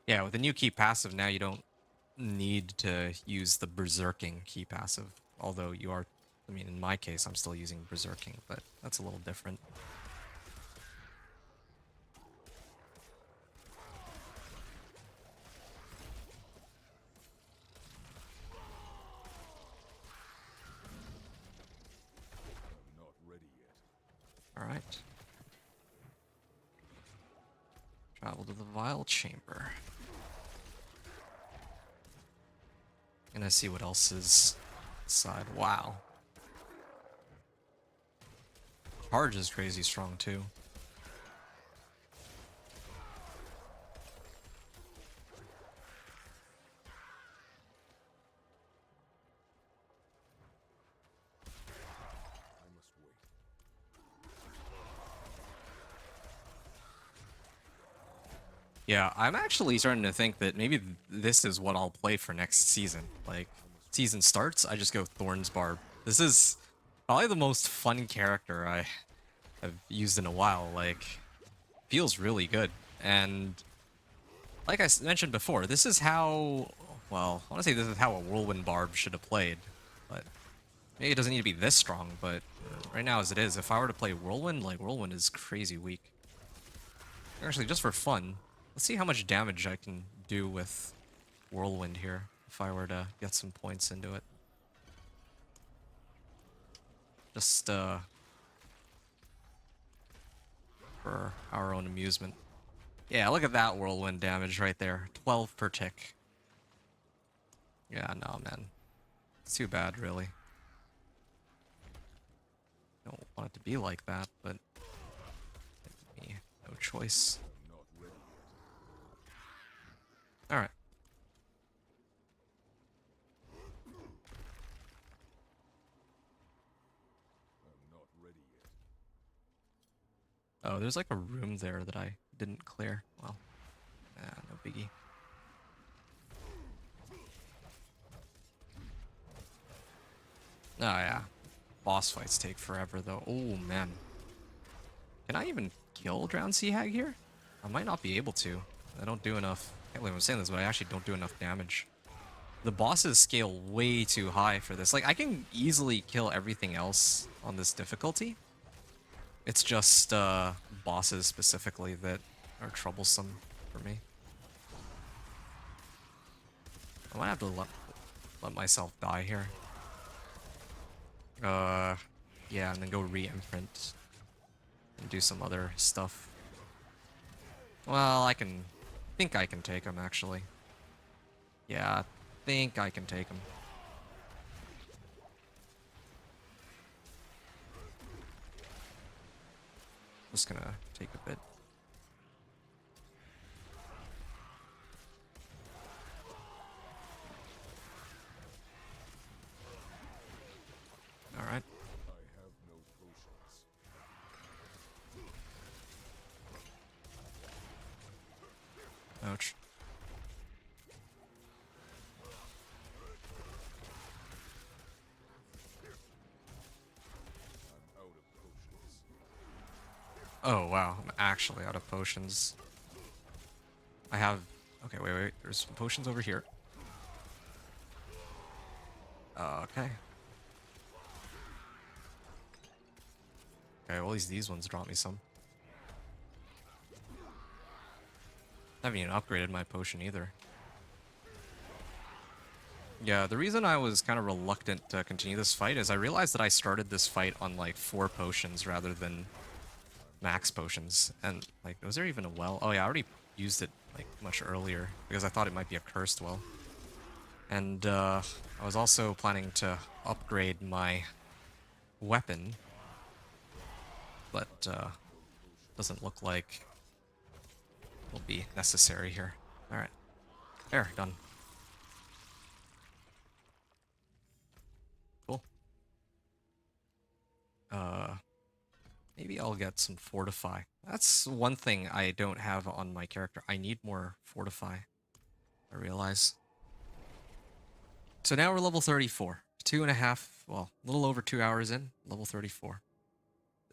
Yeah, with the new key passive now you don't need to use the berserking key passive. Although you are, I mean, in my case, I'm still using berserking, but that's a little different. I'm not ready yet. All right. Travel to the Vile Chamber. Gonna see what else is inside. Wow. Charge is crazy strong too. I must wait. Yeah, I'm actually starting to think that maybe this is what I'll play for next season. Like, season starts, I just go Thorns Barb. This is probably the most fun character I have used in a while. Like, feels really good. And like I mentioned before, this is how, well, I want to say this is how a Whirlwind Barb should have played. But maybe it doesn't need to be this strong, but right now as it is, if I were to play Whirlwind, like, Whirlwind is crazy weak. Actually, just for fun, let's see how much damage I can do with Whirlwind here if I were to get some points into it. Just for our own amusement. Yeah, look at that Whirlwind damage right there. 12 per tick. Yeah, no, man. It's too bad, really. Don't want it to be like that, but me, no choice. I'm not ready yet. Alright. I'm not ready yet. Oh, there's like a room there that I didn't clear. Well, no biggie. Oh yeah. Boss fights take forever though. Oh man. Can I even kill Drowned Sea Hag here? I might not be able to. I don't do enough. I can't believe I'm saying this, but I actually don't do enough damage. The bosses scale way too high for this. Like, I can easily kill everything else on this difficulty. It's just bosses specifically that are troublesome for me. I might have to let myself die here. Yeah, and then go re-imprint and do some other stuff. Well, I think I can take him actually. Yeah, I think I can take him. Just gonna take a bit. All right. I have no potions. Ouch. I'm out of potions. Oh wow, I'm actually out of potions. I have. Okay, wait. There's some potions over here. Okay. Okay, well, at least these ones drop me some. I haven't even upgraded my potion either. Yeah, the reason I was kind of reluctant to continue this fight is I realized that I started this fight on like 4 potions rather than max potions. And like, was there even a well? Oh yeah, I already used it like much earlier because I thought it might be a cursed well. And I was also planning to upgrade my weapon, but doesn't look like will be necessary here. All right, there, done. Cool. Maybe I'll get some fortify. That's one thing I don't have on my character. I need more fortify, I realize. So now we're level 34. 2.5, well, a little over 2 hours in, level 34.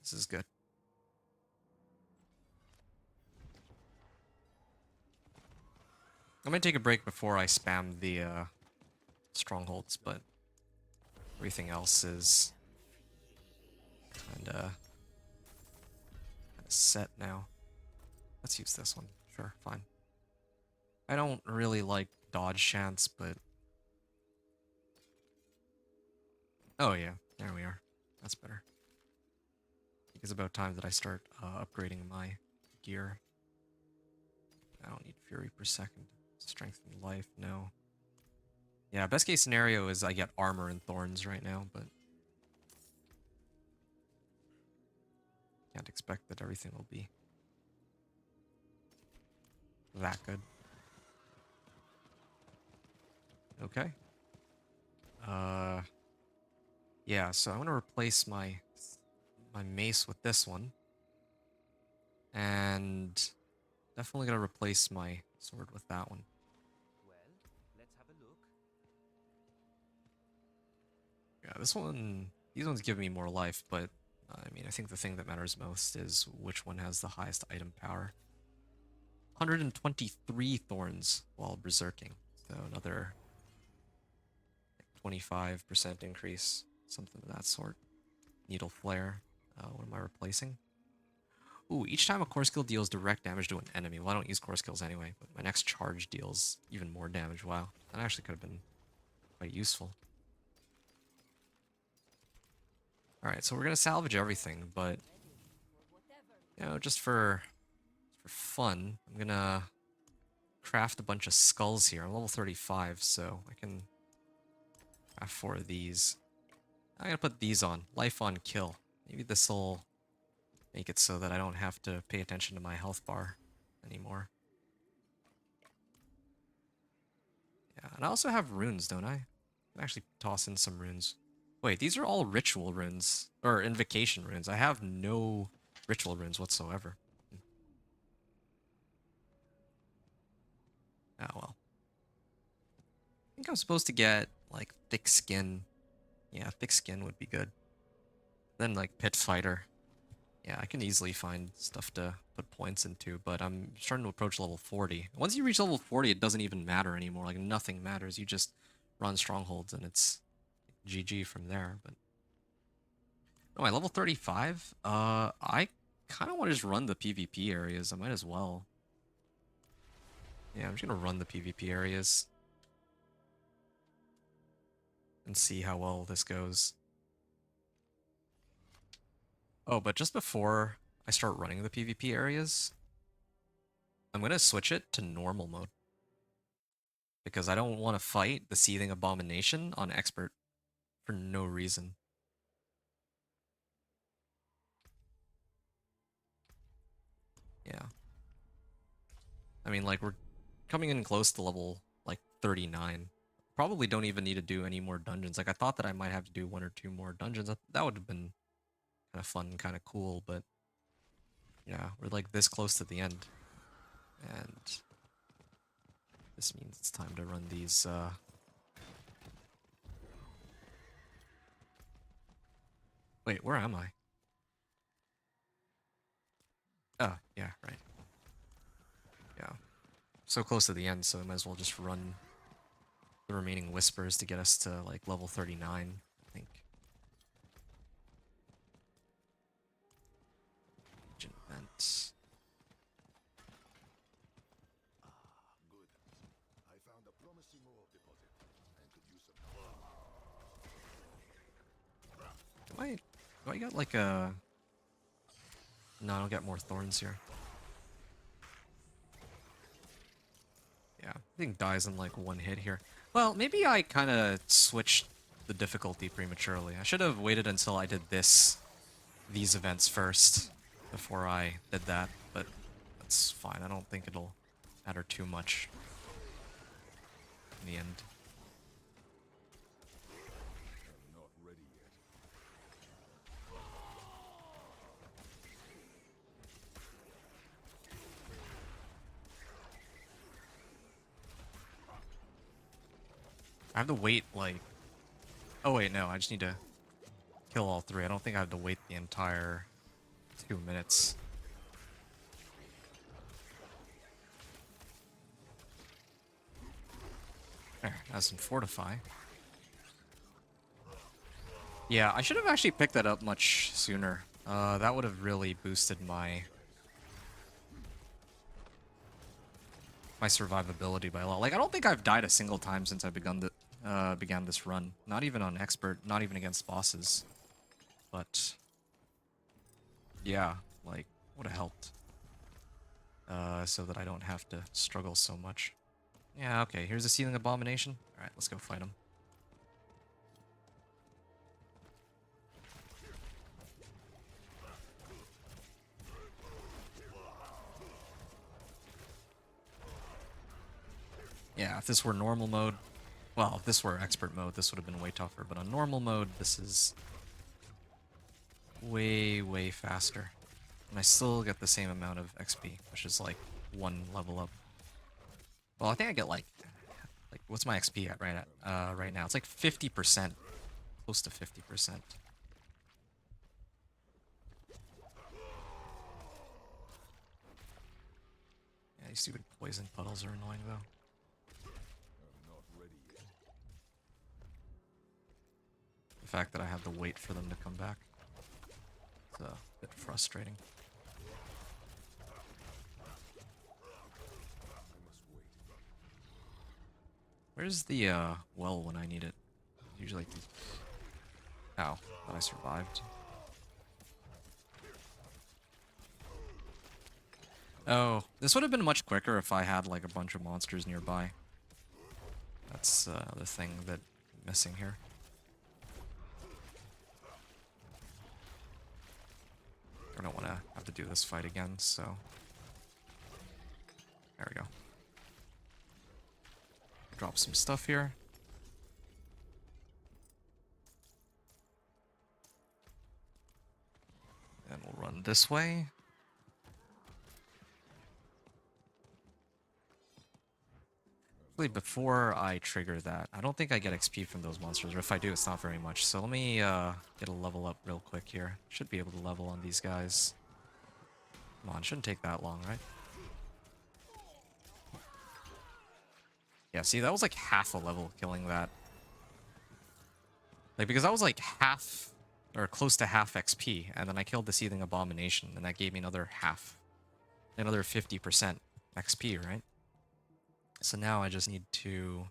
This is good. I'm gonna take a break before I spam the strongholds, but everything else is kinda set now. Let's use this one. Sure, fine. I don't really like dodge chance, but... Oh yeah, there we are. That's better. I think it's about time that I start upgrading my gear. I don't need Fury per second. Strength and life, no. Yeah, best case scenario is I get armor and thorns right now, but... Can't expect that everything will be that good. Okay. Yeah, so I'm gonna replace my mace with this one. And definitely gonna replace my sword with that one. Well, let's have a look. Yeah, this one, these ones give me more life, but I mean, I think the thing that matters most is which one has the highest item power. 123 thorns while berserking, so another 25% increase, something of that sort. Needle flare. What am I replacing? Ooh, each time a core skill deals direct damage to an enemy. Well, I don't use core skills anyway, but my next charge deals even more damage. Wow, that actually could have been quite useful. Alright, so we're gonna salvage everything, but you know, just for fun, I'm gonna craft a bunch of skulls here. I'm level 35, so I can craft 4 of these. I'm gonna put these on. Life on kill. Maybe this'll make it so that I don't have to pay attention to my health bar anymore. Yeah, and I also have runes, don't I? I can actually toss in some runes. Wait, these are all ritual runes. Or invocation runes. I have no ritual runes whatsoever. Oh well. I think I'm supposed to get, like, thick skin. Yeah, thick skin would be good. Then, like, pit fighter. Yeah, I can easily find stuff to put points into, but I'm starting to approach level 40. Once you reach level 40, it doesn't even matter anymore. Like, nothing matters. You just run strongholds, and it's GG from there, but... Oh, my level 35? I kind of want to just run the PvP areas. I might as well. Yeah, I'm just gonna run the PvP areas. And see how well this goes. Oh, but just before I start running the PvP areas, I'm gonna switch it to normal mode. Because I don't want to fight the Seething Abomination on Expert for no reason. Yeah. I mean, like, we're coming in close to level, like, 39. Probably don't even need to do any more dungeons. Like, I thought that I might have to do 1 or 2 more dungeons. That would have been kind of fun, kind of cool, but... Yeah, we're, like, this close to the end. And... this means it's time to run these, Wait, where am I? Oh, yeah, right. Yeah. So close to the end, so I might as well just run the remaining whispers to get us to, like, level 39, I think. Agent vent. Good. I found a promising ore deposit and could use some. Do I get, like, a... No, I don't get more thorns here. Yeah, I think dies in, like, 1 hit here. Well, maybe I kind of switched the difficulty prematurely. I should have waited until I did these events first before I did that, but that's fine. I don't think it'll matter too much in the end. I'm not ready yet. I have to wait, like... Oh wait, no, I just need to kill all 3. I don't think I have to wait the entire 2 minutes. There, has some fortify. Yeah, I should have actually picked that up much sooner. That would have really boosted my survivability by a lot. Like, I don't think I've died a single time since I began this run. Not even on expert, not even against bosses. But yeah, like, would have helped. So that I don't have to struggle so much. Yeah, okay, here's a Seething Abomination. Alright, let's go fight him. Yeah, if this were normal mode... Well, if this were expert mode, this would have been way tougher. But on normal mode, this is... way, way faster. And I still get the same amount of XP, which is like 1 level up. Well, I think I get like what's my XP at right now? It's like 50%. Close to 50%. Yeah, these stupid poison puddles are annoying though. I'm not ready yet. The fact that I have to wait for them to come back. It's a bit frustrating. Where's the well when I need it? Usually like ow, thought I survived. Oh, this would have been much quicker if I had like a bunch of monsters nearby. That's the thing that I'm missing here. I don't want to have to do this fight again, so there we go. Drop some stuff here. And we'll run this way. Actually, before I trigger that, I don't think I get XP from those monsters, or if I do, it's not very much. So let me get a level up real quick here. Should be able to level on these guys. Come on, shouldn't take that long, right? Yeah, see, that was like half a level killing that. Like, because that was like half, or close to half XP, and then I killed the Seething Abomination, and that gave me another half. Another 50% XP, right? So now I just need to,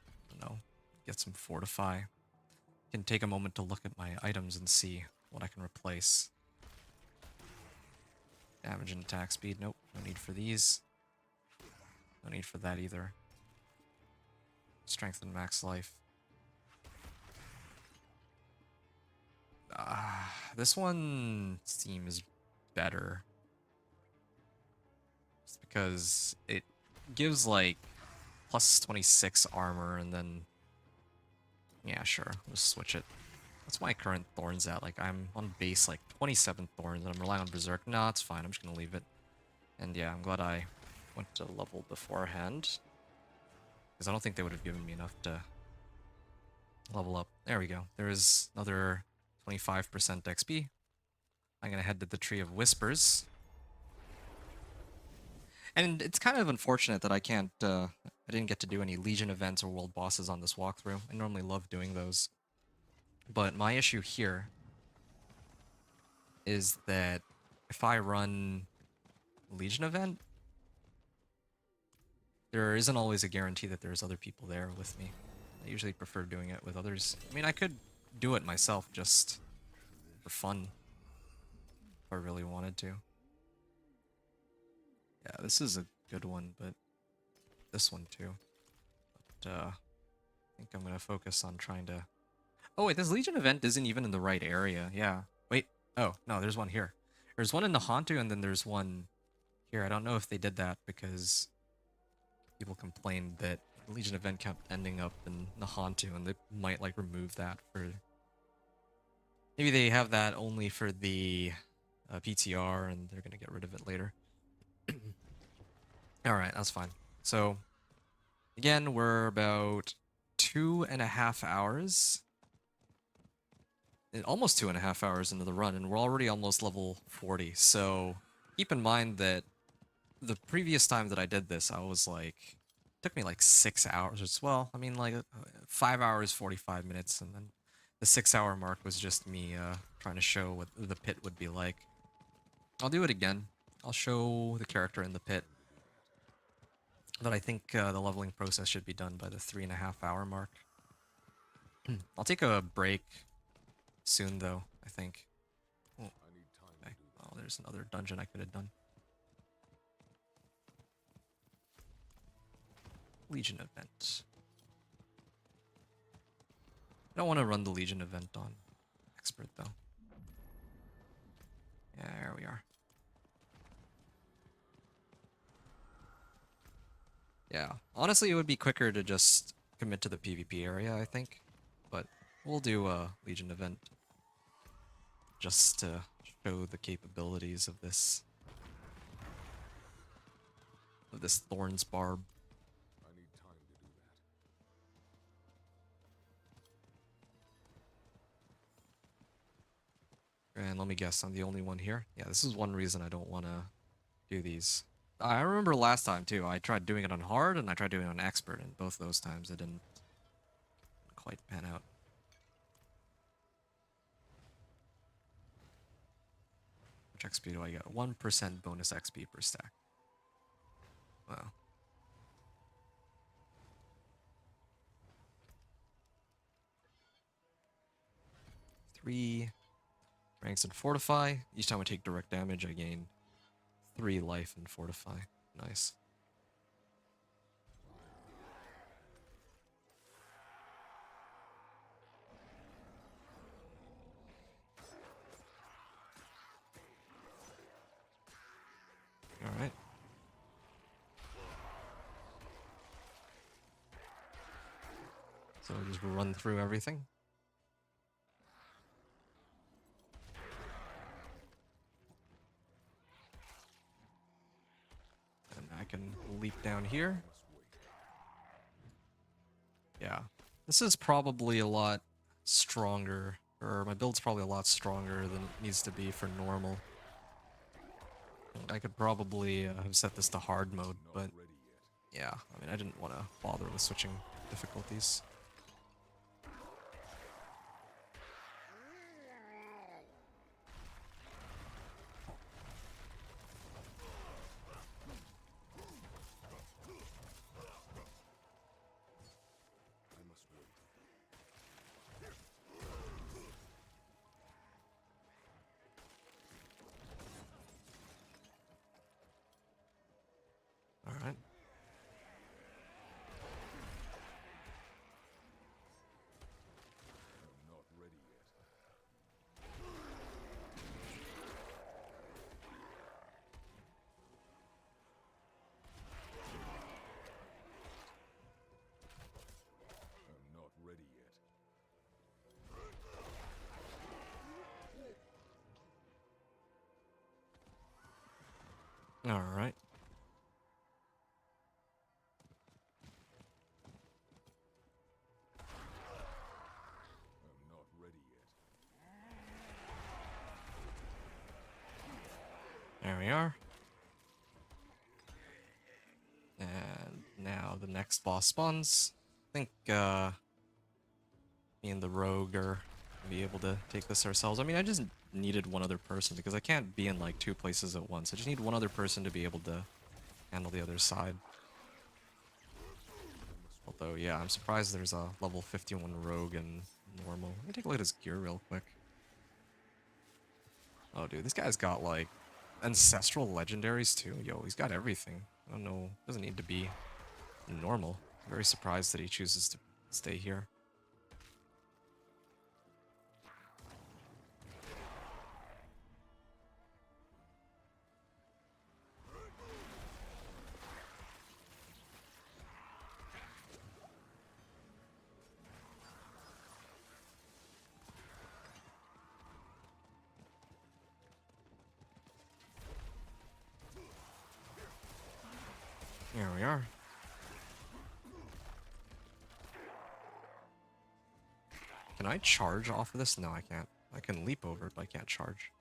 I don't know, get some Fortify. Can take a moment to look at my items and see what I can replace. Damage and attack speed, nope, no need for these. No need for that either. Strength and max life. This one seems better. Just because it gives like plus 26 armor and then... Yeah, sure, we'll switch it. What's my current thorns at? Like, I'm on base like 27 thorns and I'm relying on Berserk. No, it's fine, I'm just gonna leave it. And yeah, I'm glad I went to level beforehand. Because I don't think they would have given me enough to level up. There we go. There is another 25% XP. I'm gonna head to the Tree of Whispers. And it's kind of unfortunate that I didn't get to do any Legion events or world bosses on this walkthrough. I normally love doing those. But my issue here is that if I run Legion event, there isn't always a guarantee that there's other people there with me. I usually prefer doing it with others. I mean, I could do it myself just for fun if I really wanted to. Yeah, this is a good one, but this one too. But I think I'm gonna focus on trying to... Oh wait, this Legion event isn't even in the right area. Yeah. Wait. Oh, no, there's one here. There's one in Nahantu and then there's one here. I don't know if they did that because people complained that the Legion event kept ending up in Nahantu and they might like remove that for... Maybe they have that only for the PTR and they're gonna get rid of it later. Alright, that's fine. So, again, we're about 2.5 hours. Almost 2.5 hours into the run, and we're already almost level 40. So, keep in mind that the previous time that I did this, I was like... It took me like 6 hours as well. I mean, like 5 hours, 45 minutes, and then the 6-hour mark was just me trying to show what the pit would be like. I'll do it again. I'll show the character in the pit. But I think the leveling process should be done by the 3.5-hour mark. I'll take a break soon, though, I think. Oh, okay. Oh, there's another dungeon I could have done. Legion event. I don't want to run the Legion event on Expert, though. Yeah, there we are. Yeah, honestly, it would be quicker to just commit to the PvP area, I think. But we'll do a Legion event just to show the capabilities of this Thorns Barb. I need time to do that. And let me guess, I'm the only one here? Yeah, this is one reason I don't want to do these. I remember last time, too. I tried doing it on hard, and I tried doing it on expert, and both those times it didn't quite pan out. Which XP do I get? 1% bonus XP per stack. Wow. 3 ranks in Fortify. Each time I take direct damage, I gain 3 life in Fortify. Nice. Alright. So I'll just run through everything. And I can leap down here. Yeah. This is probably a lot stronger, or my build's probably a lot stronger than it needs to be for normal. I could probably have set this to hard mode, but yeah, I mean, I didn't want to bother with switching difficulties. I must wait. Alright. I'm not ready yet. I'm not ready yet. Alright. I'm not ready yet. There we are. And now the next boss spawns. I think me and the rogue are gonna be able to take this ourselves. I mean, I just needed one other person because I can't be in like 2 places at once. I just need one other person to be able to handle the other side. Although, yeah, I'm surprised there's a level 51 rogue and normal. Let me take a look at his gear real quick. Oh, dude, this guy's got like ancestral legendaries too. Yo, he's got everything. I don't know. Doesn't need to be normal. I'm very surprised that he chooses to stay here. Here we are. Can I charge off of this? No, I can't. I can leap over it, but I can't charge.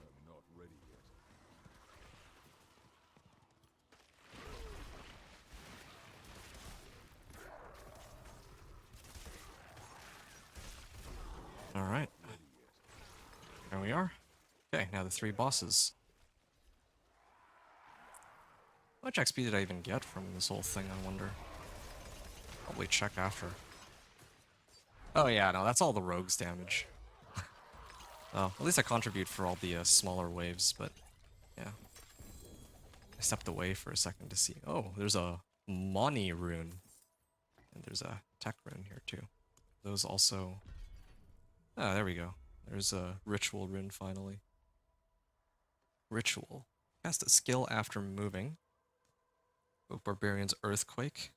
I'm not ready yet. Alright. There we are. Okay, now the 3 bosses. How much XP did I even get from this whole thing, I wonder? Probably check after. Oh yeah, no, that's all the rogues damage. Oh, at least I contribute for all the smaller waves, but yeah. I stepped away for a second to see. Oh, there's a Moni rune. And there's a tech rune here too. Those also... Ah, there we go. There's a ritual rune finally. Ritual. Cast a skill after moving. Thorns Barbarian's Earthquake.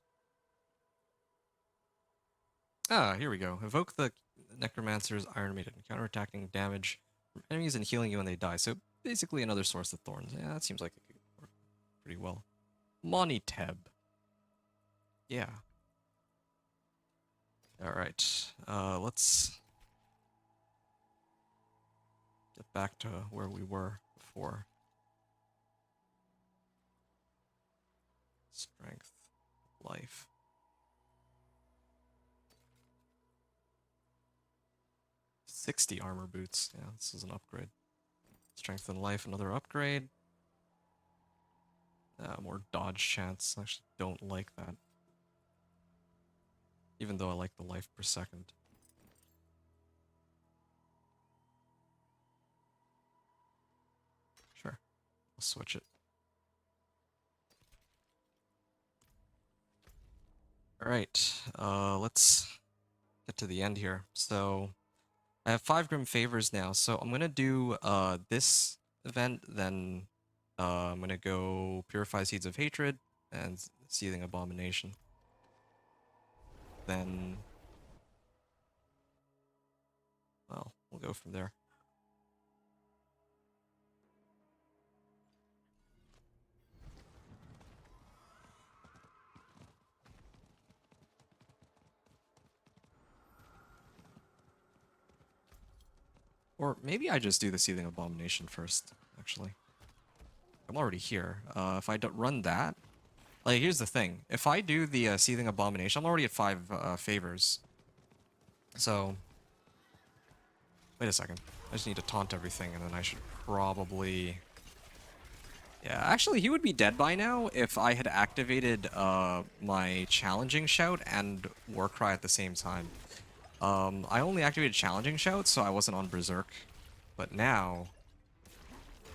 Ah, here we go. Evoke the Necromancer's Iron Maiden, counterattacking damage from enemies and healing you when they die. So basically another source of thorns. Yeah, that seems like it could work pretty well. Moniteb. Yeah. Alright. Let's get back to where we were before. Strength, life. $60 armor boots. Yeah, this is an upgrade. Strength and life, another upgrade. More dodge chance. I actually don't like that. Even though I like the life per second. Sure. I'll switch it. Alright, let's get to the end here. So, I have 5 Grim Favors now, so I'm gonna do this event, then I'm gonna go Purify Seeds of Hatred and Seething Abomination. Then, well, we'll go from there. Or maybe I just do the Seething Abomination first, actually. I'm already here. If I don't run that... Like, here's the thing. If I do the Seething Abomination, I'm already at 5 favors. So... Wait a second. I just need to taunt everything, and then I should probably... Yeah, actually, he would be dead by now if I had activated my Challenging Shout and Warcry at the same time. I only activated Challenging Shout, so I wasn't on Berserk. But now...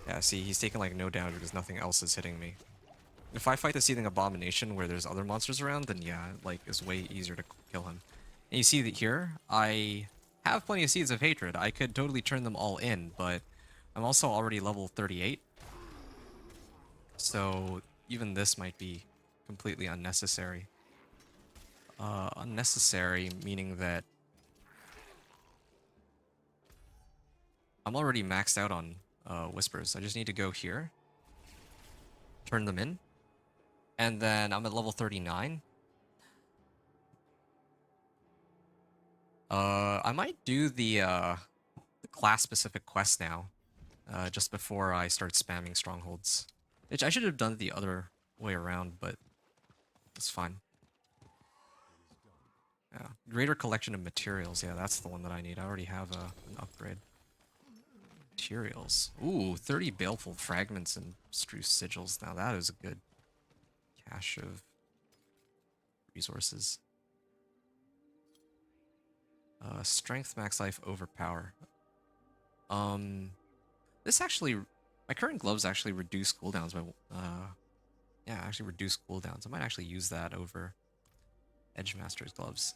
Yeah, see, he's taking, like, no damage because nothing else is hitting me. If I fight the Seething Abomination where there's other monsters around, then yeah, like, it's way easier to kill him. And you see that here, I have plenty of Seeds of Hatred. I could totally turn them all in, but I'm also already level 38. So even this might be completely unnecessary. Unnecessary meaning that I'm already maxed out on Whispers. I just need to go here, turn them in, and then I'm at level 39. I might do the class-specific quest now, just before I start spamming strongholds. Which I should have done it the other way around, but it's fine. Yeah, greater collection of materials. Yeah, that's the one that I need. I already have an upgrade. Materials. Ooh, 30 baleful fragments and spruce sigils. Now that is a good cache of resources. Strength, max life, overpower. This actually, my current gloves actually reduce cooldowns by, yeah, actually reduce cooldowns. I might actually use that over Edgemaster's gloves.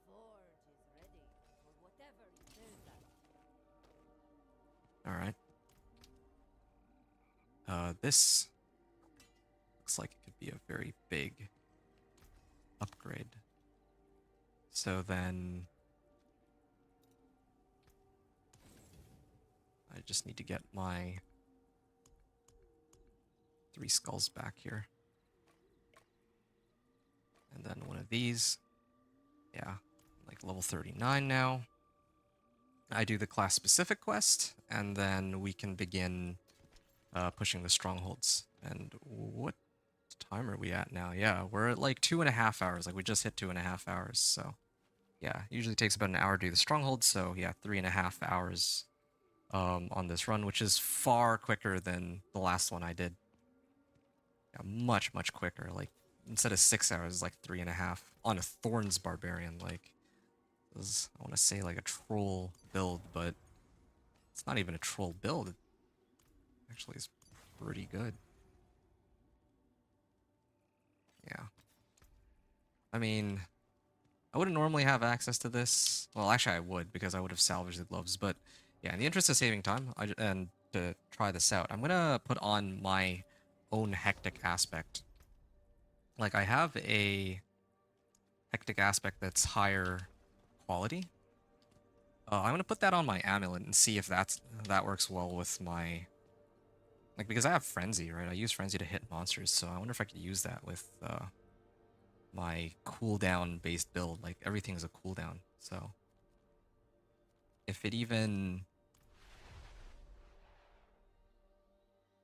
The forge is ready for whatever it tells us. Alright. This looks like it could be a very big upgrade. So then... I just need to get my 3 skulls back here. And then one of these. Yeah, like level 39 now. I do the class-specific quest, and then we can begin pushing the strongholds. And what time are we at now? Yeah, we're at like 2.5 hours. Like, we just hit 2.5 hours, so... Yeah, usually takes about an hour to do the strongholds, so yeah, 3.5 hours on this run, which is far quicker than the last one I did. Yeah, much, much quicker. Like, instead of 6 hours, it's like 3.5 on a Thorns Barbarian. Like, it was, I want to say like a troll build, but it's not even a troll build. It actually is pretty good. Yeah. I mean, I wouldn't normally have access to this. Well, actually I would, because I would have salvaged the gloves, but yeah, in the interest of saving time, and to try this out, I'm gonna put on my own hectic aspect. Like, I have a hectic aspect that's higher quality. I'm gonna put that on my amulet and see if that works well with my... Like, because I have Frenzy, right? I use Frenzy to hit monsters, so I wonder if I could use that with my cooldown-based build. Like, everything's a cooldown, so... If it even...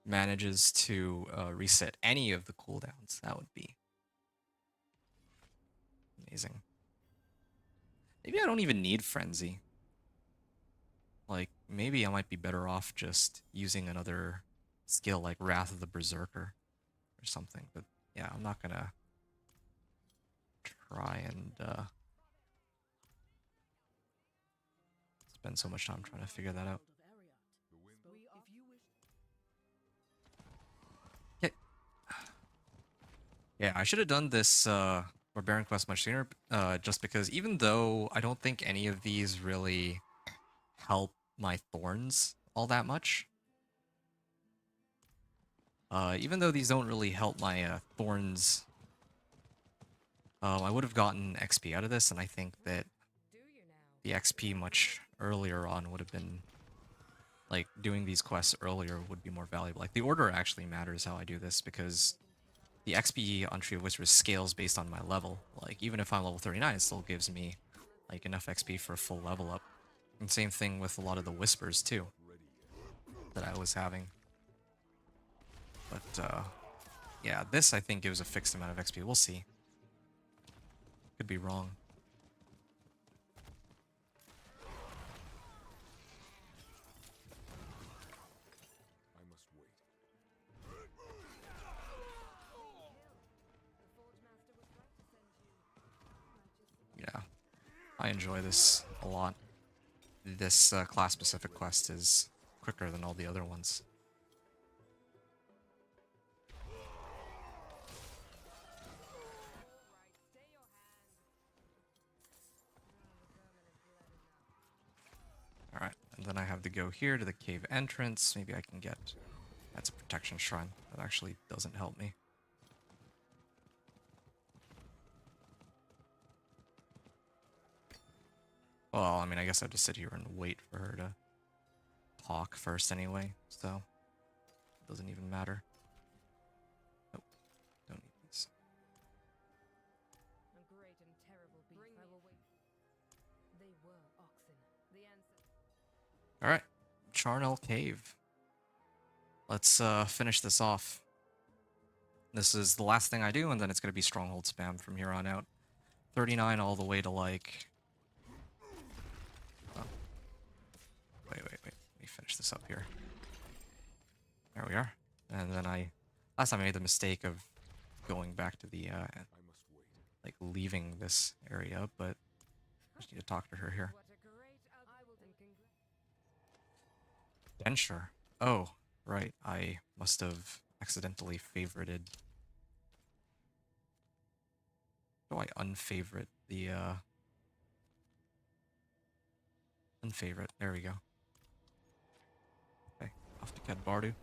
manages to reset any of the cooldowns, that would be amazing. Maybe I don't even need Frenzy. Like, maybe I might be better off just using another skill like Wrath of the Berserker or something. But yeah, I'm not gonna try and spend so much time trying to figure that out. Yeah, yeah, I should have done this Barbarian quest much sooner, just because even though I don't think any of these really help my Thorns all that much, even though these don't really help my Thorns, I would have gotten XP out of this, and I think that the XP much earlier on would have been, like, doing these quests earlier would be more valuable. Like, the order actually matters how I do this, because the XP on Tree of Whispers scales based on my level. Like, even if I'm level 39, it still gives me, like, enough XP for a full level up. And same thing with a lot of the Whispers, too, that I was having. But, yeah, this, I think, gives a fixed amount of XP. We'll see. Could be wrong. I must wait. Yeah, I enjoy this a lot. This class-specific quest is quicker than all the other ones. Alright, and then I have to go here to the cave entrance. Maybe I can get... That's a protection shrine. That actually doesn't help me. Well, I mean, I guess I have to sit here and wait for her to talk first anyway, so it doesn't even matter. Nope, don't need these. A great and terrible beast. I will wait. They were oxen. The answer. Alright, Charnel Cave. Let's finish this off. This is the last thing I do, and then it's going to be Stronghold spam from here on out. 39 all the way to, like... Oh. Wait. Let me finish this up here. There we are. And then last time I made the mistake of going back to the, I must wait. like, leaving this area, but I just need to talk to her here. What a great I will Denture. Oh, right. I must have accidentally favorited... How do I unfavorite the, unfavorite? There we go. Okay, off to Ked Bardu.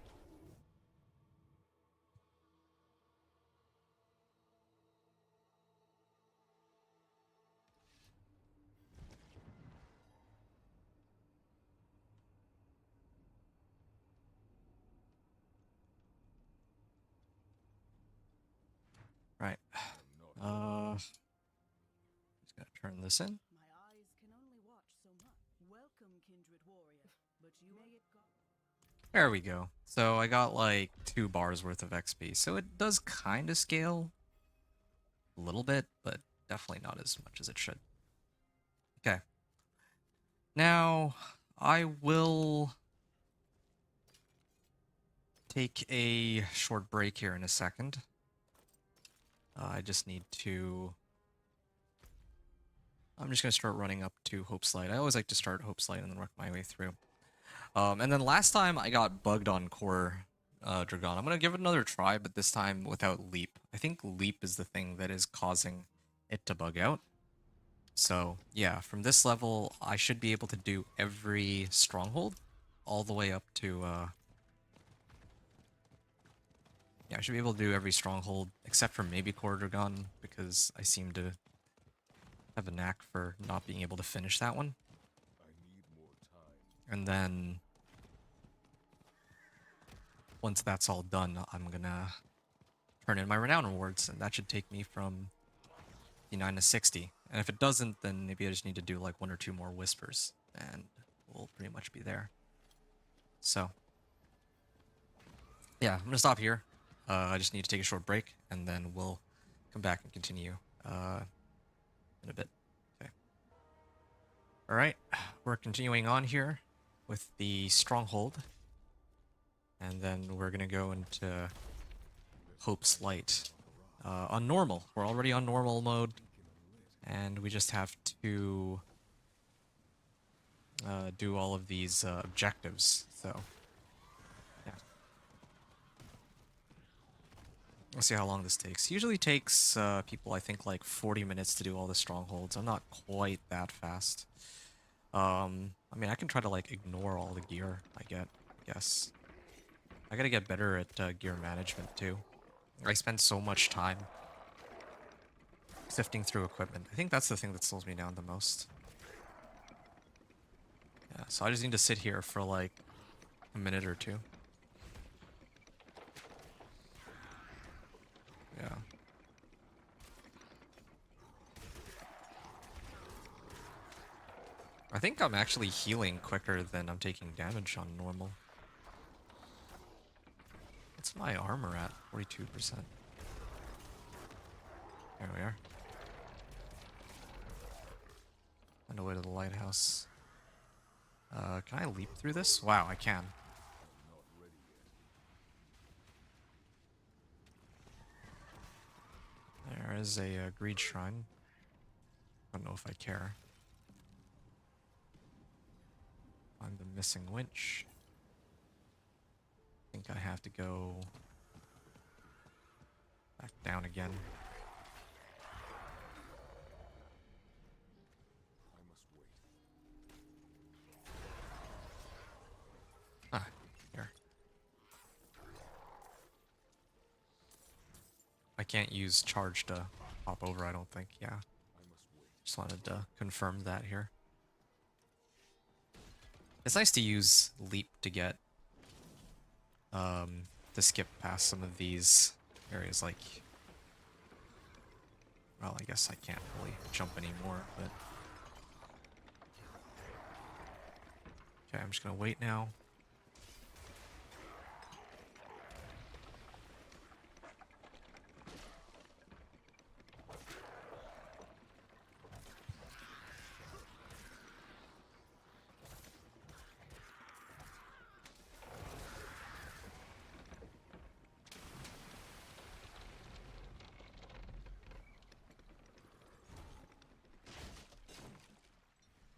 Right. Just gonna turn this in. My eyes can only watch so much. Welcome, kindred warrior. But you may it go. There we go. So I got like 2 bars worth of XP. So it does kind of scale a little bit, but definitely not as much as it should. Okay. Now I will take a short break here in a second. I just need to... I'm just going to start running up to Hope's Light. I always like to start Hope's Light and then work my way through. And then last time I got bugged on Core Dragon. I'm going to give it another try, but this time without Leap. I think Leap is the thing that is causing it to bug out. So yeah, from this level, I should be able to do every stronghold all the way up to... Yeah, I should be able to do every stronghold except for maybe Core Dragon, because I seem to have a knack for not being able to finish that one. I need more time. And then once that's all done, I'm gonna turn in my Renown rewards, and that should take me from 59 to 60. And if it doesn't, then maybe I just need to do like 1 or 2 more Whispers, and we'll pretty much be there. So yeah, I'm gonna stop here. I just need to take a short break, and then we'll come back and continue in a bit. Okay. All right, we're continuing on here with the stronghold, and then we're gonna go into Hope's Light on normal. We're already on normal mode, and we just have to do all of these objectives. So, yeah. We'll see how long this takes. Usually takes people, I think, like 40 minutes to do all the strongholds. I'm not quite that fast. I mean, I can try to, like, ignore all the gear I get, I guess. I gotta get better at gear management, too. I spend so much time sifting through equipment. I think that's the thing that slows me down the most. Yeah, so I just need to sit here for, like, a minute or two. Yeah. I think I'm actually healing quicker than I'm taking damage on normal. What's my armor at? 42%. There we are. On the way to the lighthouse. Can I leap through this? Wow, I can. There is a greed shrine. I don't know if I care. Find the missing winch. I think I have to go back down again. Ah, here. I can't use charge to hop over, I don't think. Yeah. Just wanted to confirm that here. It's nice to use leap to get to skip past some of these areas, like, well, I guess I can't really jump anymore, but okay, I'm just gonna wait now.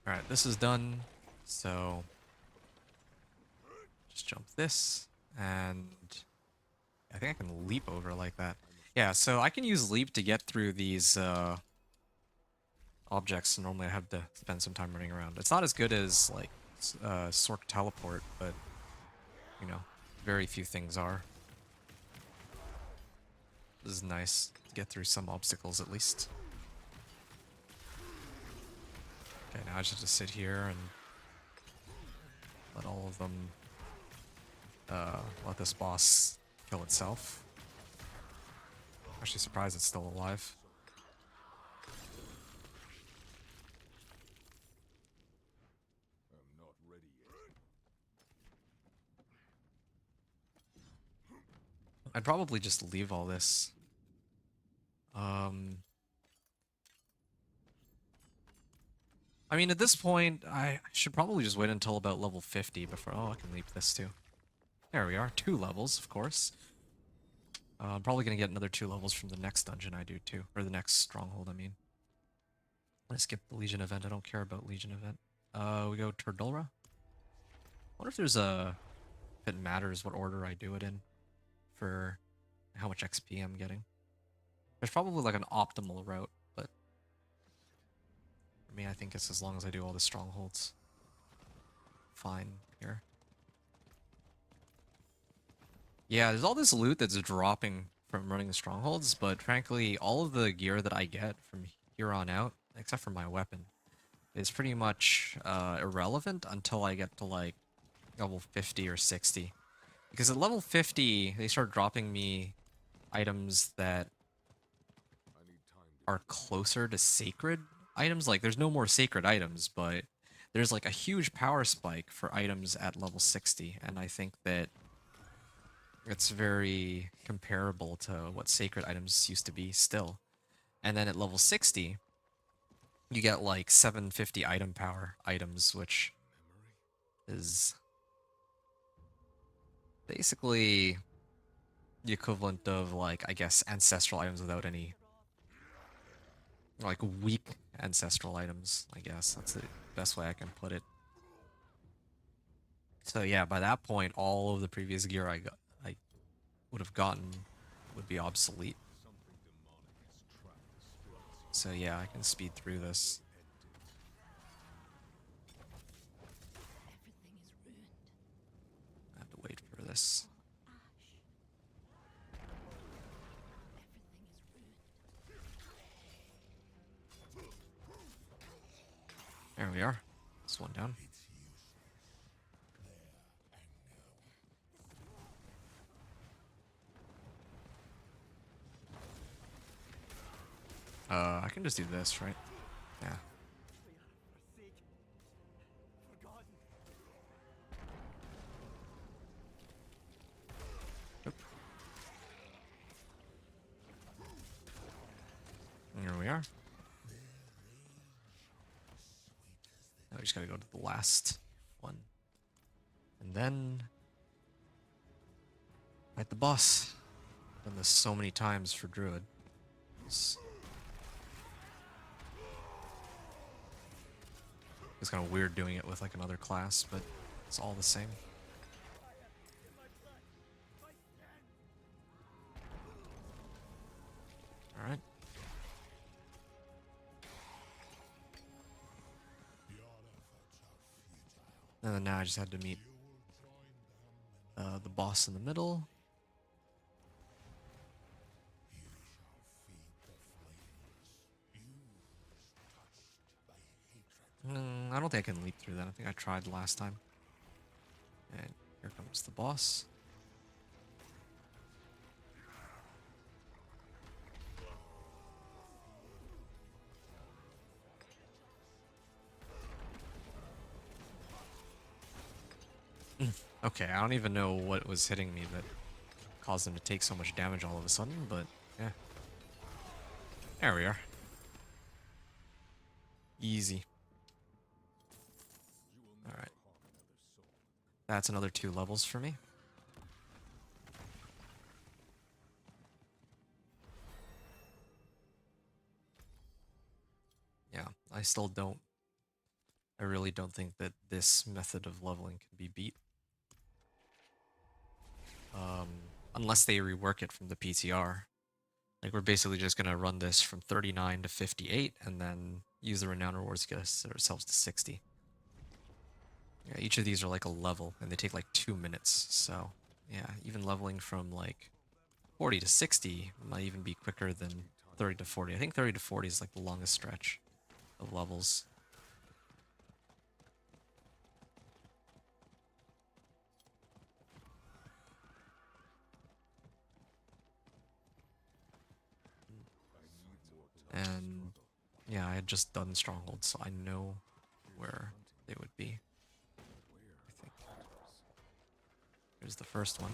Alright, this is done, so just jump this, and I think I can leap over like that. Yeah, so I can use leap to get through these objects. Normally I have to spend some time running around. It's not as good as, like, Sork Teleport, but, you know, very few things are. This is nice to get through some obstacles at least. Okay, now I just have to sit here and let all of them, let this boss kill itself. Actually surprised it's still alive. I'm not ready yet. I'd probably just leave all this. I mean, at this point, I should probably just wait until about level 50 before... Oh, I can leap this too. There we are. 2 levels, of course. I'm probably going to get another 2 levels from the next dungeon I do too. Or the next stronghold, I mean. I skip the Legion event. I don't care about Legion event. We go Turdulra. I wonder if there's a... If it matters what order I do it in for how much XP I'm getting. There's probably like an optimal route, but for me, I think it's as long as I do all the strongholds. Fine here. Yeah, there's all this loot that's dropping from running the strongholds, but frankly, all of the gear that I get from here on out, except for my weapon, is pretty much irrelevant until I get to like level 50 or 60. Because at level 50, they start dropping me items that are closer to sacred items. Like, there's no more sacred items, but there's like a huge power spike for items at level 60, and I think that It's very comparable to what sacred items used to be still. And then at level 60, you get like 750 item power items, which is basically the equivalent of, like, I guess, ancestral items without any, like, weak ancestral items, I guess. That's the best way I can put it. So yeah, by that point, all of the previous gear I would have gotten would be obsolete. So yeah, I can speed through this. Everything is ruined. I have to wait for this. Ash. Everything is ruined. There we are. This one down. I can just do this, right? Yeah. Oop. Here we are. Now we just gotta go to the last one. And then fight the boss. Done this so many times for Druid. It's kind of weird doing it with like another class, but it's all the same. Alright. And then now I just had to meet the boss in the middle. I don't think I can leap through that. I think I tried last time. And here comes the boss. Okay, I don't even know what was hitting me that caused him to take so much damage all of a sudden, but yeah. There we are. Easy. Alright. That's another 2 levels for me. Yeah, I really don't think that this method of leveling can be beat. Unless they rework it from the PTR. Like, we're basically just gonna run this from 39 to 58, and then use the Renown rewards to get ourselves to 60. Yeah, each of these are like a level, and they take like 2 minutes, so yeah, even leveling from like 40 to 60 might even be quicker than 30 to 40. I think 30 to 40 is like the longest stretch of levels. And yeah, I had just done Stronghold, so I know where they would be. I think. There's the first one.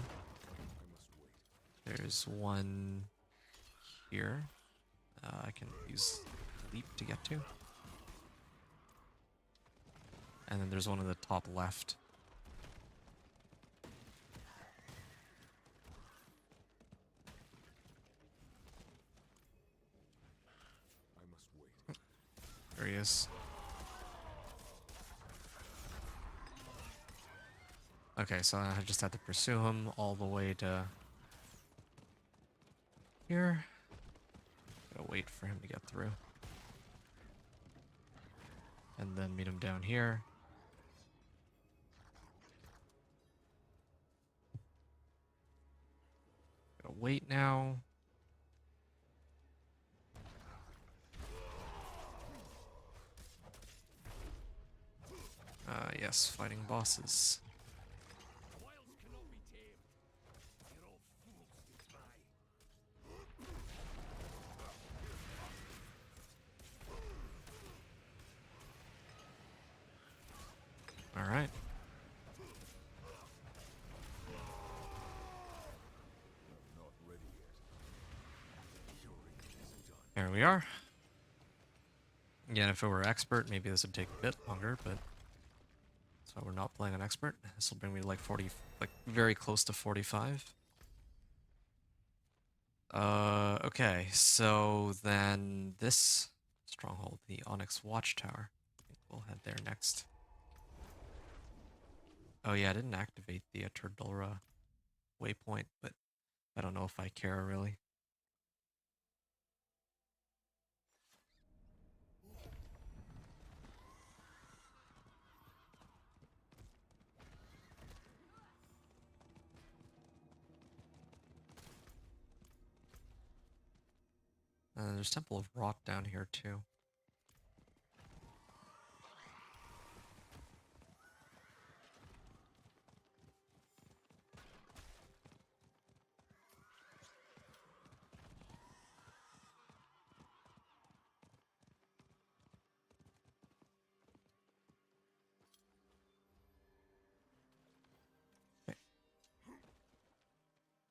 There's one here. I can use leap to get to. And then there's one in the top left. There he is. Okay, so I just had to pursue him all the way to here. Gotta wait for him to get through. And then meet him down here. Gotta wait now. Yes, fighting bosses. Alright. we are. Again, if it were expert, maybe this would take a bit longer, but that's why we're not playing on expert. This will bring me to like 40, like very close to 45. Okay, so then this stronghold, the Onyx Watchtower. I think we'll head there next. Oh yeah, I didn't activate the Turdulra waypoint, but I don't know if I care really. There's Temple of Rot down here too. Okay.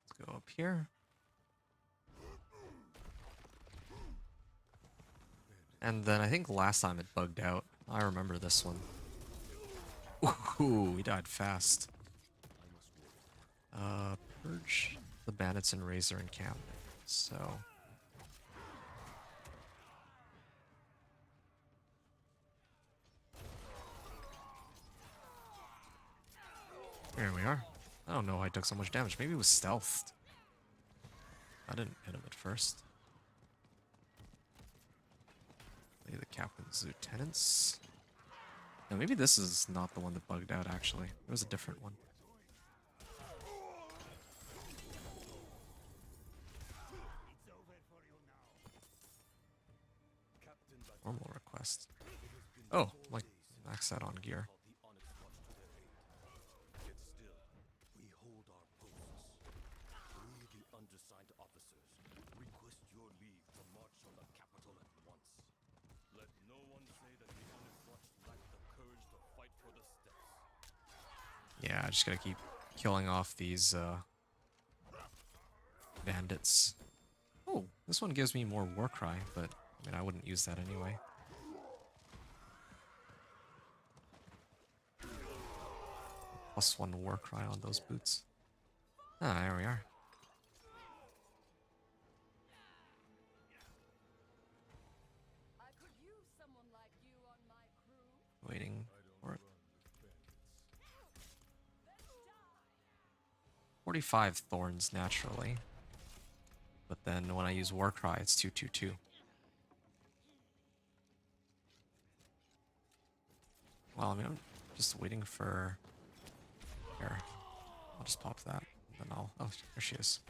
Let's go up here. And then I think last time it bugged out. I remember this one. Ooh, we died fast. Purge the bandits and Razor encampment. So here we are. I don't know why I took so much damage. Maybe it was stealthed. I didn't hit him at first. Maybe the captain's lieutenants. No, maybe this is not the one that bugged out, actually. It was a different one. Normal request. Oh, like max that on gear. Yet still, we hold our posts. We, the undersigned officers, request your leave to march on the capital at once. Let no one say that the Onyx Watch lack the courage to fight for the steppes. Yeah, I just gotta keep killing off these bandits. Oh, this one gives me more Warcry, but I mean I wouldn't use that anyway. +1 Warcry on those boots. Ah, there we are. I could use someone like you on my crew. Waiting for it. 45 thorns naturally. But then when I use Warcry, it's 222. Well, I mean, I'm just waiting for... Here. I'll just pop that. And then I'll... Oh, there she is.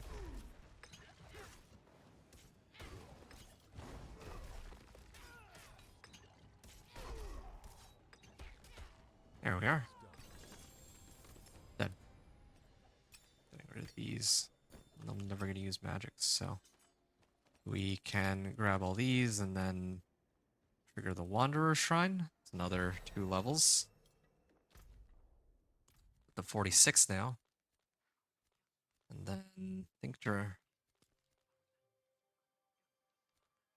There we are. Dead. Getting rid of these. I'm never going to use magic, so... We can grab all these and then trigger the Wanderer Shrine. It's another 2 levels. The 46 now. And then Tincture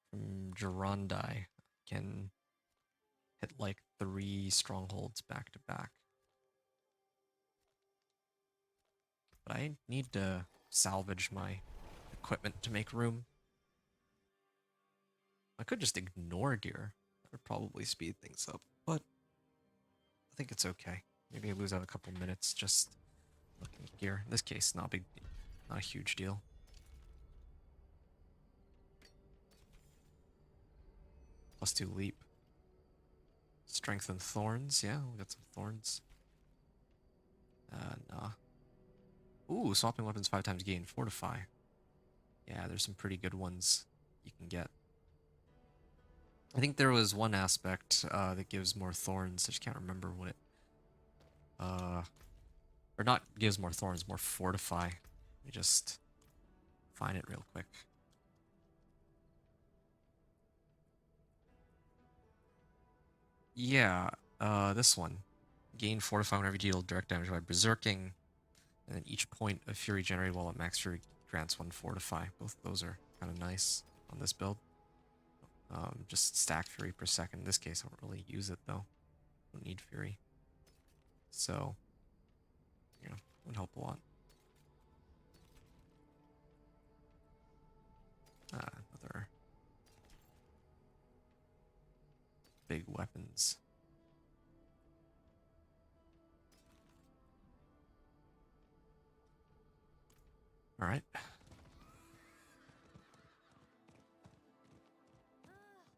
from Gerondai can hit like 3 strongholds back to back. But I need to salvage my equipment to make room. I could just ignore gear. That would probably speed things up, but I think it's okay. Maybe I lose out a couple minutes just looking at gear. In this case, not a huge deal. +2 leap. Strengthen thorns. Yeah, we got some thorns. Nah. Ooh, swapping weapons 5 times gain. Fortify. Yeah, there's some pretty good ones you can get. I think there was one aspect that gives more thorns. I just can't remember what it... or not gives more thorns, more fortify. Let me just find it real quick. Yeah, this one. Gain fortify whenever you deal direct damage by berserking. And then each point of fury generated while at max fury grants 1 fortify. Both of those are kind of nice on this build. Just stack Fury per second. In this case, I don't really use it though. Don't need Fury. So, you know, would help a lot. Another big weapons. All right.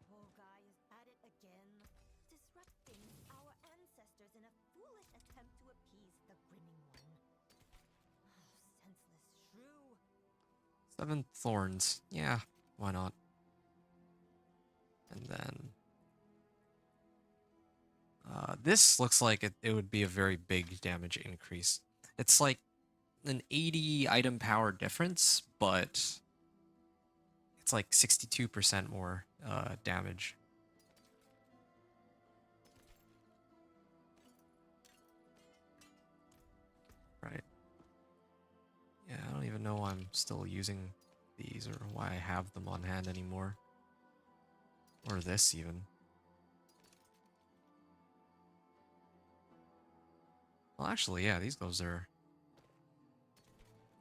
Poor guy is at it again, disrupting our ancestors in a foolish attempt to appease the brimming one. Senseless shrew. 7 thorns. Yeah, why not? And then this looks like it would be a very big damage increase. It's like an 80 item power difference, but it's like 62% more damage. Right. Yeah, I don't even know why I'm still using these or why I have them on hand anymore. Or this even. Well, actually, yeah, these gloves are...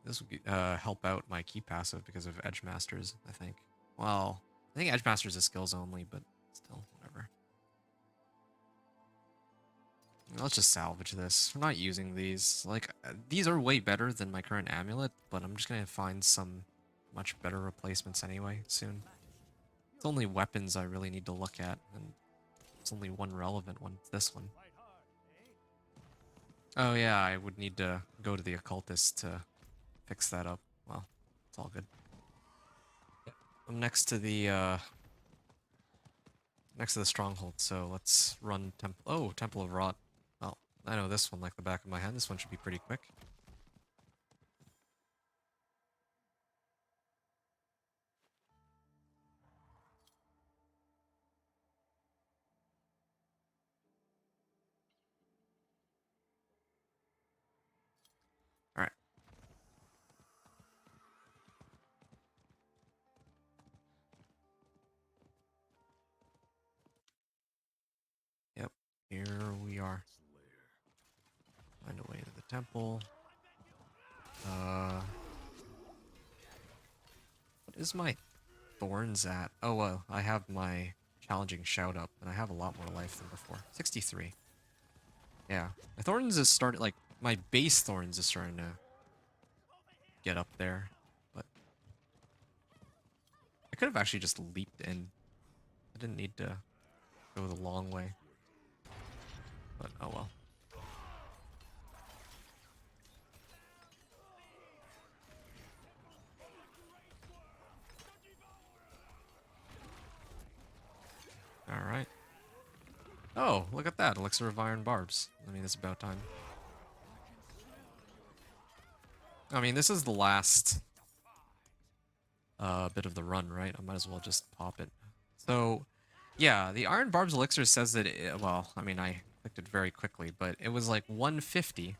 This would help out my key passive because of Edge Masters, I think. Well, I think Edge Masters is skills only, but still, whatever. Let's just salvage this. We're not using these. Like, these are way better than my current amulet, but I'm just gonna find some much better replacements anyway soon. It's only weapons I really need to look at, and it's only one relevant one. It's this one. Oh yeah, I would need to go to the occultist to fix that up. Well, it's all good. I'm next to the stronghold, so let's run Temple. Oh, Temple of Rot. Well, I know this one like the back of my hand. This one should be pretty quick. All right. Yep. Here we are. Find a way to the temple. What is my thorns at? Oh well, I have my challenging shout up, and I have a lot more life than before. 63. Yeah, my thorns is starting, like my base thorns is starting to get up there, but I could have actually just leaped in. I didn't need to go the long way, but oh well. All right. Oh, look at that. Elixir of Iron Barbs. I mean, it's about time. I mean, this is the last bit of the run, right? I might as well just pop it. So, yeah, the Iron Barbs Elixir says that, well, I mean, I clicked it very quickly, but it was like 150.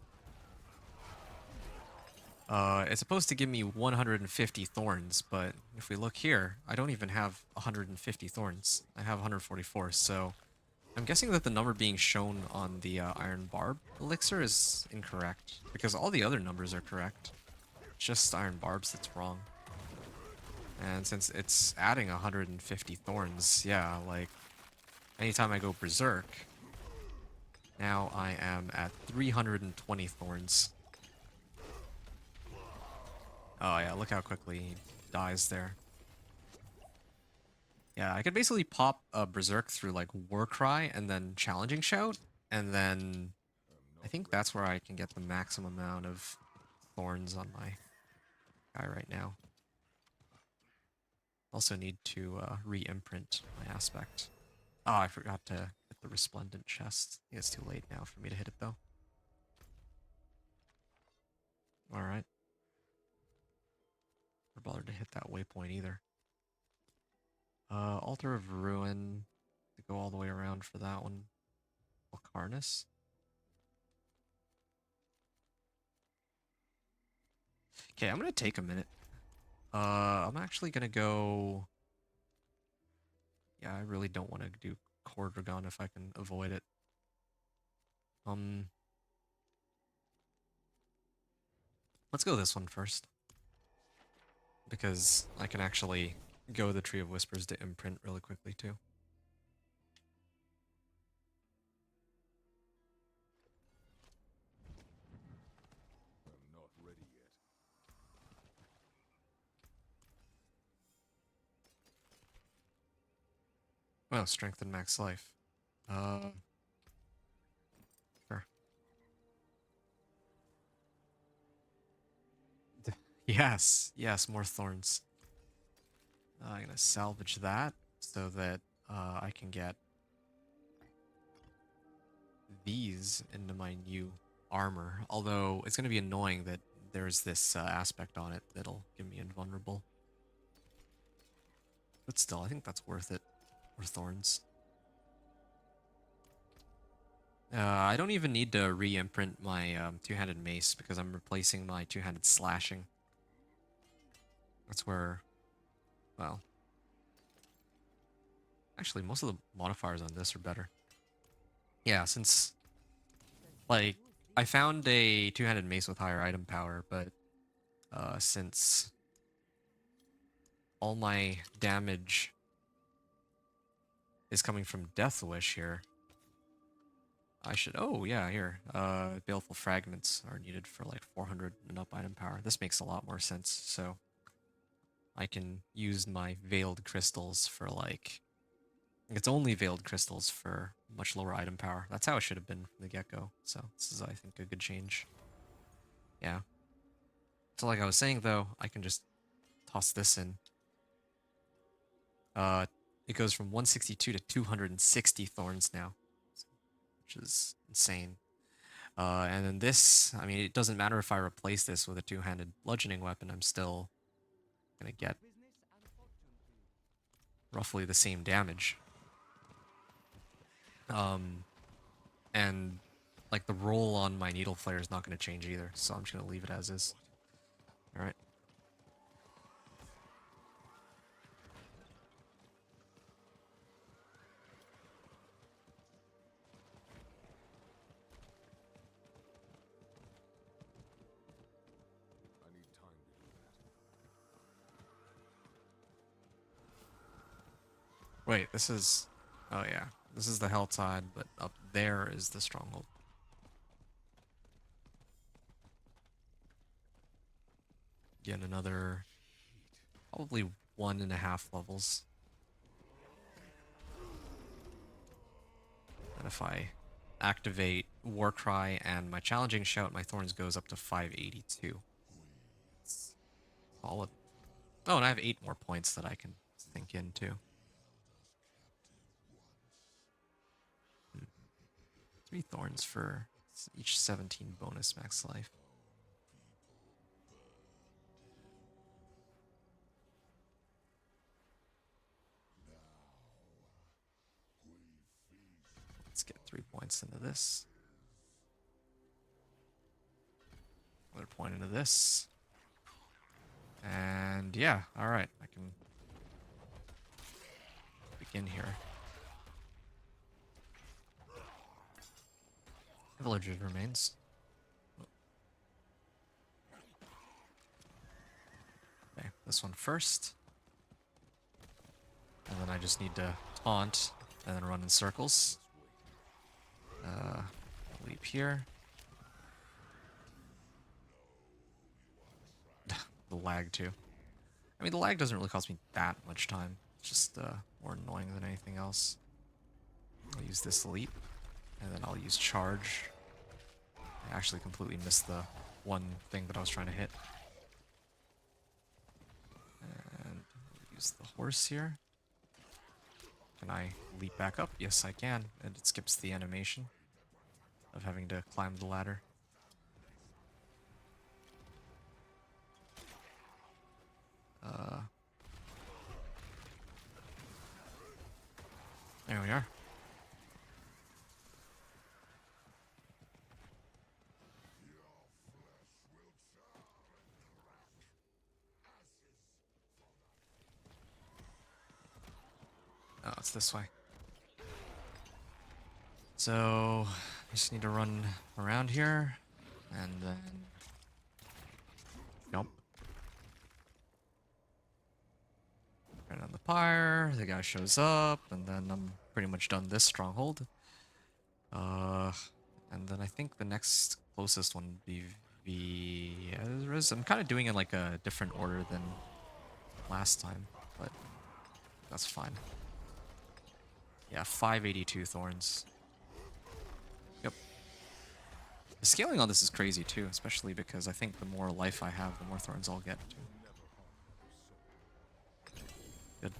It's supposed to give me 150 thorns, but if we look here, I don't even have 150 thorns. I have 144, so I'm guessing that the number being shown on the Iron Barb Elixir is incorrect, because all the other numbers are correct. It's just Iron Barbs that's wrong. And since it's adding 150 thorns, yeah, like, anytime I go Berserk, now I am at 320 thorns. Oh yeah, look how quickly he dies there. Yeah, I could basically pop a Berserk through like Warcry and then Challenging Shout, and then I think that's where I can get the maximum amount of thorns on my guy right now. Also need to re-imprint my aspect. Oh, I forgot to hit the Resplendent chest. I think it's too late now for me to hit it though. Alright. Never bothered to hit that waypoint either. Altar of Ruin. To go all the way around for that one. Volcarnus. Okay, I'm gonna take a minute. I'm actually gonna go... Yeah, I really don't want to do quarter gun if I can avoid it. Let's go this one first. Because I can actually go the Tree of Whispers to imprint really quickly too. I'm not ready yet. Oh, strength and max life. Sure. Yes, yes, more thorns. I'm gonna salvage that so that I can get these into my new armor. Although it's gonna be annoying that there's this aspect on it that'll give me invulnerable. But still, I think that's worth it. Or thorns. I don't even need to re-imprint my two-handed mace because I'm replacing my two-handed slashing. That's where, well, actually most of the modifiers on this are better. Yeah, since, like, I found a two-handed mace with higher item power, but since all my damage is coming from Death Wish here, I should, oh yeah, here, Baleful Fragments are needed for like 400 and up item power. This makes a lot more sense, so I can use my Veiled Crystals for like, it's only Veiled Crystals for much lower item power. That's how it should have been from the get-go, so this is, I think, a good change. Yeah. So like I was saying though, I can just toss this in. It goes from 162 to 260 thorns now, which is insane. And then this, I mean, it doesn't matter if I replace this with a two-handed bludgeoning weapon, I'm still gonna get roughly the same damage. And like the roll on my needle flare is not gonna change either, so I'm just gonna leave it as is. All right. I need time to do that. Wait, this is, oh yeah, this is the Helltide, but up there is the Stronghold. Get another, probably 1.5 levels. And if I activate Warcry and my Challenging Shout, my Thorns goes up to 582. It's solid. Oh, and I have 8 more points that I can think into. 3 Thorns for each 17 bonus max life. Let's get 3 points into this. Another point into this. And yeah, alright, I can begin here. Villagers remains. Okay, this one first. And then I just need to taunt and then run in circles. Leap here. The lag too. I mean, the lag doesn't really cost me that much time. It's just more annoying than anything else. I'll use this leap, and then I'll use charge. I actually completely missed the one thing that I was trying to hit. And use the horse here. Can I leap back up? Yes, I can. And it skips the animation of having to climb the ladder. There we are. Oh, it's this way. So, I just need to run around here, and then jump. Right on the pyre, the guy shows up, and then I'm pretty much done this stronghold. And then I think the next closest one would be Vieiras. I'm kind of doing it in like a different order than last time, but that's fine. Yeah, 582 thorns. Yep. The scaling on this is crazy too, especially because I think the more life I have, the more thorns I'll get too. Good.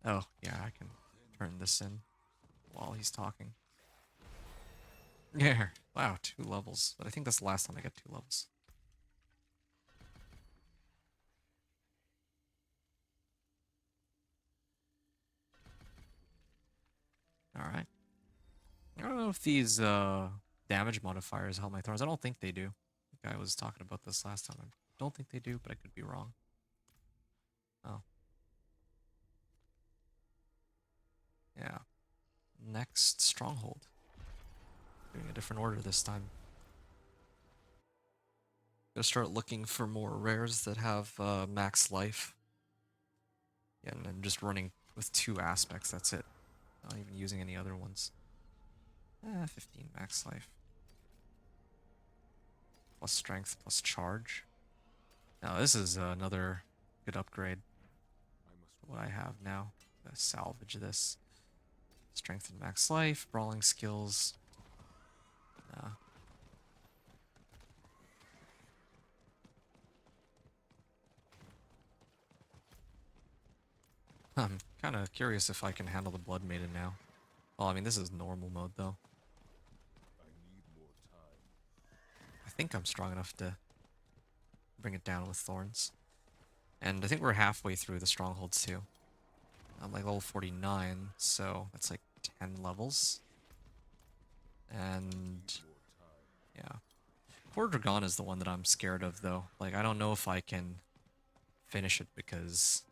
Oh, yeah, I can turn this in while he's talking. Yeah, wow, 2 levels. But I think that's the last time I got 2 levels. Alright. I don't know if these damage modifiers help my thorns. I don't think they do. The guy was talking about this last time. I don't think they do, but I could be wrong. Oh. Yeah. Next stronghold. Doing a different order this time. Gotta start looking for more rares that have max life. Yeah, and I'm just running with 2 aspects, that's it. Not even using any other ones. 15 max life. Plus strength, plus charge. Now this is another good upgrade. What I have now. Gotta salvage this. Strength and max life, brawling skills. I'm kind of curious if I can handle the Blood Maiden now. Well, I mean, this is normal mode, though. I think I'm strong enough to bring it down with Thorns. And I think we're halfway through the strongholds, too. I'm like level 49, so that's like 10 levels. And yeah. Poor Dragon is the one that I'm scared of, though. Like, I don't know if I can finish it because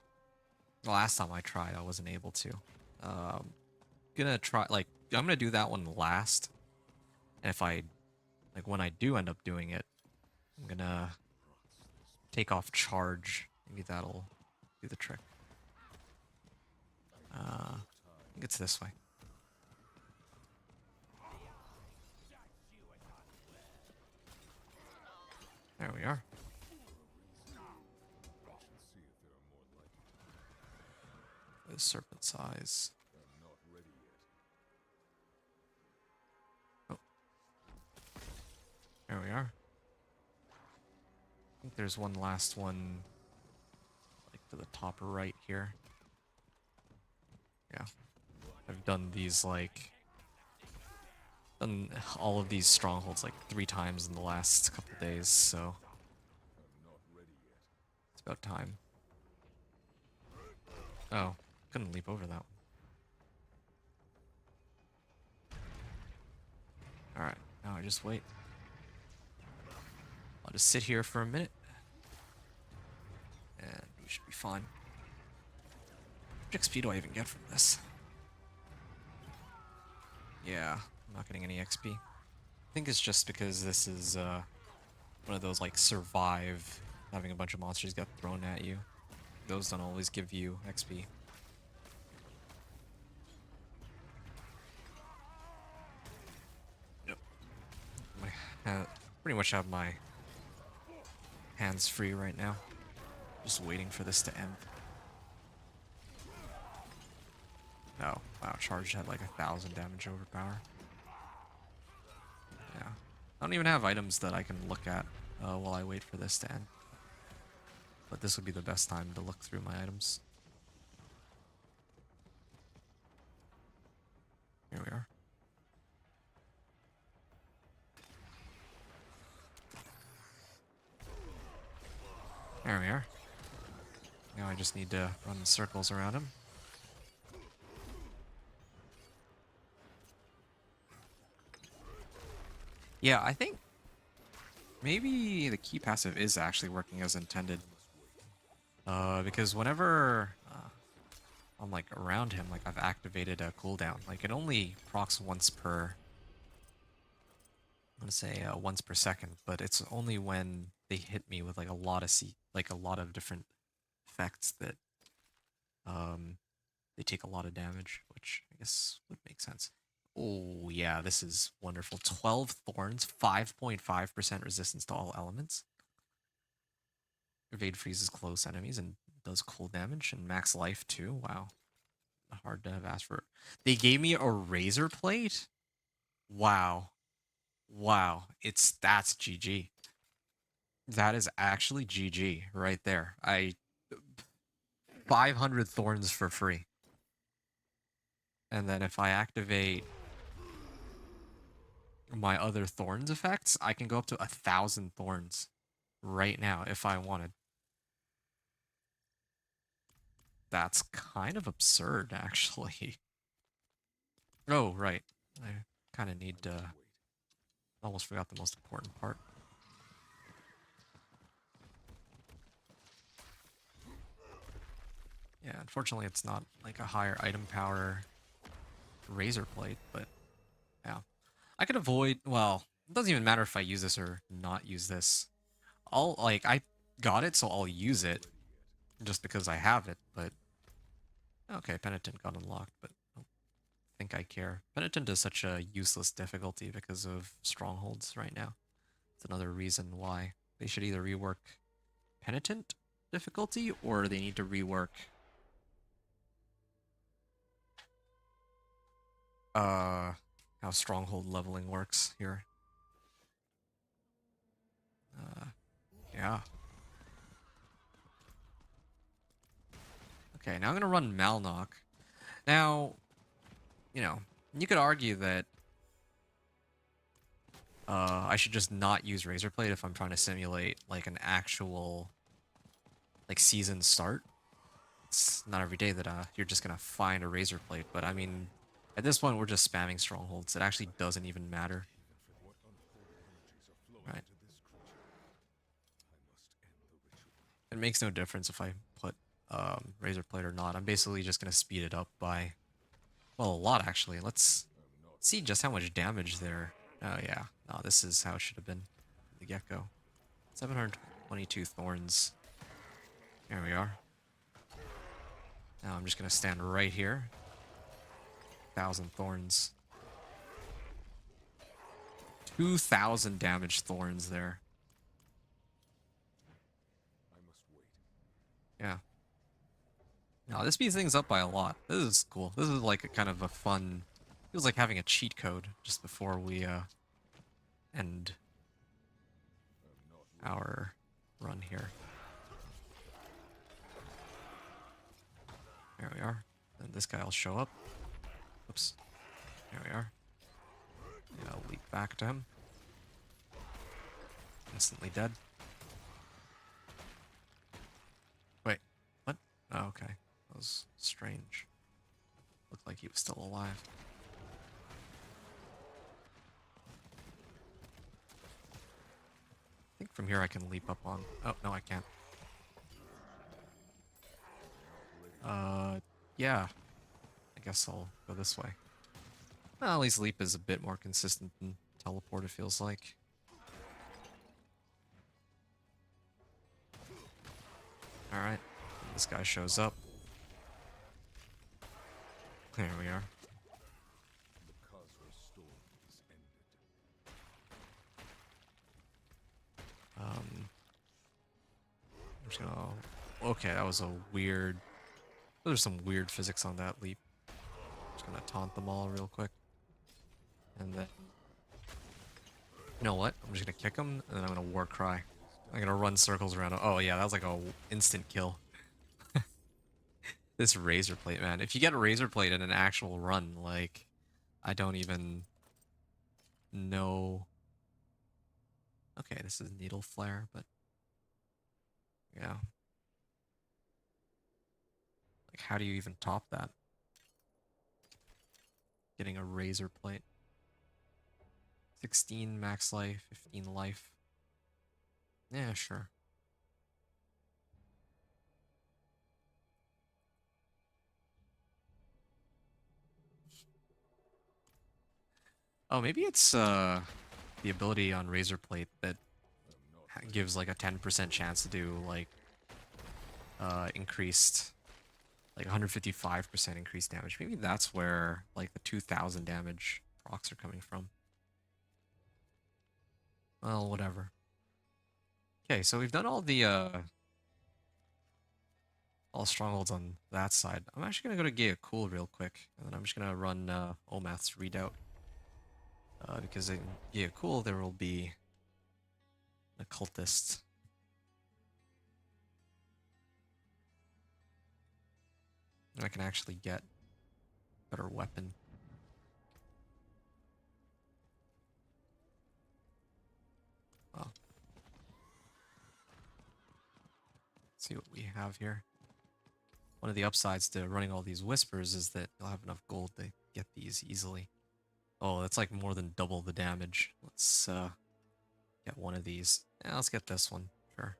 the last time I tried, I wasn't able to. Gonna try, like, I'm gonna do that one last. And if I, like, when I do end up doing it, I'm gonna take off charge. Maybe that'll do the trick. I think it's this way. There we are. The serpent's eyes. Oh. There we are. I think there's one last one, like to the top right here. Yeah. I've done these, like, done all of these strongholds like 3 times in the last couple days, so it's about time. Oh, couldn't leap over that one. Alright, now I just wait. I'll just sit here for a minute. And we should be fine. How much XP do I even get from this? Yeah, I'm not getting any XP. I think it's just because this is one of those, like, survive, having a bunch of monsters get thrown at you. Those don't always give you XP. Yep. Pretty much have my hands free right now. Just waiting for this to end. Oh, wow, charge had like 1,000 damage overpower. Yeah. I don't even have items that I can look at while I wait for this to end. But this would be the best time to look through my items. Here we are. There we are. Now I just need to run in circles around him. Yeah, I think maybe the key passive is actually working as intended. Because whenever I'm like around him, like I've activated a cooldown. Like it only procs once per. I'm gonna say once per second, but it's only when they hit me with like a lot of like a lot of different effects that um they take a lot of damage, which I guess would make sense. Oh yeah, this is wonderful. 12 thorns, 5.5% resistance to all elements. Evade freezes close enemies and does cool damage and max life too. Wow. Hard to have asked for. They gave me a razor plate? Wow. Wow. That's GG. That is actually GG right there. 500 thorns for free. And then if I activate my other thorns effects, I can go up to 1,000 thorns right now if I wanted. That's kind of absurd, actually. Oh, right. I kind of need to... Almost forgot the most important part. Yeah, unfortunately it's not like a higher item power razor plate, but yeah. I could avoid... Well, it doesn't even matter if I use this or not use this. I got it, so I'll use it just because I have it, but okay, Penitent got unlocked, but I don't think I care. Penitent is such a useless difficulty because of strongholds right now. It's another reason why they should either rework Penitent difficulty or they need to rework how stronghold leveling works here. Yeah. Okay, now I'm gonna run Malnock. Now, you know, you could argue that I should just not use Razorblade if I'm trying to simulate like an actual like season start. It's not every day that you're just gonna find a Razorblade, but I mean, at this point we're just spamming strongholds. It actually doesn't even matter. Right. It makes no difference if I put Razorblade or not. I'm basically just gonna speed it up by, well, a lot actually. Let's see just how much damage there. Oh yeah, no, this is how it should have been from the get-go. 722 thorns. There we are. Now I'm just gonna stand right here. 1,000 thorns. 2,000 damage thorns there. Yeah. No, this speeds things up by a lot. This is cool. This is like a kind of a fun... Feels like having a cheat code just before we end our run here. There we are. Then this guy will show up. Oops. There we are. Yeah, I'll leap back to him. Instantly dead. Wait, what? Oh, okay. That was strange. Looked like he was still alive. I think from here I can leap up on... Oh, no, I can't. Yeah. I guess I'll go this way. Well, at least leap is a bit more consistent than teleport, it feels like. Alright. This guy shows up. There we are. I'm just gonna... Okay, that was a weird... There's some weird physics on that leap. Just gonna taunt them all real quick. And then... You know what? I'm just gonna kick him, and then I'm gonna war cry. I'm gonna run circles around him. Oh yeah, that was like a instant kill. This razor plate, man. If you get a razor plate in an actual run, like... I don't even... know... Okay, this is needle flare, but... Yeah. Like, how do you even top that? Getting a razor plate. 16 max life, 15 life. Yeah, sure. Oh, maybe it's the ability on Razor Plate that gives like a 10% chance to do like increased, like 155% increased damage. Maybe that's where like the 2000 damage procs are coming from. Well, whatever. Okay, so we've done all strongholds on that side. I'm actually gonna go to Gaia Cool real quick, and then I'm just gonna run Omath's Redoubt. Because in Gaia Cool there will be an occultist. And I can actually get a better weapon. Well, let's see what we have here. One of the upsides to running all these whispers is that you'll have enough gold to get these easily. Oh, that's like more than double the damage. Let's get one of these. Yeah, let's get this one. Sure.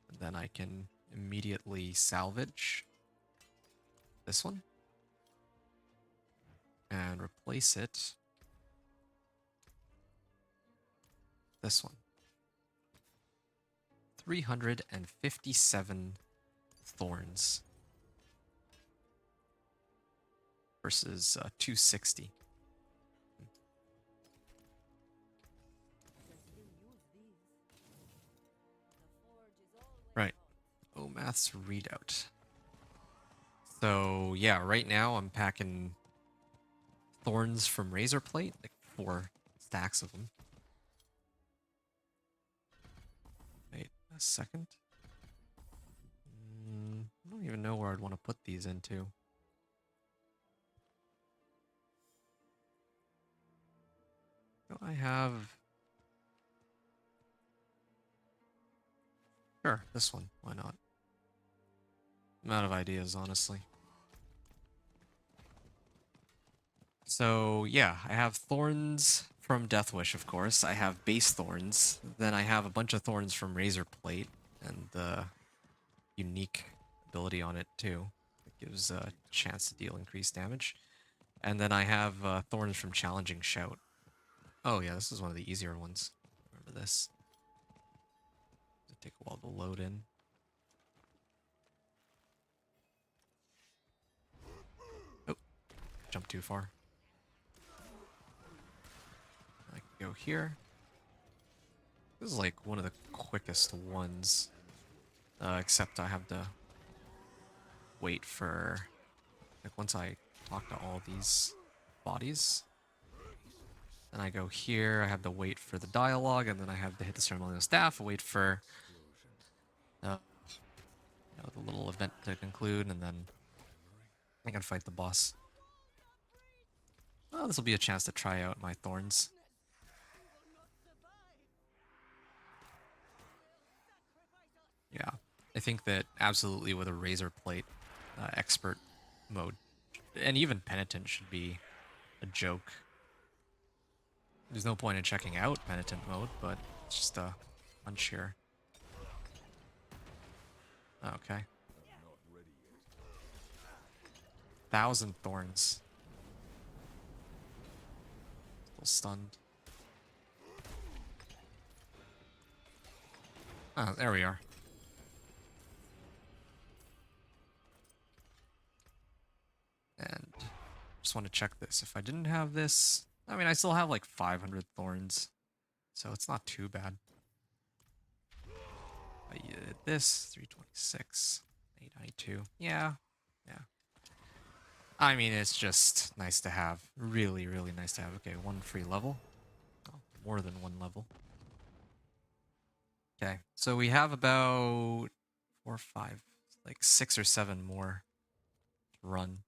And then I can immediately salvage this one and replace it this one. 357 thorns versus 260. Right. Omath's Redoubt. So yeah, right now I'm packing thorns from Razor Plate, like 4 stacks of them. Wait a second. I don't even know where I'd want to put these into. Do I have... Sure, this one. Why not? I'm out of ideas, honestly. So, yeah, I have thorns from Deathwish, of course. I have base thorns. Then I have a bunch of thorns from Razor Plate, and the unique ability on it, too. It gives a chance to deal increased damage. And then I have thorns from Challenging Shout. Oh, yeah, this is one of the easier ones. Remember this. It'll take a while to load in. Oh, jumped too far. I can go here. This is like one of the quickest ones. Except I have to wait for... Like, once I talk to all these bodies, then I go here, I have to wait for the dialogue, and then I have to hit the ceremonial staff, wait for the little event to conclude, and then I can fight the boss. Well, this will be a chance to try out my thorns. Yeah, I think that absolutely with a Razor Plate expert mode, and even Penitent should be a joke. There's no point in checking out Penitent mode, but it's just a hunch here. Okay. 1,000 thorns. Still stunned. Oh, there we are. And just want to check this. If I didn't have this, I mean, I still have like 500 thorns, so it's not too bad. I did this, 326, 892. Yeah. I mean, it's just nice to have. Really, really nice to have. Okay, 1 free level. Oh, more than 1 level. Okay, so we have about 4 or 5, like 6 or 7 more to run.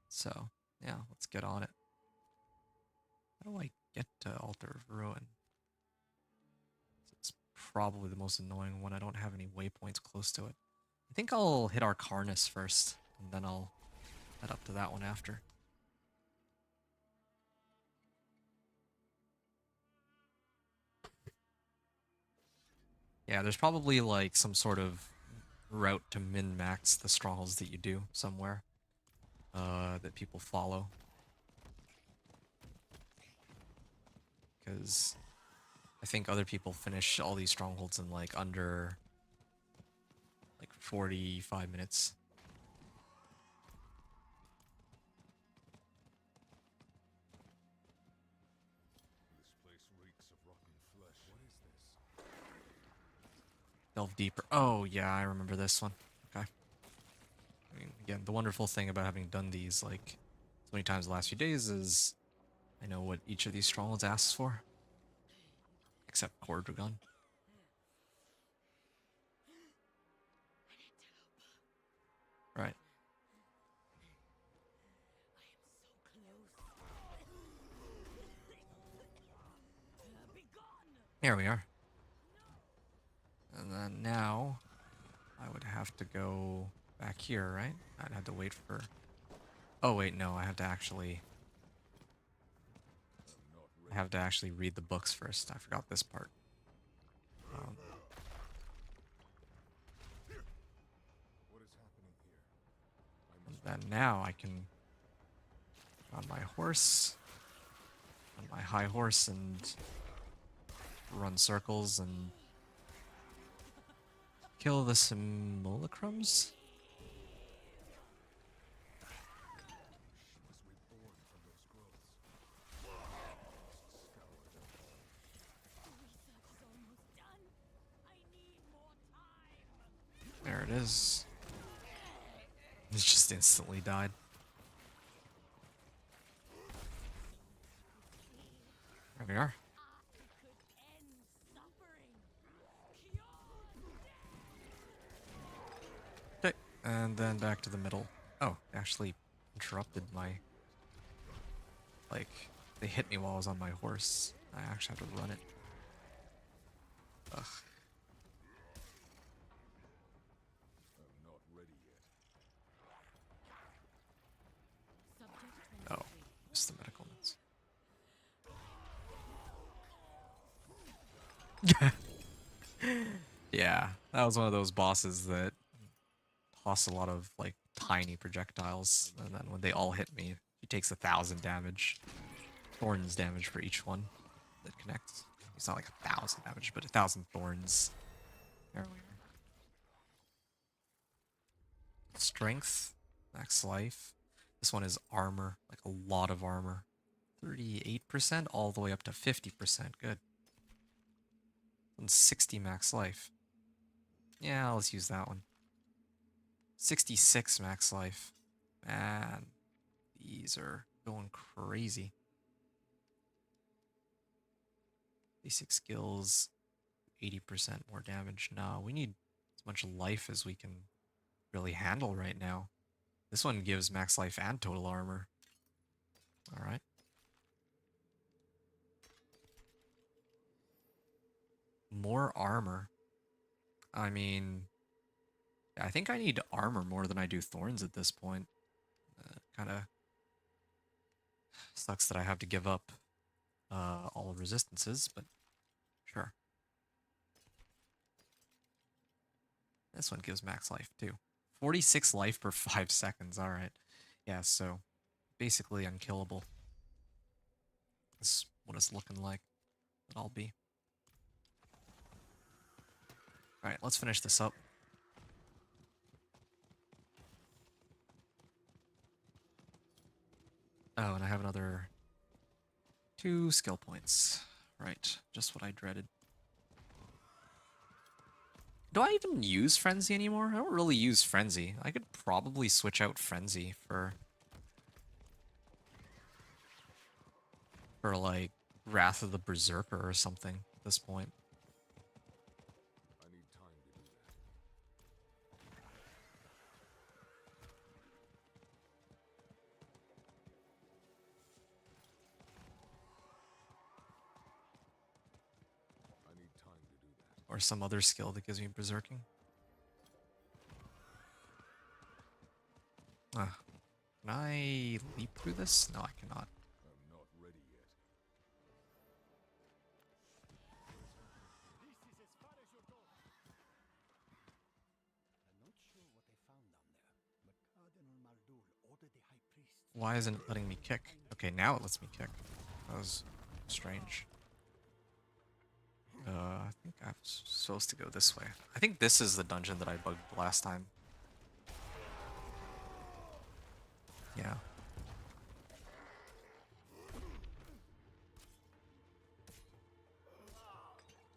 So, yeah, let's get on it. How do I get to Altar of Ruin? It's probably the most annoying one. I don't have any waypoints close to it. I think I'll hit Arcarnus first, and then I'll head up to that one after. Yeah, there's probably like some sort of route to min-max the strongholds that you do somewhere. that people follow. Because I think other people finish all these strongholds in like under like 45 minutes. This place reeks of rotten flesh. What is this? Delve deeper. Oh yeah, I remember this one. Okay. I mean, again, the wonderful thing about having done these like so many times the last few days is I know what each of these strongholds asks for. Except Cordragon. Right. Here we are. And then now I would have to go back here, right? I'd have to wait for... Oh wait, no, I have to actually... I have to actually read the books first. I forgot this part. What is happening here? And then now I can... On my horse... On my high horse and... Run circles and... Kill the simulacrums? She was reborn from those growths. There it is. It just instantly died. There we are. Okay, and then back to the middle. Oh, they actually interrupted my... Like, they hit me while I was on my horse. I actually had to run it. Ugh. I'm not ready yet. Oh, just the medical notes. Yeah, that was one of those bosses that toss a lot of like tiny projectiles, and then when they all hit me, he takes 1,000 damage. Thorns damage for each one that connects. It's not like 1,000 damage, but 1,000 thorns. There we are. Strength, max life. This one is armor, like a lot of armor. 38% all the way up to 50%. Good. And 60 max life. Yeah, let's use that one. 66 max life. Man, these are going crazy. Basic skills, 80% more damage. No, we need as much life as we can really handle right now. This one gives max life and total armor. Alright. More armor. I mean, I think I need armor more than I do thorns at this point. Kind of sucks that I have to give up all resistances, but sure. This one gives max life too. 46 life per 5 seconds. Alright. Yeah, so basically unkillable. That's what it's looking like that I'll be. Alright, let's finish this up. Oh, and I have another 2 skill points. Right, just what I dreaded. Do I even use Frenzy anymore? I don't really use Frenzy. I could probably switch out Frenzy for like Wrath of the Berserker or something at this point. I need time to do that. I need time to do that. Or some other skill that gives me Berserking. Can I leap through this? No, I cannot. I'm not ready yet. I'm not sure what they found down there, but Cardinal Mardul ordered the High Why isn't it letting me kick? Okay, now it lets me kick. That was strange. I think I'm supposed to go this way. I think this is the dungeon that I bugged last time. Yeah.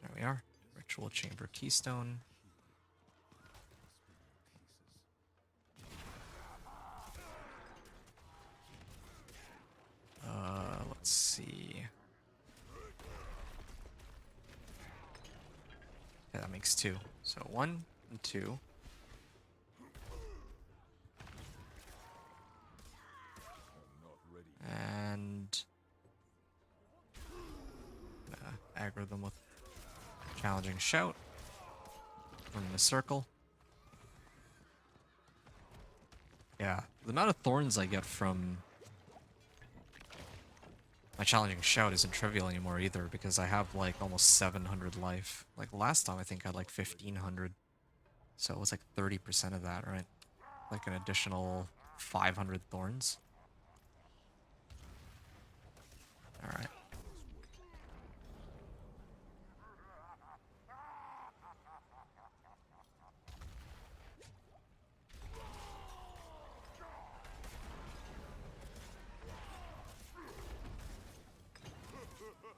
There we are. Ritual Chamber Keystone. Let's see. Yeah, that makes 2. So 1 and 2. And aggro them with challenging shout. Run in a circle. Yeah, the amount of thorns I get from my challenging shout isn't trivial anymore either, because I have like almost 700 life. Like last time I think I had like 1500. So it was like 30% of that, right? Like an additional 500 thorns. Alright.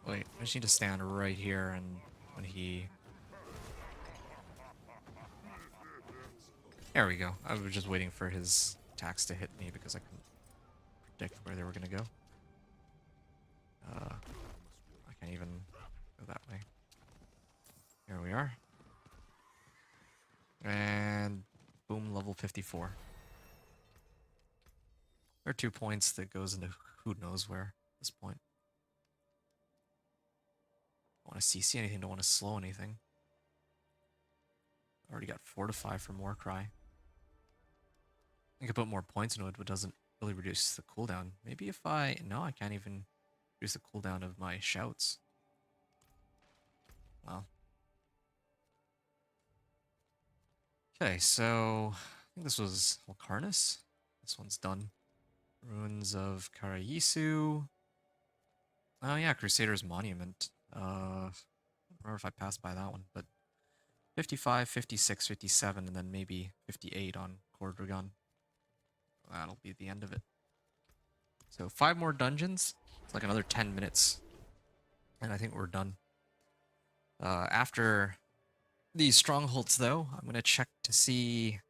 Wait, I just need to stand right here, and when he... There we go. I was just waiting for his attacks to hit me because I couldn't predict where they were going to go. I can't even go that way. Here we are. And boom, level 54. There are 2 points that goes into who knows where at this point. Don't want to CC anything, don't want to slow anything. Already got Fortify for more cry. I could put more points into it, but it doesn't really reduce the cooldown. Maybe if I... No, I can't even reduce the cooldown of my shouts. Well. Okay, so... I think this was Volcarnus. This one's done. Ruins of Karayisu. Oh yeah, Crusader's Monument. I don't remember if I passed by that one, but 55, 56, 57, and then maybe 58 on Cordragon. That'll be the end of it. So 5 more dungeons. It's like another 10 minutes. And I think we're done. After these strongholds, though, I'm going to check to see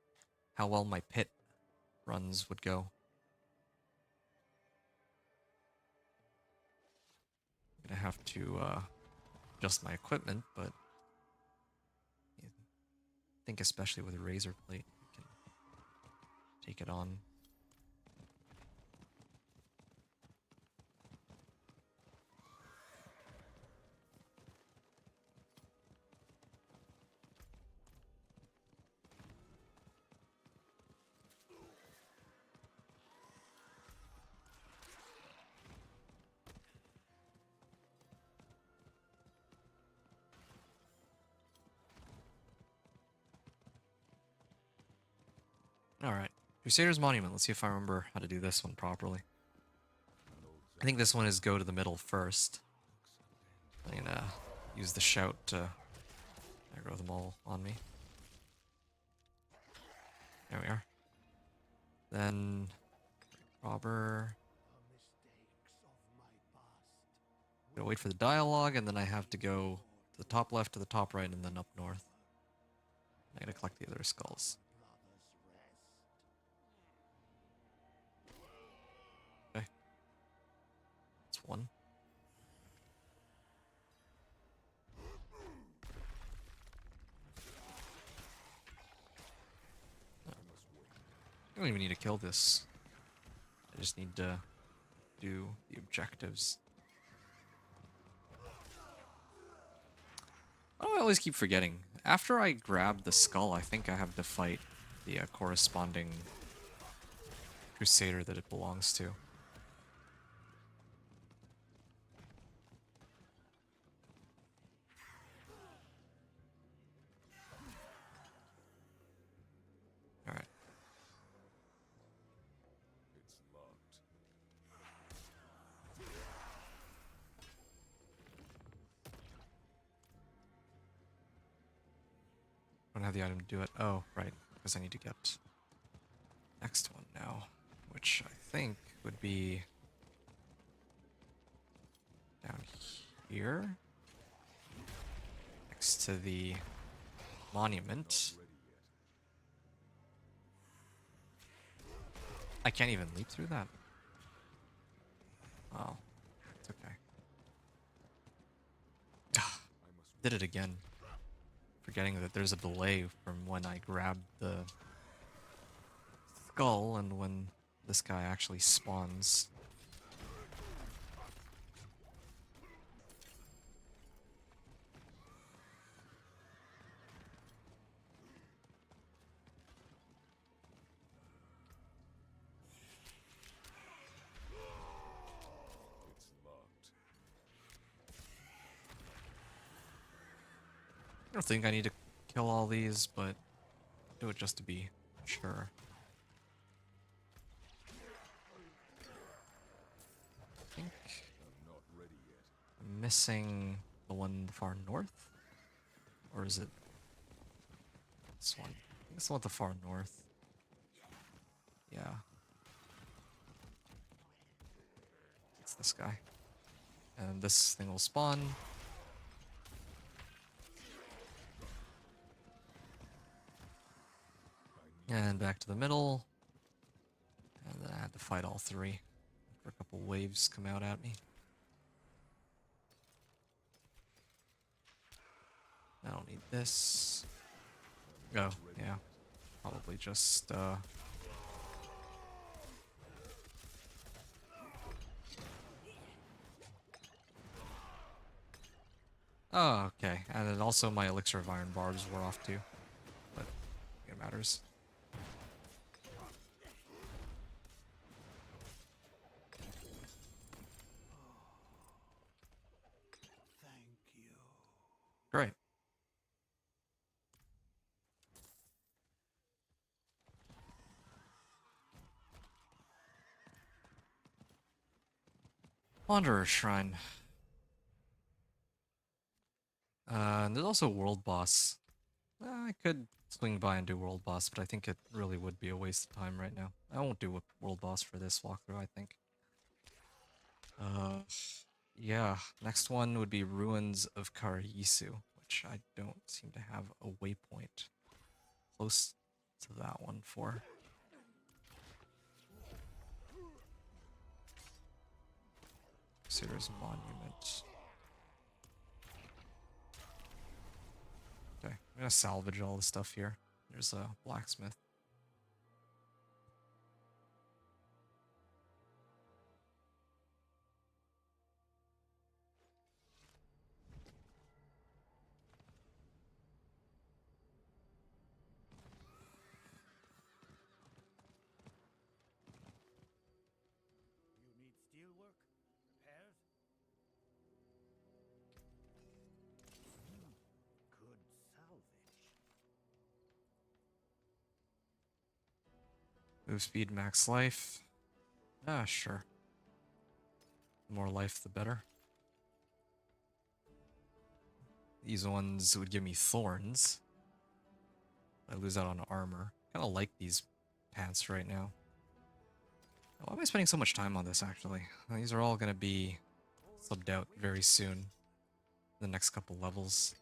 how well my pit runs would go. I'm going to have to adjust my equipment, but I think especially with a razor plate, I can take it on. Alright. Crusader's Monument. Let's see if I remember how to do this one properly. I think this one is go to the middle first. I'm gonna use the shout to aggro them all on me. There we are. Then robber. Gotta wait for the dialogue, and then I have to go to the top left, to the top right, and then up north. I gotta collect the other skulls. Okay. That's one. I don't even need to kill this. I just need to do the objectives. Why do I always keep forgetting? After I grab the skull, I think I have to fight the corresponding Crusader that it belongs to. Alright. It's locked. have the item to do it. Oh, right, because I need to get next one now, which I think would be down here, next to the monument. I can't even leap through that. Oh, it's okay. Did it again. Forgetting that there's a delay from when I grabbed the skull and when this guy actually spawns. I don't think I need to kill all these, but do it just to be sure. I think I'm missing the one far north? Or is it this one? I think it's the one at the far north. Yeah. It's this guy. And this thing will spawn. And back to the middle. And then I had to fight all three. For a couple waves come out at me. I don't need this. Oh, yeah. Probably just, Oh, okay. And then also my Elixir of Iron Barbs were off too. But it matters. Thank you. Great. Wanderer Shrine. And there's also World Boss. I could swing by and do World Boss, but I think it really would be a waste of time right now. I won't do a World Boss for this walkthrough, I think. Yeah, next one would be Ruins of Karayisu, which I don't seem to have a waypoint close to that one for. Crusader's Monument. Okay, I'm gonna salvage all the stuff here. There's a blacksmith. You need steelwork? Repairs? Good salvage. Move speed, max life. Ah, sure. The more life, the better. These ones would give me thorns. I lose out on armor. Kind of like these pants right now. Why am I spending so much time on this, actually? These are all going to be subbed out very soon. The next couple levels.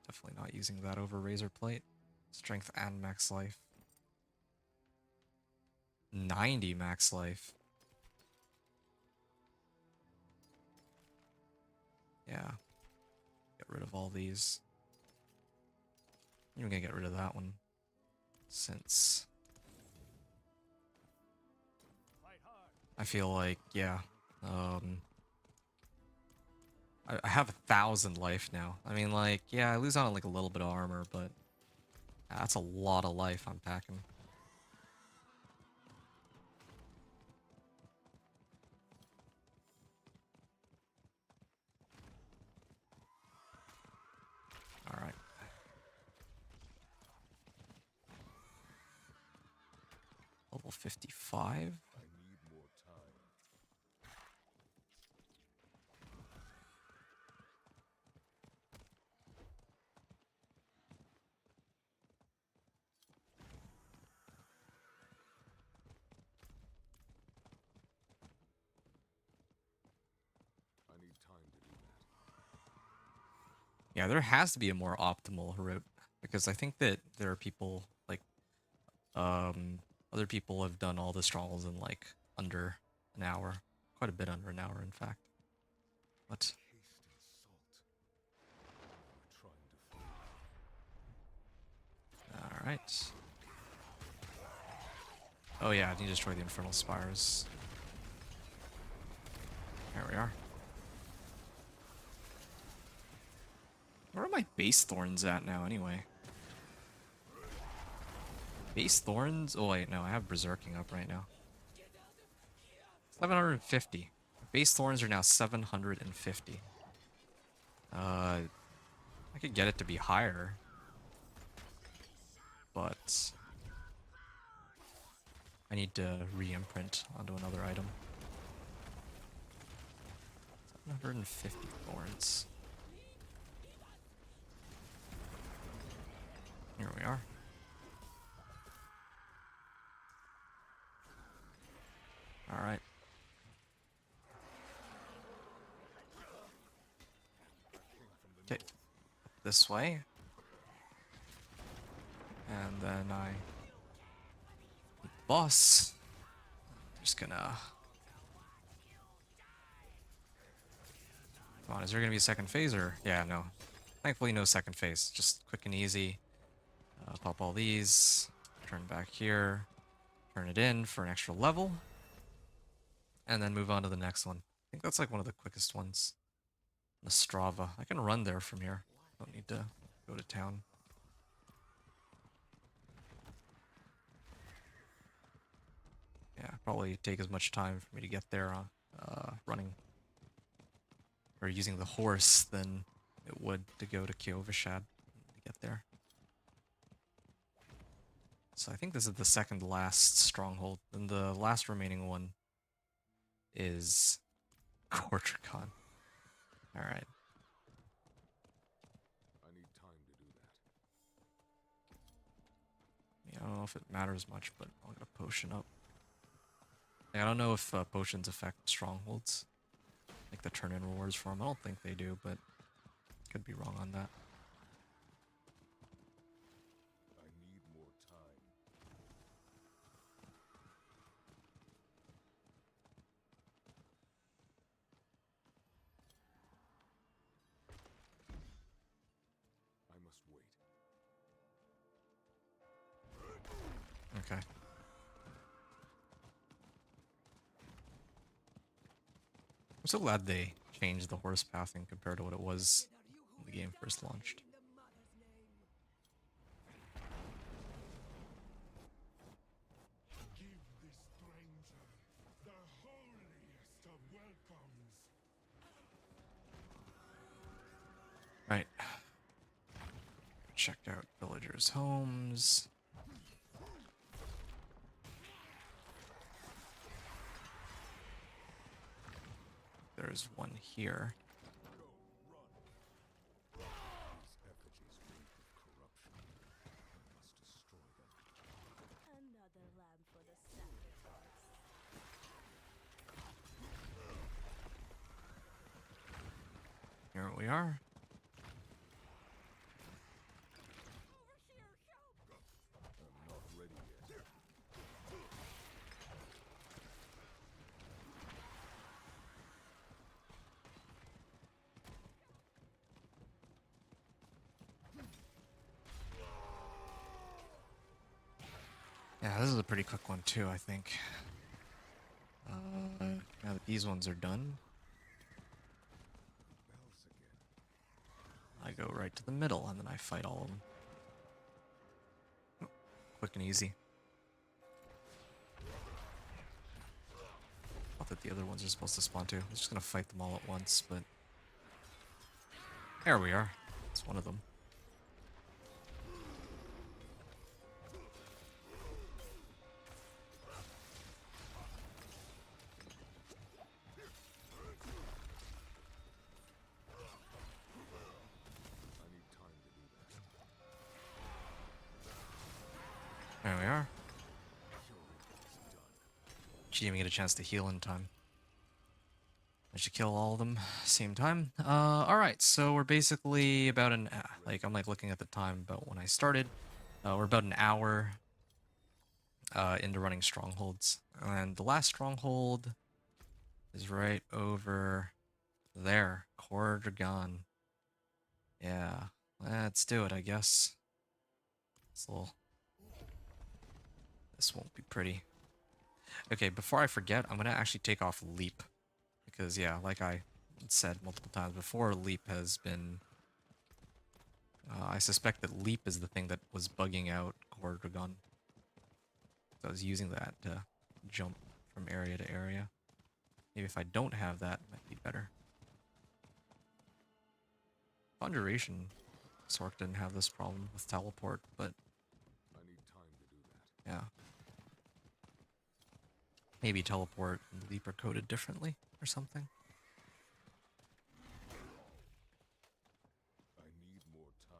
Definitely not using that over Razor Plate. Strength and max life. 90 max life. Yeah. Get rid of all these. I'm gonna get rid of that one. Since Fight hard. I feel like, yeah. I have 1,000 life now. I mean, like, yeah, I lose out on like a little bit of armor, but that's a lot of life I'm packing. Alright. Level 55? I need more time. Yeah, there has to be a more optimal route because I think that there are people like other people have done all the strongholds in like under an hour, quite a bit under an hour, in fact. What? Cased in salt. We're trying to All right. Oh yeah, I need to destroy the infernal spires. There we are. Where are my base thorns at now, anyway? Base thorns? Oh wait, no, I have berserking up right now. 750. Base thorns are now 750. I could get it to be higher, but I need to re-imprint onto another item. 750 thorns. Here we are. All right. Okay, this way. And then boss. Just gonna... Come on, is there gonna be a second phase or... Yeah, no. Thankfully no second phase. Just quick and easy. Pop all these. Turn back here. Turn it in for an extra level. And then move on to the next one. I think that's like one of the quickest ones. Nastrava. I can run there from here. Don't need to go to town. Yeah, probably take as much time for me to get there running or using the horse than it would to go to Kiovashad to get there. So I think this is the second last stronghold. And the last remaining one is Kortrikon. Alright. I need time to do that. Yeah, I don't know if it matters much, but I'll get a potion up. I don't know if potions affect strongholds. Like the turn-in rewards for them. I don't think they do, but could be wrong on that. I need more time. I must wait. Okay. I'm so glad they changed the horse pathing compared to what it was when the game first launched. Give this stranger the holiest of welcomes. Right. Check out villagers' homes. There's one here. These effigies reek of corruption. I must destroy them. Another lamb for the sacrifice. Here we are. I'm not ready yet. Yeah, this is a pretty quick one too, I think. Now that these ones are done, Bells again. I go right to the middle and then I fight all of them. Quick and easy. Not that the other ones are supposed to spawn too. I'm just gonna fight them all at once, but... There we are. It's one of them. I need time to do that. There we are. Purity is done. She didn't even get a chance to heal in time. I should kill all of them same time. All right, so we're basically about an like I'm like looking at the time about when I started. We're about an hour into running strongholds, and the last stronghold is right over there, Cordragon. Yeah, let's do it, I guess. This won't be pretty. Okay, before I forget, I'm gonna actually take off Leap. Because, yeah, like I said multiple times before, Leap has been... I suspect that Leap is the thing that was bugging out Cordragon. So I was using that to jump from area to area. Maybe if I don't have that, it might be better. Conjuration sort of didn't have this problem with teleport, but... I need time to do that. yeah. Maybe teleport and Leap are coded differently or something. I need more time.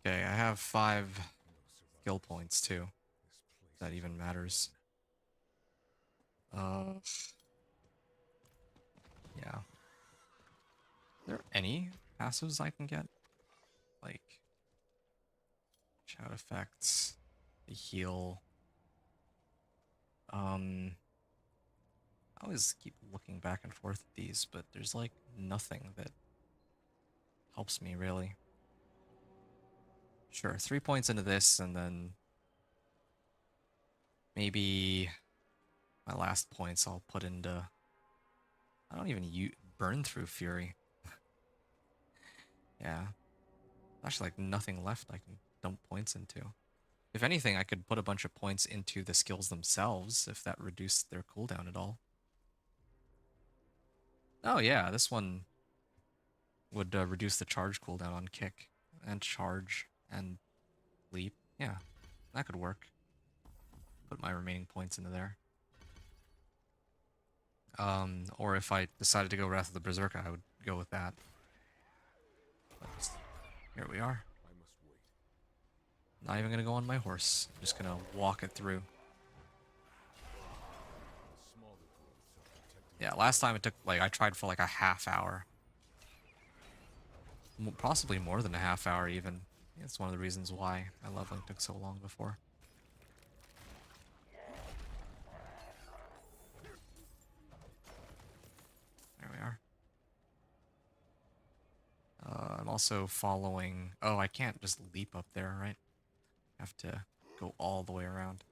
Okay, I have 5 skill points too. If that even matters. Yeah. Are there any passives I can get? Like shout effects, the heal. I always keep looking back and forth at these, but there's like nothing that helps me really. Sure, 3 points into this, and then maybe my last points I'll put into... I don't even burn through Fury. Yeah. Actually, like nothing left I can dump points into. If anything, I could put a bunch of points into the skills themselves if that reduced their cooldown at all. Oh yeah, this one would reduce the charge cooldown on kick and charge and leap. Yeah, that could work. Put my remaining points into there. Or if I decided to go Wrath of the Berserker, I would go with that. But here we are. I must wait. Not even gonna go on my horse. I'm just gonna walk it through. Smaller growths are protecting. Yeah, last time it took, like, I tried for like a half hour. Possibly more than a half hour even. It's one of the reasons why my leveling took so long before. There we are. I'm also following... Oh, I can't just leap up there, right? I have to go all the way around.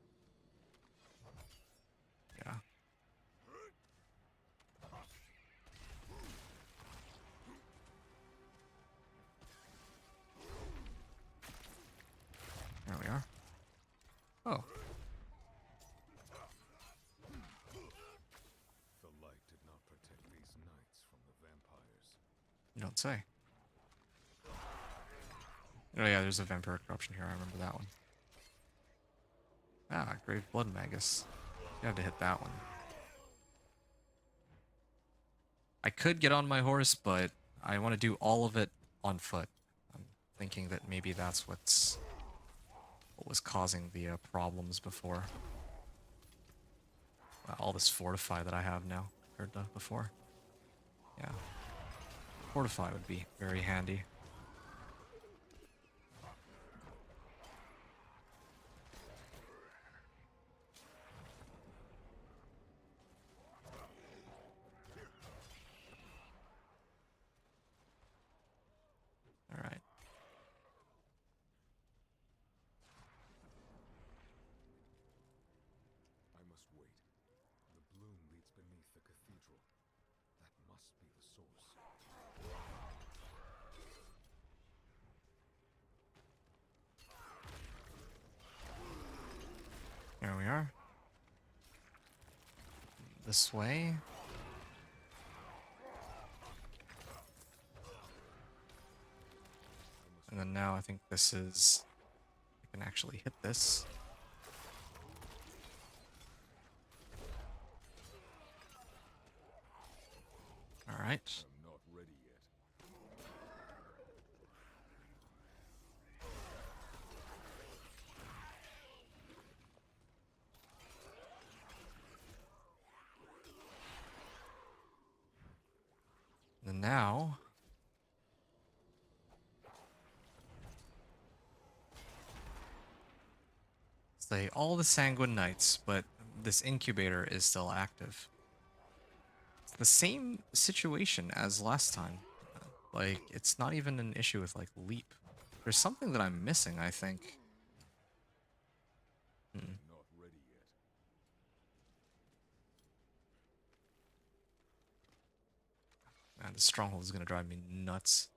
Yeah. There we are. Oh. The light did not protect these knights from the vampires. You don't say. Oh yeah, there's a vampire corruption here. I remember that one. Ah, Grave Blood Magus. You have to hit that one. I could get on my horse, but I want to do all of it on foot. I'm thinking that maybe that's what was causing the problems before. All this fortify that I have now compared to before. Yeah. Fortify would be very handy. Alright. I must wait. The bloom leads beneath the cathedral. That must be the source. There we are. This way. And then now I think this is like can actually hit this. All right. I'm not ready yet. And now, slay all the Sanguine Knights, but this incubator is still active. It's the same situation as last time. Like, it's not even an issue with, like, leap. There's something that I'm missing, I think. Not ready yet. Man, this stronghold is gonna drive me nuts.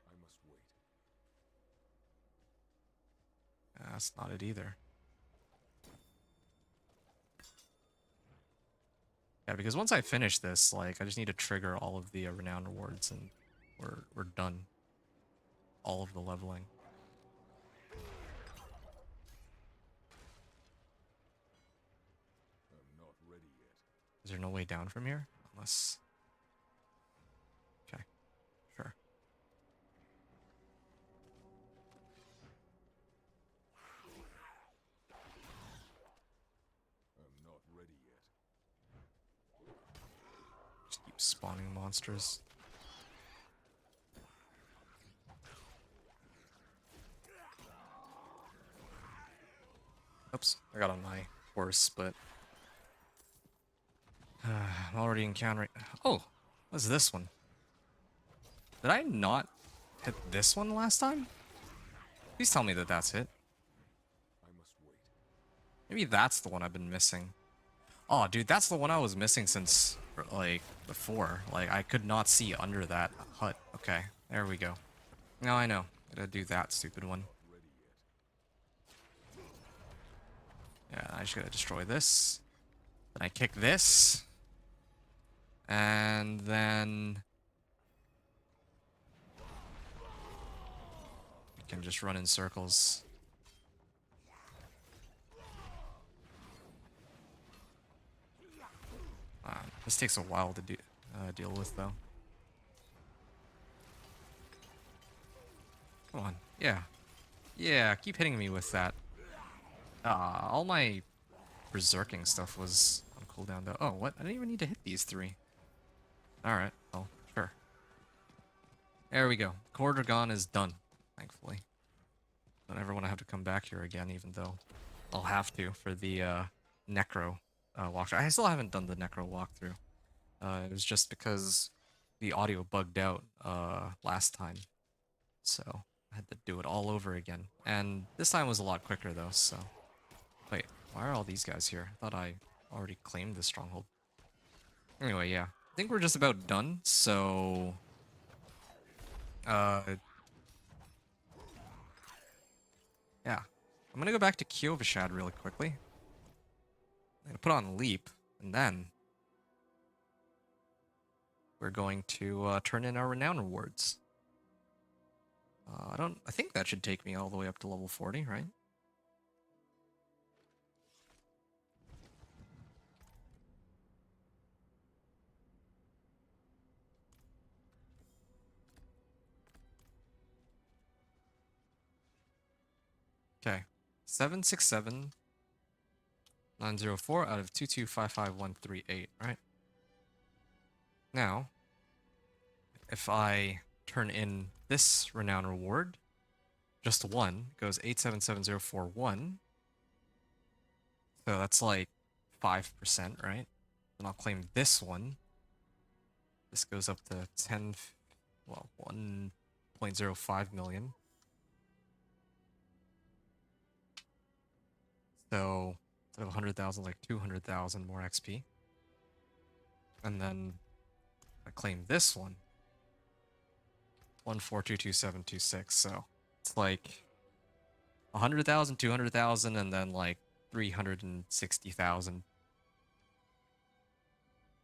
I must wait. That's not it either. Yeah, because once I finish this, like, I just need to trigger all of the Renown rewards, and we're done. All of the leveling. I'm not ready yet. Is there no way down from here? Unless... Okay, sure. I'm not ready yet. Just keep spawning monsters. Oops, I got on my horse, but... I'm already encountering... Oh, what's this one? Did I not hit this one last time? Please tell me that that's it. I must wait. Maybe that's the one I've been missing. Oh, dude, that's the one I was missing since, like, before. Like, I could not see under that hut. Okay, there we go. Now I know. Gotta do that stupid one. Ready yet. Yeah, I just gotta destroy this. Then I kick this. And then... you can just run in circles. This takes a while to deal with, though. Come on. Yeah. Yeah, keep hitting me with that. All my berserking stuff was on cooldown, though. Oh, what? I didn't even need to hit these three. Alright, well, sure. There we go. Core Dragon is done, thankfully. Don't ever want to have to come back here again, even though I'll have to for the Necro walkthrough. I still haven't done the Necro walkthrough. It was just because the audio bugged out last time. So I had to do it all over again. And this time was a lot quicker, though, so... Wait, why are all these guys here? I thought I already claimed this stronghold. Anyway, yeah. I think we're just about done, so... yeah. I'm gonna go back to Kyovashad really quickly. I'm gonna put on Leap, and then... we're going to turn in our Renown rewards. I think that should take me all the way up to level 40, right? Okay. 767-904 out of 2255138, right? Now, if I turn in this Renown reward, just one, goes 877041. So that's like 5%, right? And I'll claim this one. This goes up to 1.05 million. So instead of 100,000, like 200,000 more XP. And then I claim this one. 1422726. So it's like 100,000, 200,000, and then like 360,000.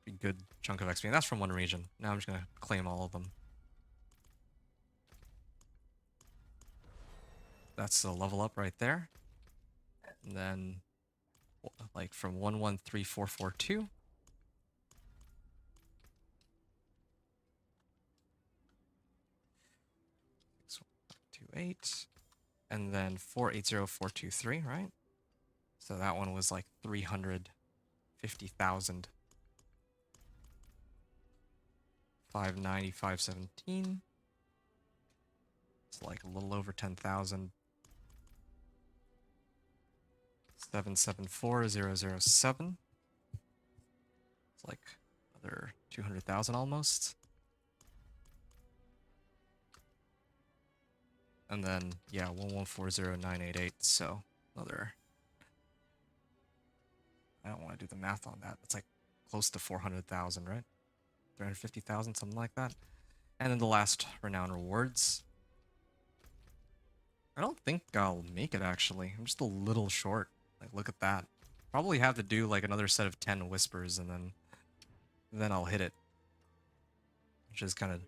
A good chunk of XP. And that's from one region. Now I'm just gonna claim all of them. that's a level up right there. And then, like from 113442. 6128. And then 480423, right? So that one was like 350,000. 590, 517. It's like a little over 10,000. 774007. It's like another 200,000 almost. And then, yeah, 1140988. So another. I don't want to do the math on that. It's like close to 400,000, right? 350,000, something like that. And then the last Renown rewards. I don't think I'll make it, actually. I'm just a little short. Like, look at that. Probably have to do like another set of 10 whispers, and then I'll hit it. Which is kind of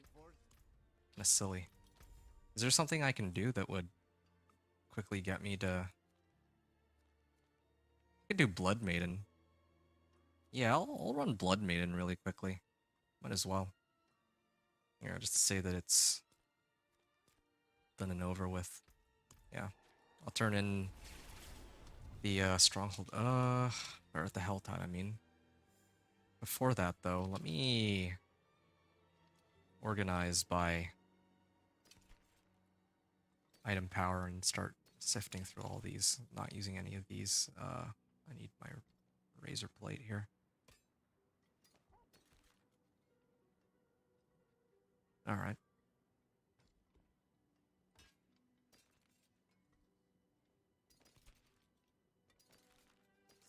silly. Is there something I can do that would quickly get me to... I could do Blood Maiden. Yeah, I'll run Blood Maiden really quickly. Might as well. Here, just to say that it's done and over with. Yeah. I'll turn in the Stronghold. Or the Helltide, I mean. Before that, though, let me organize by item power and start sifting through all these. Not using any of these. I need my razor blade here. Alright.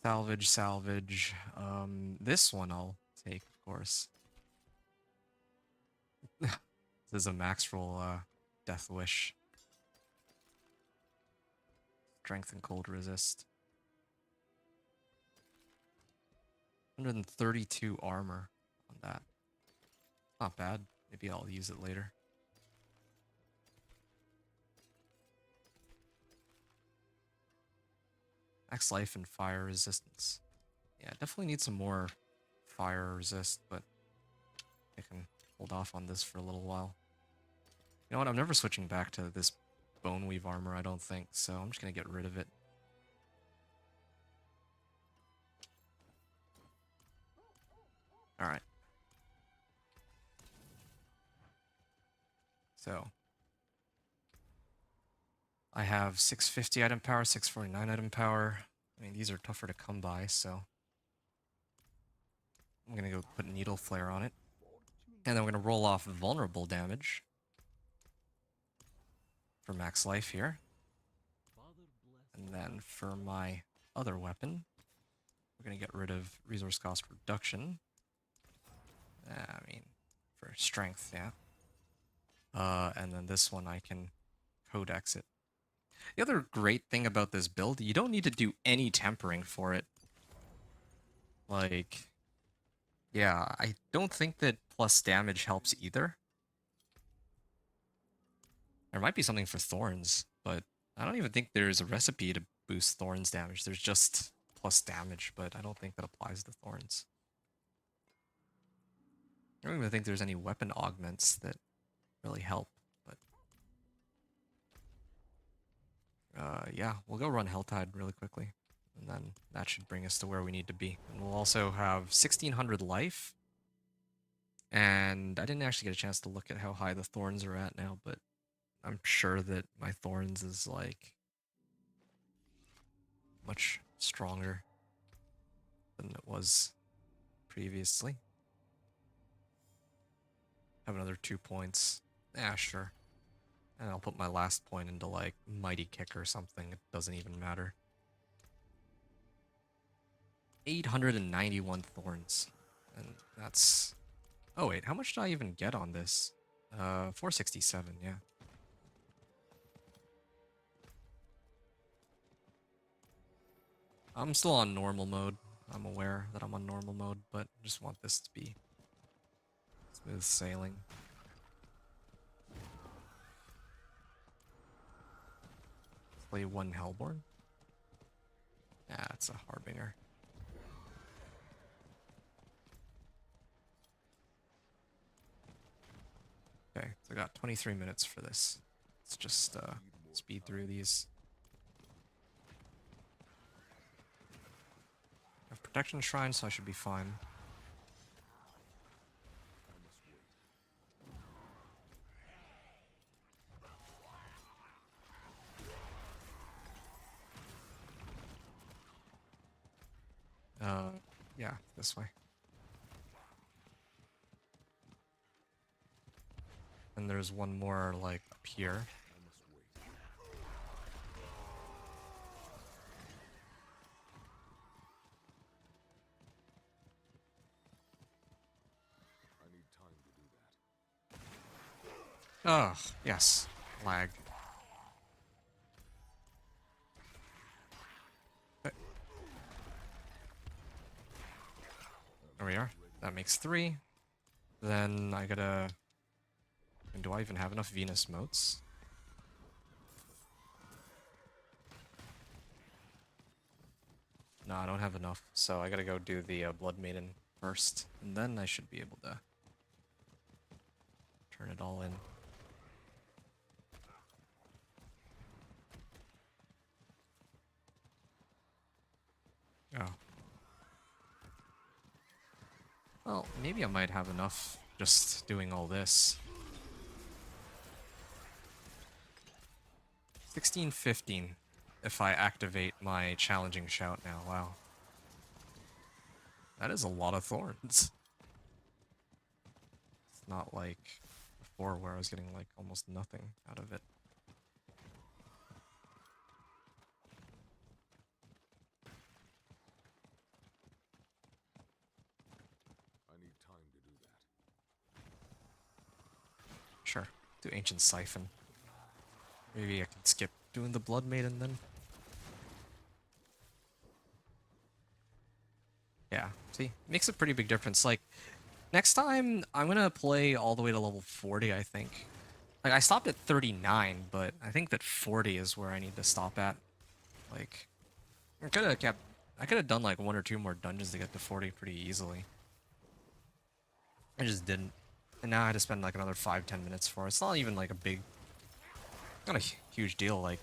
Salvage, salvage. This one I'll take, of course. This is a max roll, Death Wish. Strength and cold resist. 132 armor on that. Not bad. Maybe I'll use it later. Max life and fire resistance. Yeah, definitely need some more fire resist, but I can hold off on this for a little while. You know what? I'm never switching back to this bone weave armor, I don't think, so I'm just gonna get rid of it. Alright. So I have 650 item power, 649 item power. I mean, these are tougher to come by, so I'm gonna go put Needle Flare on it. And then we're gonna roll off vulnerable damage for max life here. And then for my other weapon, we're gonna get rid of resource cost reduction. I mean, for strength, yeah. And then this one I can codex it. The other great thing about this build, you don't need to do any tempering for it. Like, yeah, I don't think that plus damage helps either. There might be something for Thorns, but I don't even think there's a recipe to boost Thorns damage. There's just plus damage, but I don't think that applies to Thorns. I don't even think there's any weapon augments that really help, but... yeah, we'll go run Helltide really quickly, and then that should bring us to where we need to be. And we'll also have 1600 life, and I didn't actually get a chance to look at how high the Thorns are at now, but I'm sure that my Thorns is, like, much stronger than it was previously. Have another 2 points. Yeah, sure. And I'll put my last point into, like, Mighty Kick or something. It doesn't even matter. 891 Thorns. And that's... Oh, wait. How much did I even get on this? 467, yeah. I'm still on normal mode. I'm aware that I'm on normal mode, but I just want this to be smooth sailing. Play one Hellborn. Yeah, it's a Harbinger. Okay, so I got 23 minutes for this. Let's just speed through these. I have Protection Shrine, so I should be fine. Yeah, this way. And there's one more, like, up here. Oh, yes. Lag. Okay. There we are. That makes 3. Then I gotta... And do I even have enough Venus motes? No, I don't have enough. So I gotta go do the Blood Maiden first. And then I should be able to turn it all in. Oh. Well, maybe I might have enough just doing all this. 16-15 if I activate my challenging shout now. Wow. That is a lot of thorns. It's not like before where I was getting like almost nothing out of it. I need time to do that. Sure. Do Ancient Siphon. Maybe I can skip doing the Blood Maiden then. Yeah, see? Makes a pretty big difference. Like, next time, I'm gonna play all the way to level 40, I think. Like, I stopped at 39, but I think that 40 is where I need to stop at. Like, I could have done like 1 or 2 more dungeons to get to 40 pretty easily. I just didn't. And now I had to spend like another 5-10 minutes for it. It's not even like a big... Not a huge deal, like...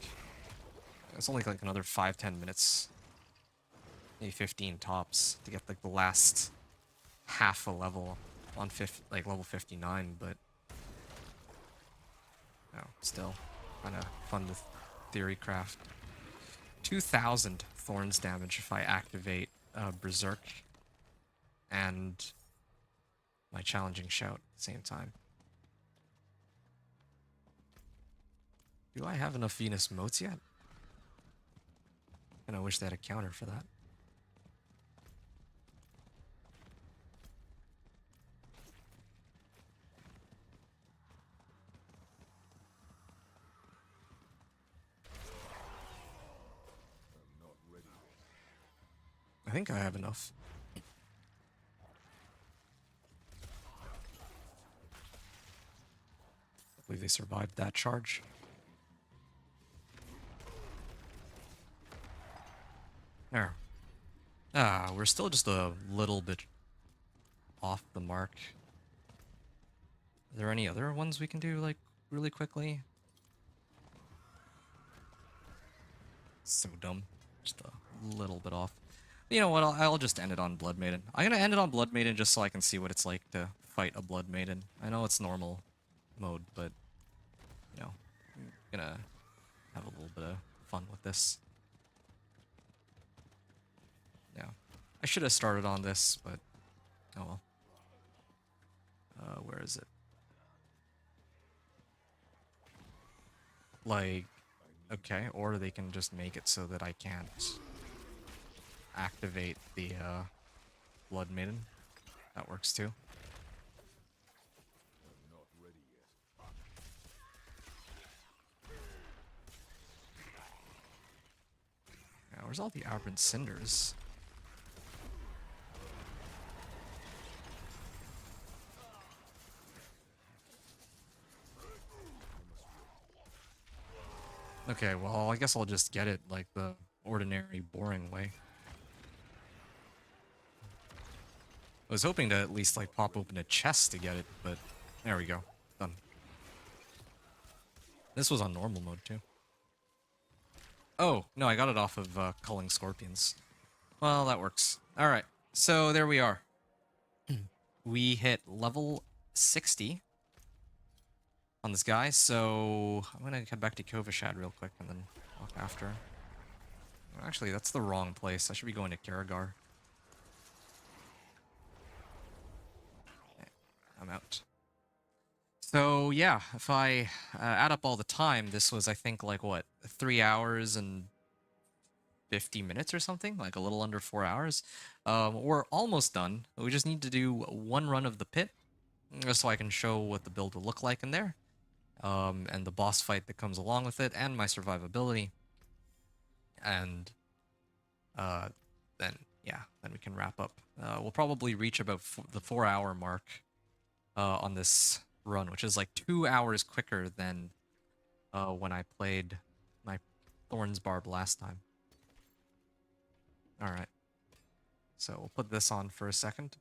It's only like another 5-10 minutes. Maybe 15 tops to get like the last half a level on like level 59, but... No, still kind of fun to theory craft. 2,000 Thorns damage if I activate Berserk and my challenging shout at the same time. Do I have enough Venus motes yet? And I wish they had a counter for that. I think I have enough. I believe they survived that charge. There. Ah, we're still just a little bit off the mark. Are there any other ones we can do, like, really quickly? So dumb. Just a little bit off. You know what, I'll just end it on Blood Maiden. I'm gonna end it on Blood Maiden just so I can see what it's like to fight a Blood Maiden. I know it's normal mode, but, you know, I'm gonna have a little bit of fun with this. Yeah. I should have started on this, but, oh well. Where is it? Like, okay, or they can just make it so that I can't activate the Blood Maiden. That works too. Not ready yet. Yeah, where's all the Aberrant Cinders? Okay, well, I guess I'll just get it like the ordinary, boring way. I was hoping to at least like pop open a chest to get it, but there we go. Done. This was on normal mode too. Oh, no, I got it off of culling scorpions. Well, that works. Alright, so there we are. We hit level 60 on this guy, so I'm gonna head back to Kovashad real quick and then walk after. Actually, that's the wrong place. I should be going to Karagar. Okay, I'm out. So yeah, if I add up all the time, this was, I think, like, what, 3 hours and 50 minutes or something? Like a little under 4 hours. We're almost done. We just need to do one run of the pit, just so I can show what the build will look like in there. And the boss fight that comes along with it, and my survivability. And then, yeah, then we can wrap up. We'll probably reach about the 4-hour mark on this run, which is like 2 hours quicker than when I played my Thorns Barb last time. Alright. So we'll put this on for a second.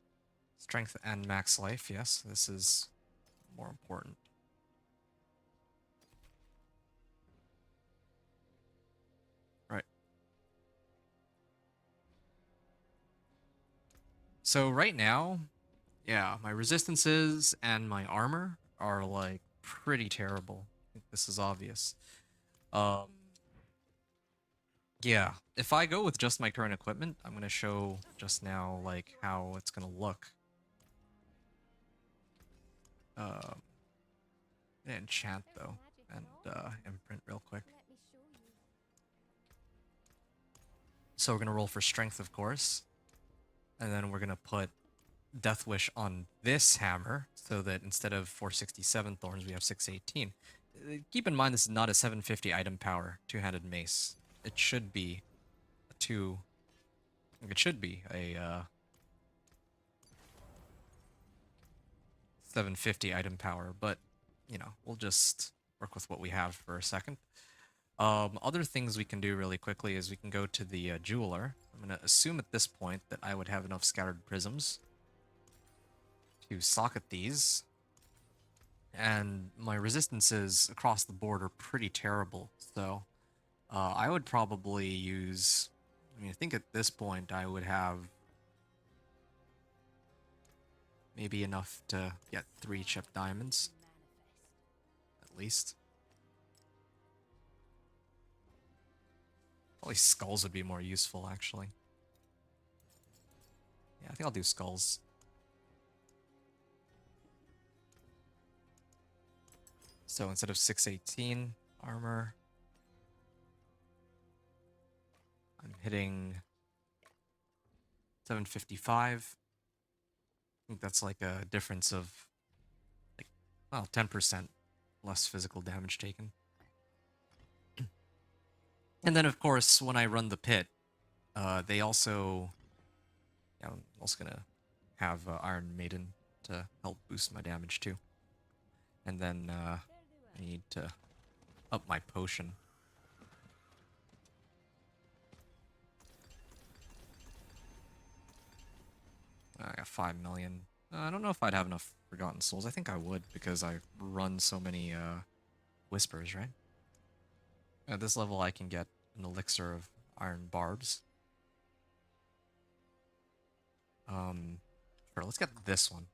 Strength and max life, yes, this is more important. Right. So right now, yeah, my resistances and my armor are like pretty terrible. I think this is obvious. Yeah, if I go with just my current equipment, I'm gonna show just now like how it's gonna look. Enchant though, and imprint real quick. Let me show you. So we're gonna roll for strength, of course, and then we're gonna put Death Wish on this hammer, so that instead of 467 thorns, we have 618. Keep in mind, this is not a 750 item power two-handed mace. It should be a it should be a 750 item power, but you know, we'll just work with what we have for a second. Other things we can do really quickly is we can go to the jeweler. I'm gonna assume at this point that I would have enough scattered prisms to socket these, and my resistances across the board are pretty terrible, so I would probably use, I mean, I think at this point I would have maybe enough to get 3 chip diamonds, at least. Probably skulls would be more useful, actually. Yeah, I think I'll do skulls. So instead of 618 armor, I'm hitting 755. I think that's like a difference of, like, well, 10% less physical damage taken. And then, of course, when I run the pit, they also... Yeah, I'm also gonna have Iron Maiden to help boost my damage, too. And then I need to up my potion. I got 5 million. I don't know if I'd have enough Forgotten Souls. I think I would, because I run so many Whispers, right? At this level, I can get an elixir of Iron Barbs. Sure, let's get this one.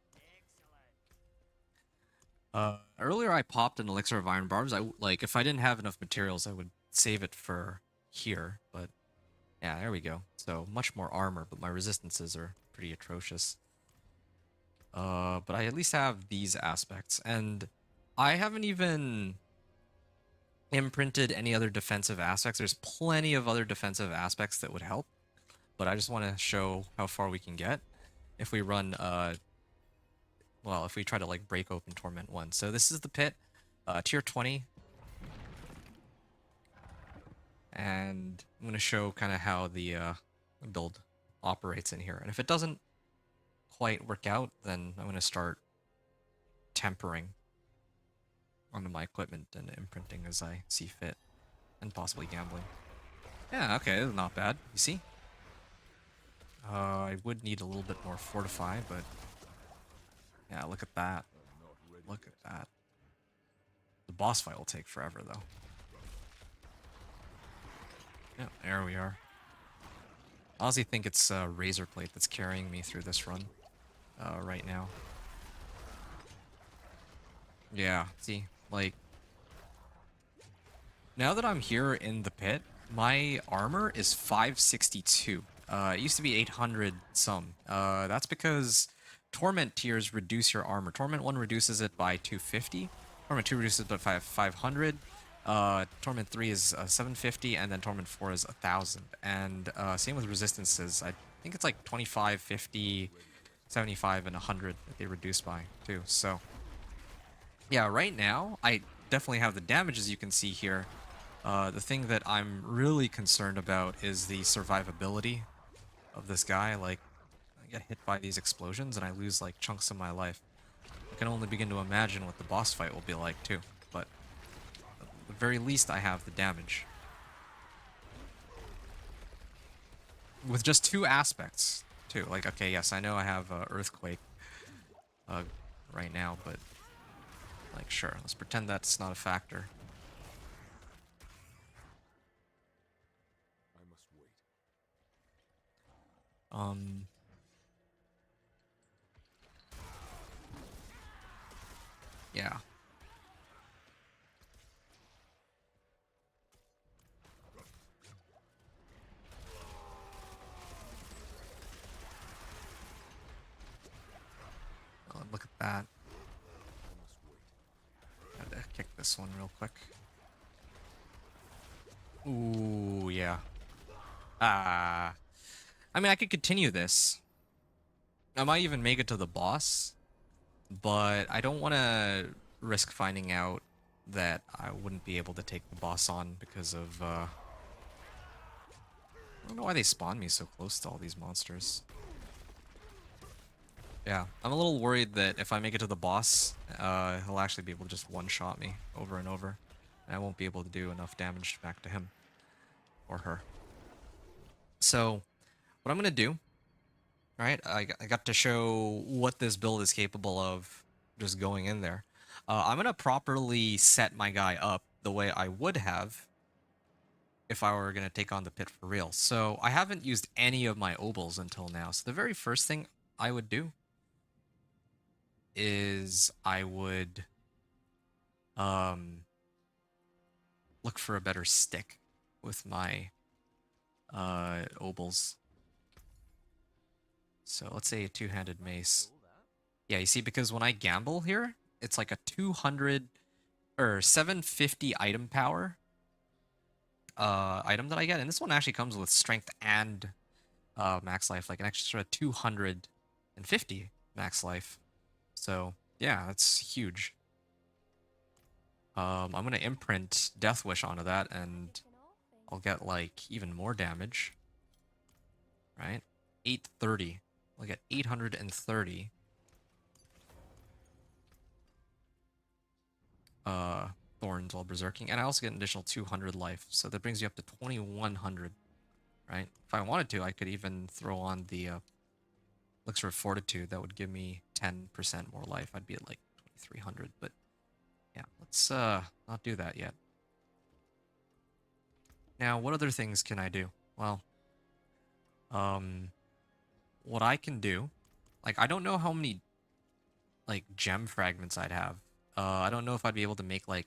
Earlier I popped an elixir of Iron Barbs. If I didn't have enough materials, I would save it for here, but yeah, there we go. So much more armor, but my resistances are pretty atrocious. But I at least have these aspects, and I haven't even imprinted any other defensive aspects. There's plenty of other defensive aspects that would help, but I just want to show how far we can get if we run, well, if we try to like break open Torment 1. So this is the pit, tier 20. And I'm going to show kind of how the build operates in here. And if it doesn't quite work out, then I'm going to start tempering onto my equipment and imprinting as I see fit. And possibly gambling. Yeah, okay, that's not bad. You see? I would need a little bit more fortify, but yeah, look at that. Look at that. The boss fight will take forever, though. Yeah, there we are. I honestly think it's Razor Plate that's carrying me through this run right now. Yeah, see, like, now that I'm here in the pit, my armor is 562. It used to be 800 some. That's because Torment tiers reduce your armor. Torment 1 reduces it by 250. Torment 2 reduces it by 500. Torment 3 is 750, and then Torment 4 is 1000. And same with resistances. I think it's like 25, 50, 75, and 100 that they reduce by, too. So, yeah, right now, I definitely have the damage, as you can see here. The thing that I'm really concerned about is the survivability of this guy. Like, I get hit by these explosions and I lose, like, chunks of my life. I can only begin to imagine what the boss fight will be like, too. But at the very least, I have the damage. With just 2 aspects, too. Like, okay, yes, I know I have Earthquake right now, but, like, sure, let's pretend that's not a factor. I must wait. Yeah. Oh, look at that. Gotta kick this one real quick. Ooh, yeah. I mean, I could continue this. I might even make it to the boss, but I don't want to risk finding out that I wouldn't be able to take the boss on because of, I don't know why they spawn me so close to all these monsters. Yeah, I'm a little worried that if I make it to the boss, he'll actually be able to just one-shot me over and over, and I won't be able to do enough damage back to him or her. So, what I'm going to do, right, I got to show what this build is capable of just going in there. I'm going to properly set my guy up the way I would have if I were going to take on the pit for real. So, I haven't used any of my obols until now. So, the very first thing I would do is I would look for a better stick with my obols. So let's say a two-handed mace. Yeah, you see, because when I gamble here, it's like a 200 or 750 item power item that I get, and this one actually comes with strength and max life, like an extra 250 max life. So yeah, that's huge. I'm gonna imprint Death Wish onto that, and I'll get like even more damage. Right, 830. I'll get 830. Thorns while berserking, and I also get an additional 200 life, so that brings you up to 2100. Right? If I wanted to, I could even throw on the Elixir of Fortitude. That would give me 10% more life. I'd be at like 2300, but yeah, let's not do that yet. Now, what other things can I do? Well, what I can do, like, I don't know how many like gem fragments I'd have. I don't know if I'd be able to make like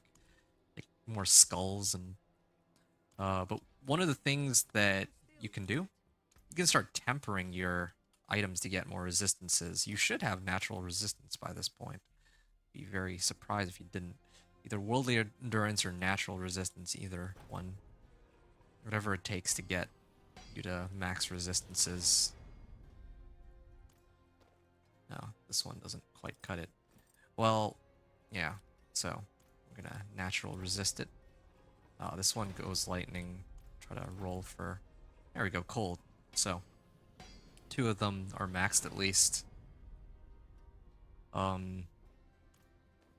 more skulls and but one of the things that you can do, you can start tempering your items to get more resistances. You should have natural resistance by this point. Be very surprised if you didn't. Either worldly endurance or natural resistance, either one. Whatever it takes to get you to max resistances. No, this one doesn't quite cut it. Well, yeah, so I'm gonna natural resist it. This one goes lightning. Try to roll for... There we go, cold. So, 2 of them are maxed at least.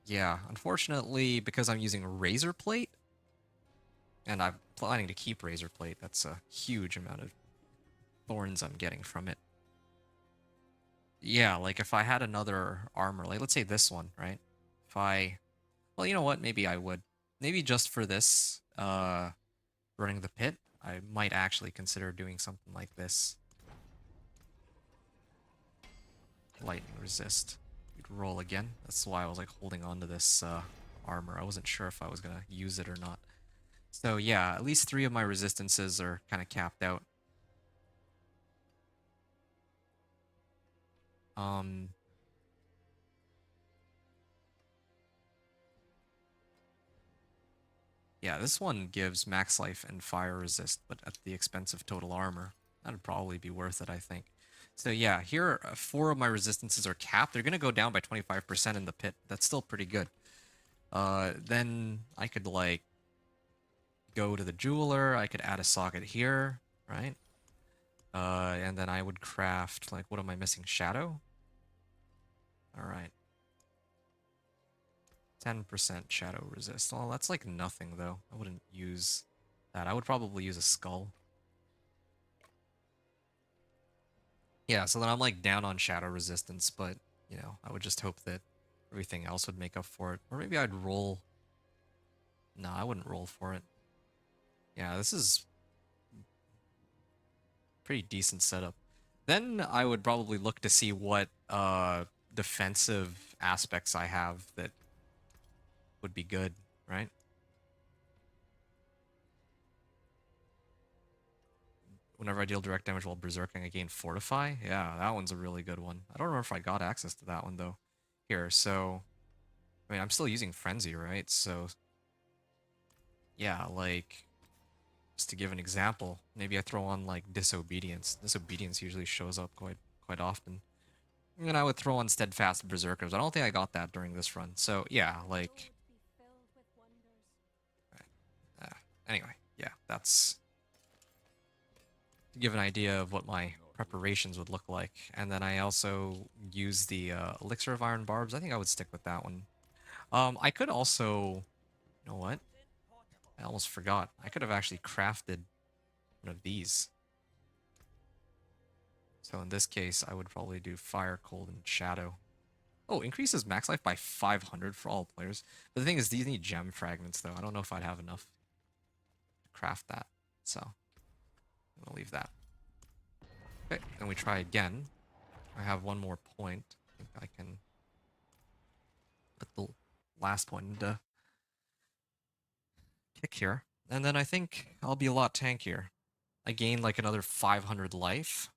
Yeah, unfortunately, because I'm using Razor Plate, and I've planning to keep Razor Plate. That's a huge amount of thorns I'm getting from it. Yeah, like if I had another armor, like let's say this one, right? If I, well, you know what? Maybe I would. Maybe just for this, running the pit, I might actually consider doing something like this. Lightning resist. You'd roll again. That's why I was like holding on to this armor. I wasn't sure if I was gonna use it or not. So yeah, at least 3 of my resistances are kind of capped out. Yeah, this one gives max life and fire resist, but at the expense of total armor. That'd probably be worth it, I think. So yeah, here 4 of my resistances are capped. They're gonna go down by 25% in the pit. That's still pretty good. Then I could like go to the jeweler. I could add a socket here, right? And then I would craft like, what am I missing? Shadow. All right. 10% shadow resist. Well, that's like nothing though. I wouldn't use that. I would probably use a skull. Yeah, so then I'm like down on shadow resistance, but you know, I would just hope that everything else would make up for it. Or maybe I'd roll. No, I wouldn't roll for it. Yeah, this is pretty decent setup. Then I would probably look to see what defensive aspects I have that would be good, right? Whenever I deal direct damage while berserking, I gain Fortify. Yeah, that one's a really good one. I don't remember if I got access to that one, though. Here, so... I mean, I'm still using Frenzy, right? So... Yeah, like... Just to give an example, maybe I throw on, like, Disobedience. Disobedience usually shows up quite often. And then I would throw on Steadfast Berserkers. I don't think I got that during this run. So, yeah, like... Anyway, yeah, that's... to give an idea of what my preparations would look like. And then I also use the Elixir of Iron Barbs. I think I would stick with that one. I could also... You know what? I almost forgot. I could have actually crafted one of these. So in this case, I would probably do Fire, Cold, and Shadow. Oh, increases max life by 500 for all players. But the thing is, these need gem fragments, though. I don't know if I'd have enough to craft that. So, I'm going to leave that. Okay, then we try again. I have one more point. I think I can put the last point into kick here. And then I think I'll be a lot tankier. I gained like another 500 life.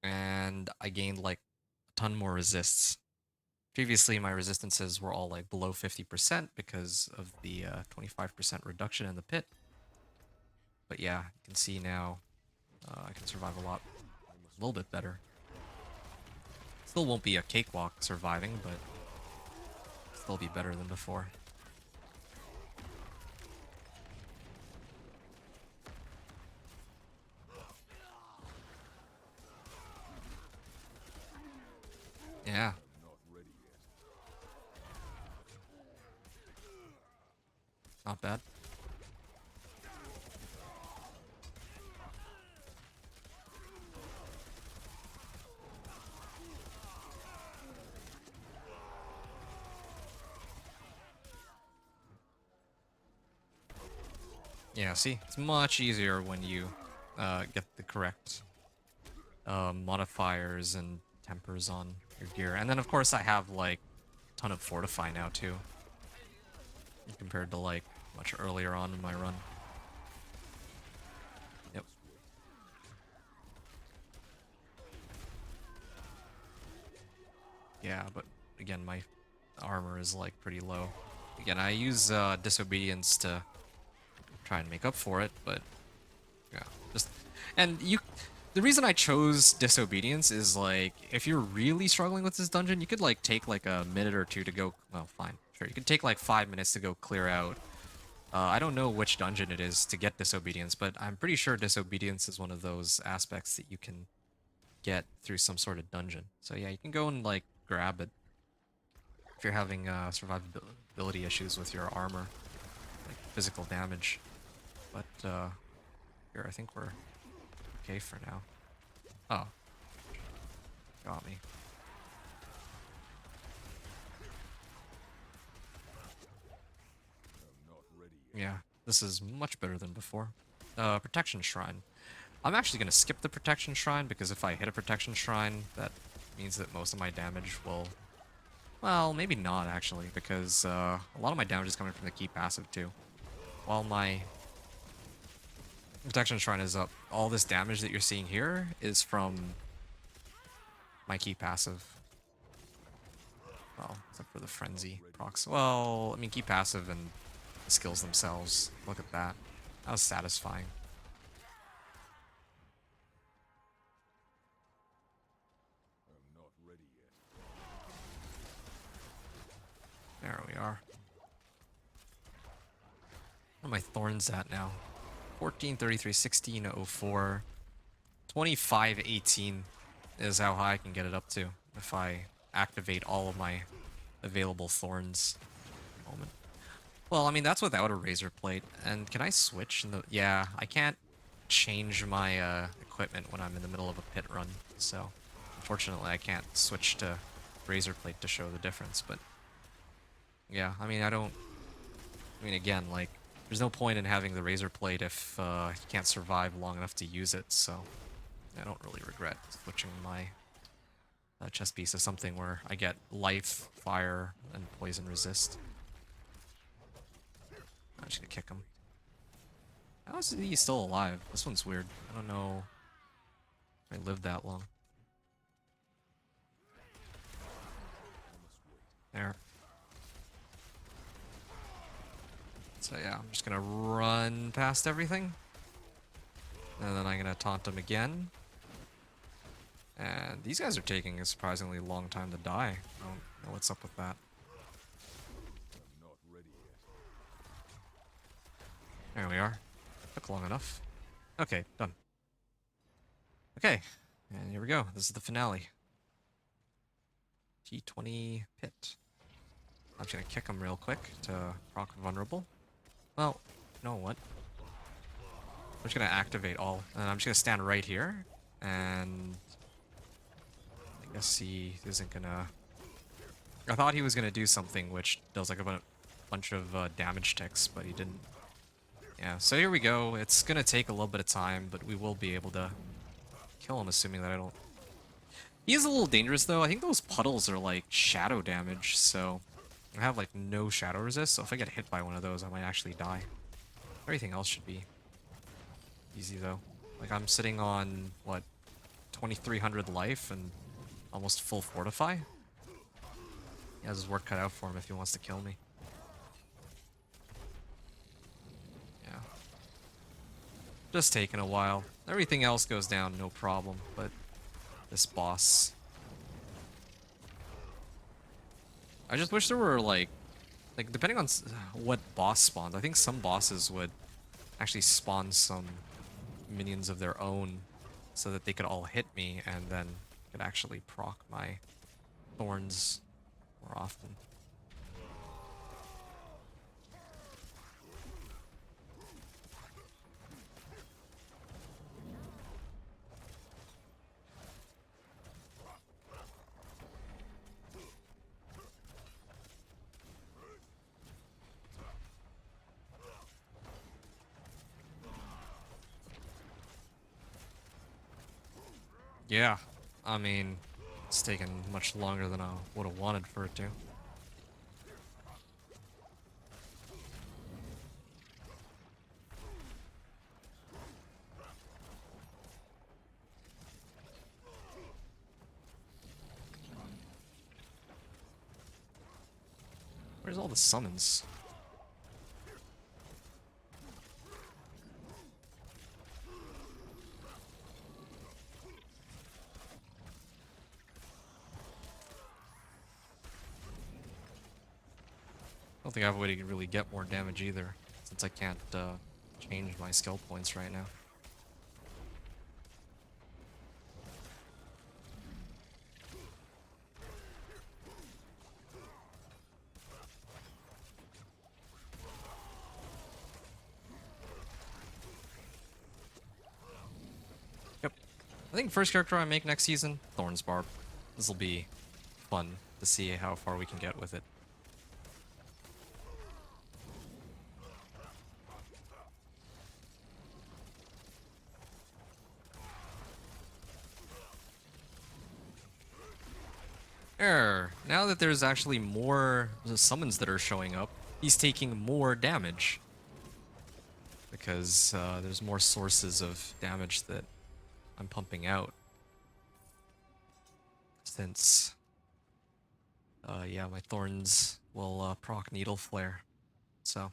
And I gained like a ton more resists. Previously, my resistances were all like below 50% because of the 25% reduction in the pit. But yeah, you can see now I can survive a little bit better. Still won't be a cakewalk surviving, but still be better than before. Yeah. Not bad. Yeah, see? It's much easier when you get the correct modifiers and tempers on your gear. And then, of course, I have, like, a ton of Fortify now, too. Compared to, like, much earlier on in my run. Yep. Yeah, but, again, my armor is, like, pretty low. Again, I use Disobedience to try and make up for it, but yeah, just and you. The reason I chose Disobedience is like if you're really struggling with this dungeon, you could like take like a minute or two to go. Well, fine, sure, you could take like 5 minutes to go clear out. I don't know which dungeon it is to get Disobedience, but I'm pretty sure Disobedience is one of those aspects that you can get through some sort of dungeon. So yeah, you can go and like grab it if you're having survivability issues with your armor, like physical damage. But here, I think we're okay for now. Oh. Got me. I'm not ready yet. Yeah, this is much better than before. Protection Shrine. I'm actually going to skip the Protection Shrine, because if I hit a Protection Shrine, that means that most of my damage will... Well, maybe not, actually, because a lot of my damage is coming from the key passive, too. While my Protection Shrine is up, all this damage that you're seeing here is from my key passive. Well, except for the Frenzy procs. Well, I mean, key passive and the skills themselves. Look at that. That was satisfying. I'm not ready yet. There we are. What are my thorns at now? 14, 33, 16, 04. 25, 18 is how high I can get it up to if I activate all of my available thorns at the moment. Well, I mean, that's without a razor plate. And can I switch? Yeah, I can't change my equipment when I'm in the middle of a pit run. So, unfortunately, I can't switch to razor plate to show the difference. But, yeah, I mean, again, like, there's no point in having the razor plate if you can't survive long enough to use it. So, I don't really regret switching my chest piece to something where I get life, fire, and poison resist. I'm just gonna kick him. How is he still alive? This one's weird. I don't know if I lived that long. There. So yeah, I'm just gonna run past everything. And then I'm gonna taunt him again. And these guys are taking a surprisingly long time to die. I don't know what's up with that. I'm not ready yet. There we are. Took long enough. Okay, done. Okay, and here we go. This is the finale. T20 pit. I'm just gonna kick him real quick to proc vulnerable. Well, you know what? I'm just gonna activate all, and I'm just gonna stand right here, and I guess he isn't gonna... I thought he was gonna do something which does like a bunch of damage ticks, but he didn't. Yeah, so here we go. It's gonna take a little bit of time, but we will be able to kill him, assuming that I don't... He is a little dangerous, though. I think those puddles are like shadow damage, so I have like no shadow resist, so if I get hit by one of those, I might actually die. Everything else should be easy, though. Like, I'm sitting on, what, 2,300 life and almost full fortify? He has his work cut out for him if he wants to kill me. Yeah. Just taking a while. Everything else goes down, no problem, but this boss... I just wish there were, like depending on what boss spawned, I think some bosses would actually spawn some minions of their own so that they could all hit me and then could actually proc my thorns more often. Yeah, I mean, it's taken much longer than I would have wanted for it to. Where's all the summons? I don't think I have a way to really get more damage either, since I can't change my skill points right now. I think first character I make next season, Thorns Barb. This will be fun to see how far we can get with it. There. Now that there's actually more summons that are showing up, he's taking more damage. Because there's more sources of damage that I'm pumping out. Since, yeah, my Thorns will proc Needle Flare. So,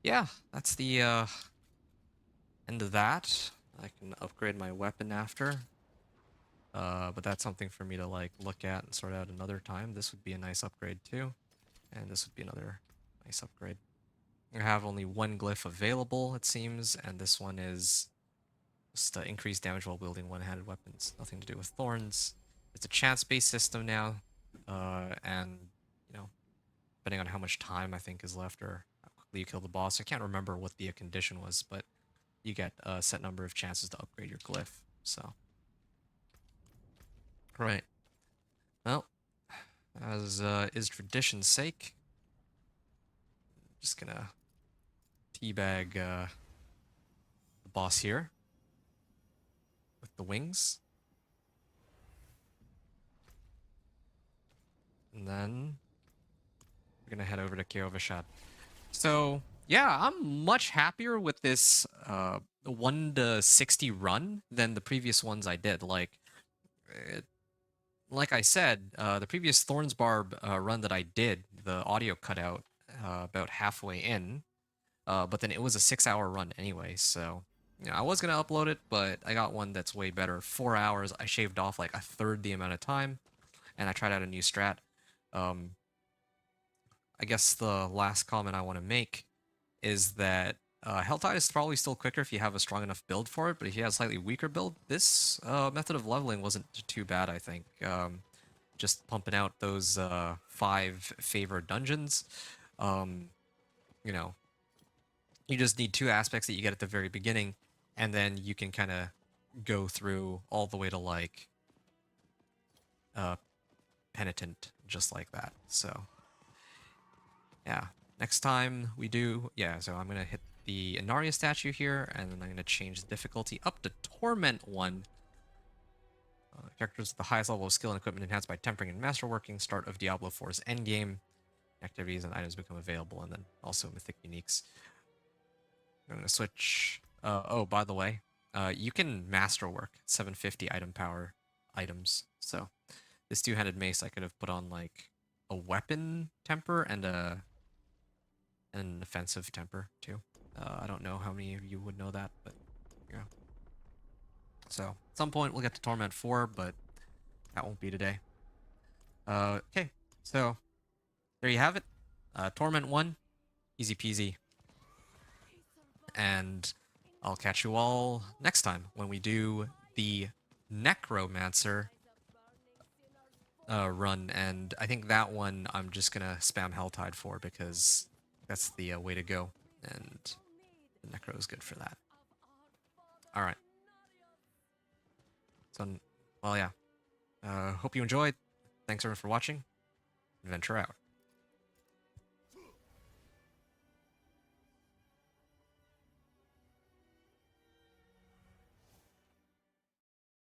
yeah, that's the end of that. I can upgrade my weapon after. But that's something for me to like look at and sort out another time. This would be a nice upgrade too. And this would be another nice upgrade. I have only one glyph available, it seems, and this one is just increased damage while wielding one-handed weapons. Nothing to do with Thorns. It's a chance-based system now, and, you know, depending on how much time I think is left or how quickly you kill the boss. I can't remember what the condition was, but you get a set number of chances to upgrade your glyph, so. Right. Well, as is tradition's sake, just gonna teabag the boss here with the wings. And then we're gonna head over to Kyovashad. So yeah, I'm much happier with this 1 to 60 run than the previous ones I did. Like I said, the previous Thorns Barb run that I did, the audio cut out about halfway in, but then it was a 6-hour run anyway, so you know, I was gonna upload it, but I got one that's way better. 4 hours, I shaved off like a third the amount of time, and I tried out a new strat. I guess the last comment I want to make is that Helltide is probably still quicker if you have a strong enough build for it, but if you have a slightly weaker build, this method of leveling wasn't too bad, I think. Just pumping out those 5 favored dungeons, you know, you just need 2 aspects that you get at the very beginning, and then you can kind of go through all the way to like Penitent, just like that. So yeah, next time we do, yeah, so I'm gonna hit the Inaria statue here, and then I'm gonna change the difficulty up to Torment 1. Characters with the highest level of skill and equipment enhanced by tempering and masterworking. Start of Diablo 4's Endgame. Activities and items become available, and then also mythic uniques. I'm gonna switch. Oh, by the way, you can masterwork 750 item power items. So this 2-handed mace I could have put on like a weapon temper and an offensive temper too. I don't know how many of you would know that, but yeah. So at some point we'll get to Torment 4, but that won't be today. Okay, so there you have it. Torment 1, easy peasy. And I'll catch you all next time when we do the Necromancer run, and I think that one I'm just gonna spam Helltide for because that's the way to go, and the Necro is good for that. All right. So, well, yeah. Hope you enjoyed. Thanks everyone for watching. Adventure out.